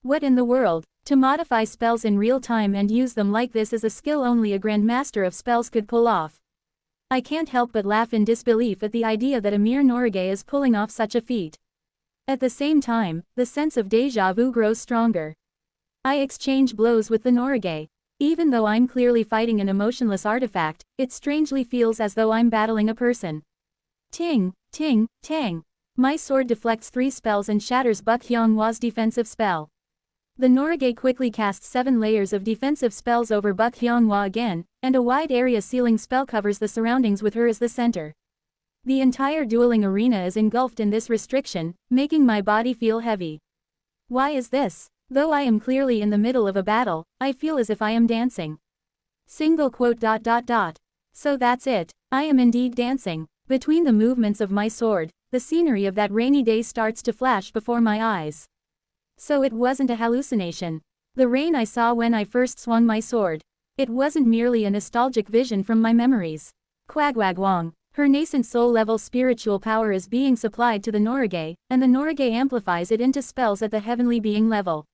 What in the world? To modify spells in real time and use them like this is a skill only a grandmaster of spells could pull off. I can't help but laugh in disbelief at the idea that a mere Norige is pulling off such a feat. At the same time, the sense of déjà vu grows stronger. I exchange blows with the Norige. Even though I'm clearly fighting an emotionless artifact, it strangely feels as though I'm battling a person. Ting, ting, tang. My sword deflects 3 spells and shatters Buk Hyonghwa's defensive spell. The Norige quickly casts 7 layers of defensive spells over Buk Hyonghwa again, and a wide area sealing spell covers the surroundings with her as the center. The entire dueling arena is engulfed in this restriction, making my body feel heavy. Why is this? Though I am clearly in the middle of a battle, I feel as if I am dancing. Single quote. So that's it, I am indeed dancing. Between the movements of my sword, the scenery of that rainy day starts to flash before my eyes. So it wasn't a hallucination. The rain I saw when I first swung my sword. It wasn't merely a nostalgic vision from my memories. Quagwagwong. Her nascent soul-level spiritual power is being supplied to the Norige, and the Norige amplifies it into spells at the heavenly being level.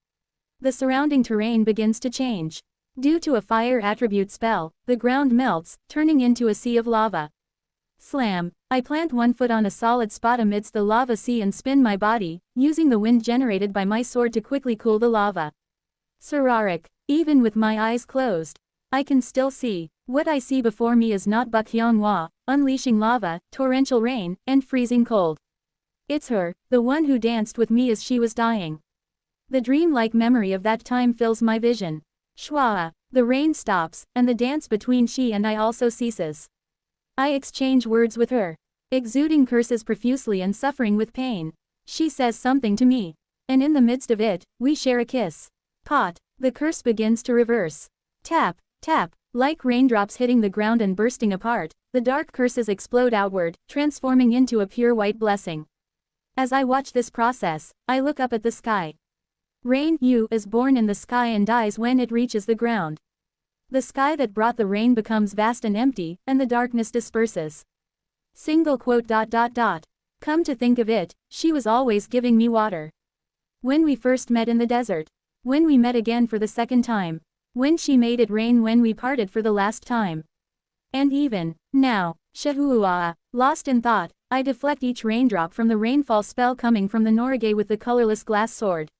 The surrounding terrain begins to change. Due to a fire attribute spell, the ground melts, turning into a sea of lava. Slam! I plant one foot on a solid spot amidst the lava sea and spin my body, using the wind generated by my sword to quickly cool the lava. Sararik. Even with my eyes closed, I can still see. What I see before me is not Buk Hyonghwa, unleashing lava, torrential rain, and freezing cold. It's her, the one who danced with me as she was dying. The dream-like memory of that time fills my vision. Shwa! The rain stops, and the dance between she and I also ceases. I exchange words with her, exuding curses profusely and suffering with pain. She says something to me, and in the midst of it, we share a kiss. Pot! The curse begins to reverse. Tap, tap, like raindrops hitting the ground and bursting apart, the dark curses explode outward, transforming into a pure white blessing. As I watch this process, I look up at the sky. Rain, is born in the sky and dies when it reaches the ground. The sky that brought the rain becomes vast and empty, and the darkness disperses. Single quote. Come to think of it, she was always giving me water. When we first met in the desert. When we met again for the second time. When she made it rain when we parted for the last time. And even now, Shahuua, lost in thought, I deflect each raindrop from the rainfall spell coming from the Norige with the colorless glass sword.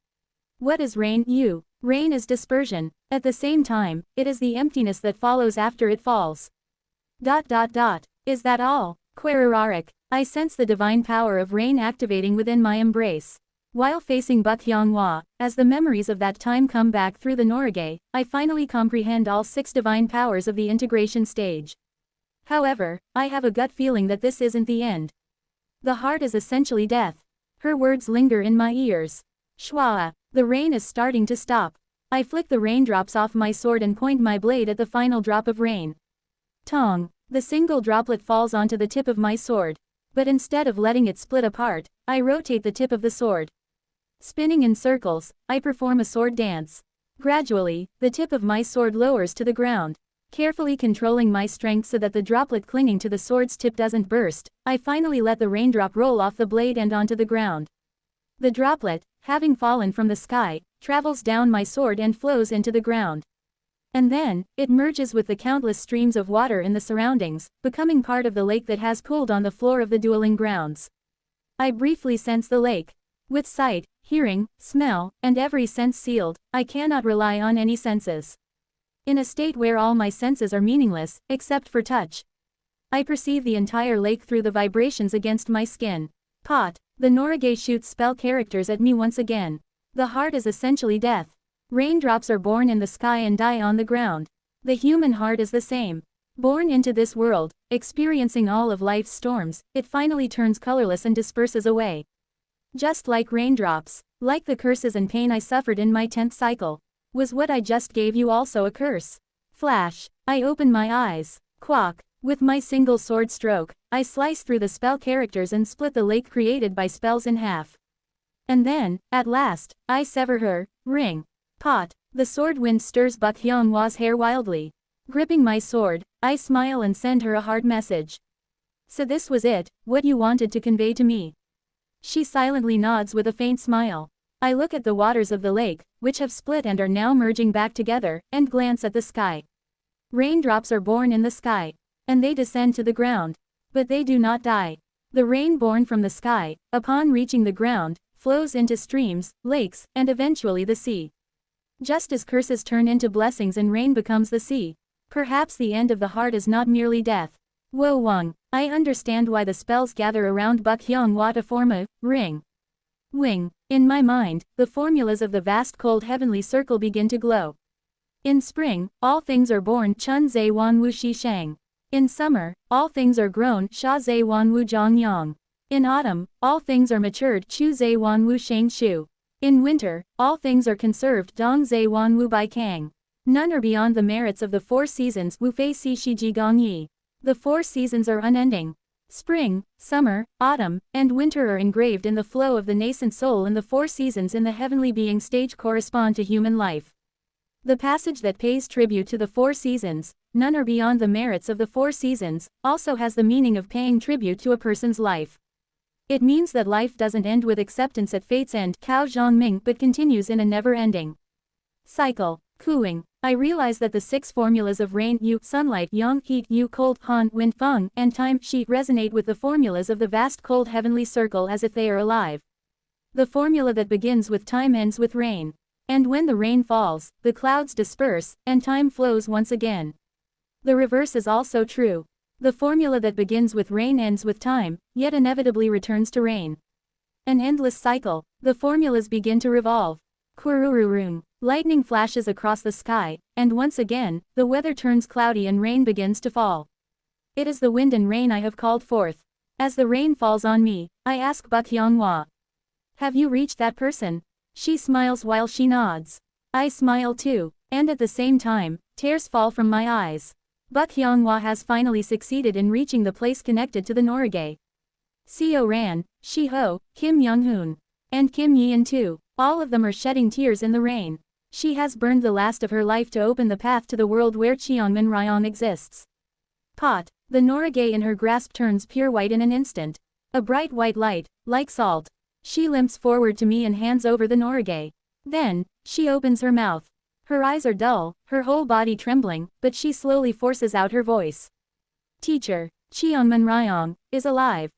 What is rain? Rain is dispersion. At the same time, it is the emptiness that follows after it falls. Is that all? Querararik. I sense the divine power of rain activating within my embrace. While facing Buk Hyonghwa, as the memories of that time come back through the Norige, I finally comprehend all 6 divine powers of the integration stage. However, I have a gut feeling that this isn't the end. The heart is essentially death. Her words linger in my ears. Shwa! The rain is starting to stop. I flick the raindrops off my sword and point my blade at the final drop of rain. Tong! The single droplet falls onto the tip of my sword. But instead of letting it split apart, I rotate the tip of the sword. Spinning in circles, I perform a sword dance. Gradually, the tip of my sword lowers to the ground. Carefully controlling my strength so that the droplet clinging to the sword's tip doesn't burst, I finally let the raindrop roll off the blade and onto the ground. The droplet, having fallen from the sky, travels down my sword and flows into the ground. And then, it merges with the countless streams of water in the surroundings, becoming part of the lake that has pooled on the floor of the dueling grounds. I briefly sense the lake. With sight, hearing, smell, and every sense sealed, I cannot rely on any senses. In a state where all my senses are meaningless, except for touch, I perceive the entire lake through the vibrations against my skin. Pot. The Norige shoots spell characters at me once again. The heart is essentially death. Raindrops are born in the sky and die on the ground. The human heart is the same. Born into this world, experiencing all of life's storms, it finally turns colorless and disperses away. Just like raindrops, like the curses and pain I suffered in my 10th cycle. Was what I just gave you also a curse? Flash. I open my eyes. Quack. With my single sword stroke, I slice through the spell characters and split the lake created by spells in half. And then, at last, I sever her. Ring. Pot. The sword wind stirs Bak Hyung-hwa's hair wildly. Gripping my sword, I smile and send her a hard message. So this was it, what you wanted to convey to me. She silently nods with a faint smile. I look at the waters of the lake, which have split and are now merging back together, and glance at the sky. Raindrops are born in the sky. And they descend to the ground. But they do not die. The rain born from the sky, upon reaching the ground, flows into streams, lakes, and eventually the sea. Just as curses turn into blessings and rain becomes the sea. Perhaps the end of the heart is not merely death. Wo Wang, I understand why the spells gather around Bak Hyung-hwa to form a ring. Wing. In my mind, the formulas of the vast cold heavenly circle begin to glow. In spring, all things are born Chun Zhe Wan Wu Shi Shang. In summer, all things are grown Sha Zhe Wan Wu Zhang Yang. In autumn, all things are matured Chu Zhe Wan Wu Shang Shu. In winter, all things are conserved Dong Zhe Wan Wu Bai Kang. None are beyond the merits of the 4 seasons Wu Fei Si Shi Ji Gong Yi. The 4 seasons are unending. Spring, summer, autumn, and winter are engraved in the flow of the nascent soul, and the 4 seasons in the heavenly being stage correspond to human life. The passage that pays tribute to the 4 seasons, none are beyond the merits of the 4 seasons, also has the meaning of paying tribute to a person's life. It means that life doesn't end with acceptance at fate's end, Cao Zhongming, but continues in a never-ending cycle. Cooing. I realize that the 6 formulas of rain, yu, sunlight, yang, heat, yu, cold, han, wind, feng, and time, shi, resonate with the formulas of the vast cold heavenly circle as if they are alive. The formula that begins with time ends with rain. And when the rain falls, the clouds disperse, and time flows once again. The reverse is also true. The formula that begins with rain ends with time, yet inevitably returns to rain. An endless cycle. The formulas begin to revolve. Kurururun. Lightning flashes across the sky, and once again, the weather turns cloudy and rain begins to fall. It is the wind and rain I have called forth. As the rain falls on me, I ask Bak Hyung-hwa. Have you reached that person? She smiles while she nods. I smile too, and at the same time, tears fall from my eyes. Bak Hyung-hwa has finally succeeded in reaching the place connected to the Norige. Seo Ran, Shi-ho, Kim Young-hoon, and Kim Yi-in too, all of them are shedding tears in the rain. She has burned the last of her life to open the path to the world where Cheongman Ryong exists. Pot. The Norige in her grasp turns pure white in an instant. A bright white light, like salt. She limps forward to me and hands over the Norige. Then, she opens her mouth. Her eyes are dull, her whole body trembling, but she slowly forces out her voice. Teacher, Cheongman Ryong, is alive.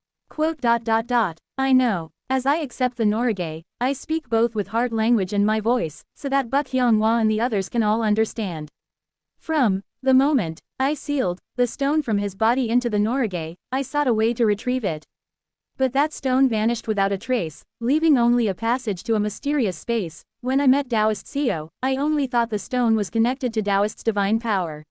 I know. As I accept the Norige, I speak both with heart language and my voice, so that Bak Hyung-hwa and the others can all understand. From the moment I sealed the stone from his body into the Norige, I sought a way to retrieve it. But that stone vanished without a trace, leaving only a passage to a mysterious space. When I met Taoist Seo, I only thought the stone was connected to Taoist's divine power.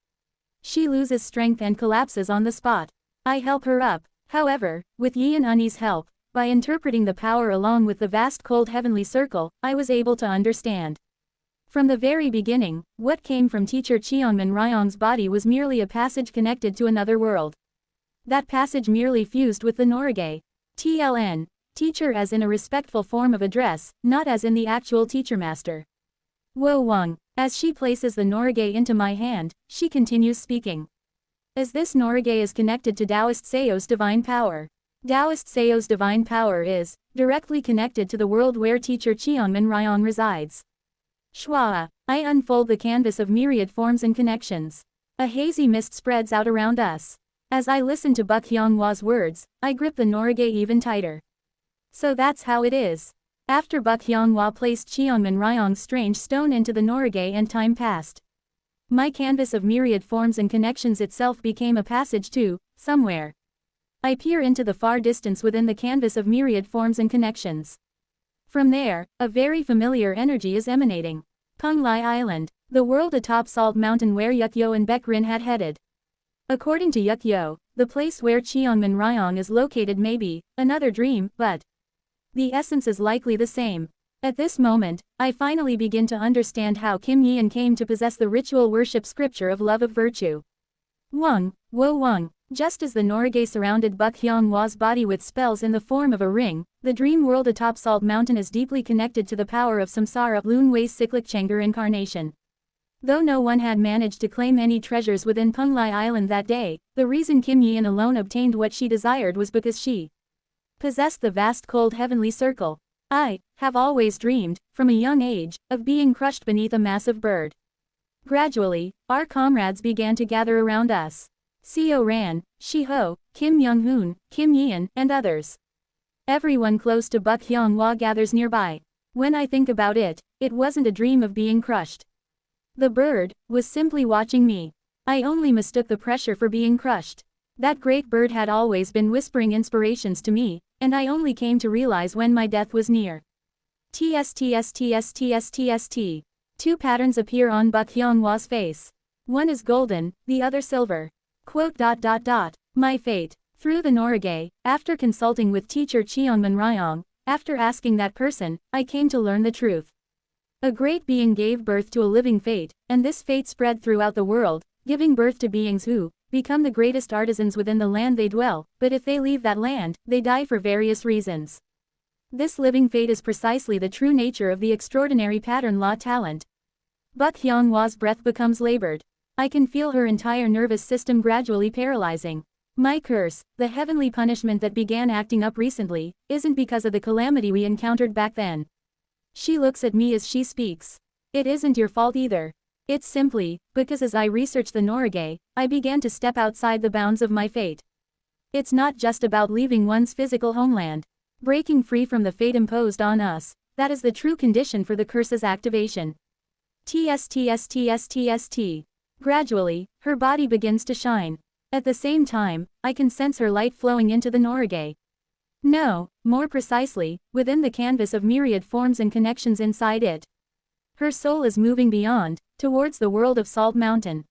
She loses strength and collapses on the spot. I help her up. However, with Yi and Uni's help, by interpreting the power along with the vast cold heavenly circle, I was able to understand. From the very beginning, what came from teacher Cheongman Ryong's body was merely a passage connected to another world. That passage merely fused with the Norige. TLN. Teacher as in a respectful form of address, not as in the actual teacher-master. Wo Wang. As she places the Norige into my hand, she continues speaking. As this Norige is connected to Taoist Seo's divine power. Taoist Seo's divine power is directly connected to the world where teacher Cheongman Ryong resides. Shua. I unfold the canvas of myriad forms and connections. A hazy mist spreads out around us. As I listen to Buk Hyunghwa's words, I grip the Norige even tighter. So that's how it is. After Buk Hyunghwa placed Cheongman Ryong's strange stone into the Norige and time passed. My canvas of myriad forms and connections itself became a passage to somewhere. I peer into the far distance within the canvas of myriad forms and connections. From there, a very familiar energy is emanating. Penglai Island, the world atop Salt Mountain where Yukyo and Baekrin had headed. According to Yukyo, the place where Cheongman Ryong is located may be another dream, but the essence is likely the same. At this moment, I finally begin to understand how Kim Yeon came to possess the ritual worship scripture of love of virtue. Wang, Wo Wang. Just as the Norige surrounded Buk Hyunghwa's body with spells in the form of a ring, the dream world atop Salt Mountain is deeply connected to the power of Samsara Loon Wei's cyclic Chang'e incarnation. Though no one had managed to claim any treasures within Penglai Island that day, the reason Kim Yeon alone obtained what she desired was because she possessed the vast cold heavenly circle. I have always dreamed, from a young age, of being crushed beneath a massive bird. Gradually, our comrades began to gather around us. Seo Ran, Shiho, Kim Young-hoon, Kim Yeon, and others. Everyone close to Buk Hyunghwa gathers nearby. When I think about it, it wasn't a dream of being crushed. The bird was simply watching me. I only mistook the pressure for being crushed. That great bird had always been whispering inspirations to me, and I only came to realize when my death was near. TSTSTSTSTSTST. Two patterns appear on Buk Hyunghwa's face. One is golden, the other silver. My fate. Through the Norige, after consulting with teacher Cheongman Ryong, after asking that person, I came to learn the truth. A great being gave birth to a living fate, and this fate spread throughout the world, giving birth to beings who become the greatest artisans within the land they dwell, but if they leave that land, they die for various reasons. This living fate is precisely the true nature of the extraordinary pattern law talent. Buk Hyunghwa's breath becomes labored. I can feel her entire nervous system gradually paralyzing. My curse, the heavenly punishment that began acting up recently, isn't because of the calamity we encountered back then. She looks at me as she speaks. It isn't your fault either. It's simply because as I researched the Norige, I began to step outside the bounds of my fate. It's not just about leaving one's physical homeland. Breaking free from the fate imposed on us, that is the true condition for the curse's activation. TSTSTSTST. Gradually, her body begins to shine. At the same time, I can sense her light flowing into the Norige. No, more precisely, within the canvas of myriad forms and connections inside it. Her soul is moving beyond, towards the world of Salt Mountain.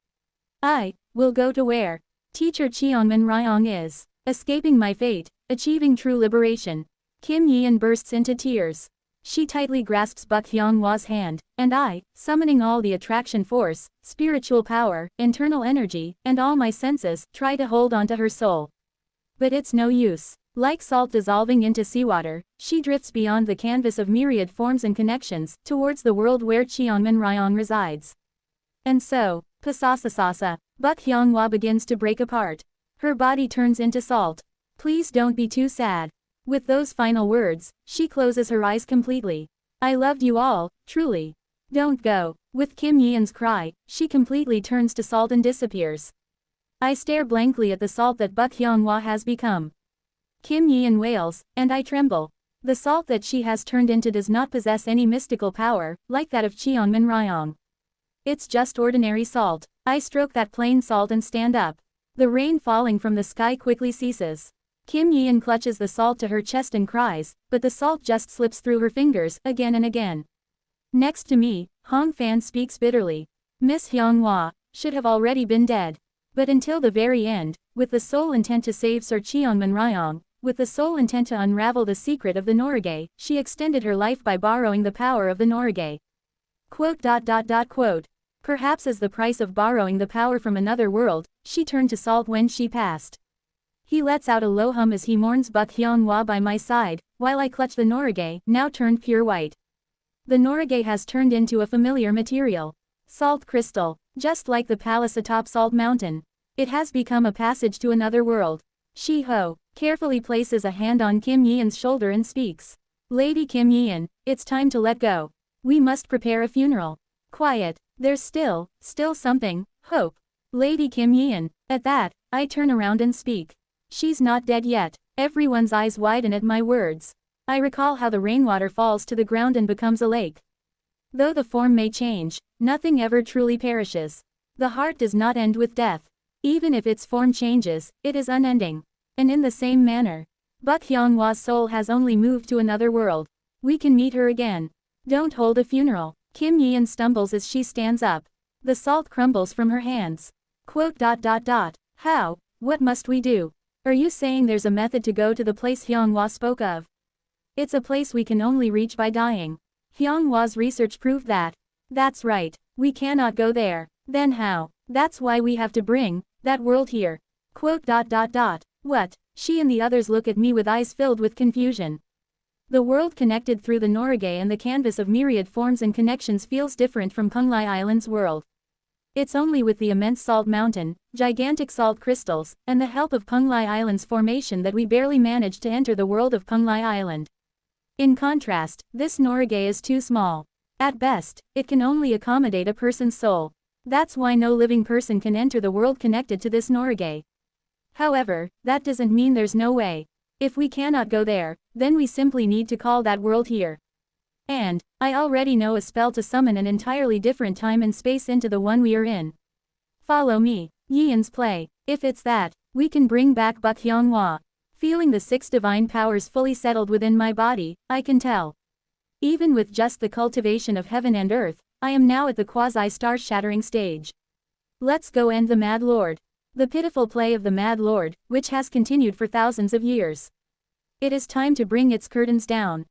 I will go to where teacher Cheongman Ryong is, escaping my fate, achieving true liberation. Kim Yeon bursts into tears. She tightly grasps Buk Hyunghwa's hand, and I, summoning all the attraction force, spiritual power, internal energy, and all my senses, try to hold onto her soul. But it's no use. Like salt dissolving into seawater, she drifts beyond the canvas of myriad forms and connections, towards the world where Cheongman Ryong resides. And so, Pasasasasa, Buk Hyunghwa begins to break apart. Her body turns into salt. Please don't be too sad. With those final words, she closes her eyes completely. I loved you all, truly. Don't go. With Kim Yeon's cry, she completely turns to salt and disappears. I stare blankly at the salt that Buk Hyunghwa has become. Kim Yeon wails, and I tremble. The salt that she has turned into does not possess any mystical power, like that of Cheongman Ryong. It's just ordinary salt. I stroke that plain salt and stand up. The rain falling from the sky quickly ceases. Kim Yeon clutches the salt to her chest and cries, but the salt just slips through her fingers, again and again. Next to me, Hong Fan speaks bitterly. Miss Hyunghwa should have already been dead. But until the very end, with the sole intent to save Sir Cheongman Ryong, with the sole intent to unravel the secret of the Norige, she extended her life by borrowing the power of the Norige. Quote. Perhaps as the price of borrowing the power from another world, she turned to salt when she passed. He lets out a low hum as he mourns Buk Hyunghwa by my side, while I clutch the norige, now turned pure white. The norige has turned into a familiar material. Salt crystal, just like the palace atop Salt Mountain. It has become a passage to another world. Shi-ho carefully places a hand on Kim Yeon's shoulder and speaks. Lady Kim Yeon, it's time to let go. We must prepare a funeral. Quiet, there's still something, hope. Lady Kim Yeon. At that, I turn around and speak. She's not dead yet. Everyone's eyes widen at my words. I recall how the rainwater falls to the ground and becomes a lake. Though the form may change, nothing ever truly perishes. The heart does not end with death. Even if its form changes, it is unending. And in the same manner, Buk Hyunghwa's soul has only moved to another world. We can meet her again. Don't hold a funeral. Kim Yeon stumbles as she stands up. The salt crumbles from her hands. Quote. How? What must we do? Are you saying there's a method to go to the place Hyunghwa spoke of? It's a place we can only reach by dying. Hyunghwa's research proved that. That's right. We cannot go there. Then how? That's why we have to bring that world here. Quote. What? She and the others look at me with eyes filled with confusion. The world connected through the norige and the canvas of myriad forms and connections feels different from Punglai Island's world. It's only with the immense salt mountain, gigantic salt crystals, and the help of Punglai Island's formation that we barely manage to enter the world of Punglai Island. In contrast, this norige is too small. At best, it can only accommodate a person's soul. That's why no living person can enter the world connected to this norige. However, that doesn't mean there's no way. If we cannot go there, then we simply need to call that world here. And, I already know a spell to summon an entirely different time and space into the one we are in. Follow me. Yeon's play. If it's that, we can bring back Buk Hyunghwa. Feeling the 6 divine powers fully settled within my body, I can tell. Even with just the cultivation of heaven and earth, I am now at the quasi-star-shattering stage. Let's go end the Mad Lord. The pitiful play of the Mad Lord, which has continued for thousands of years. It is time to bring its curtains down.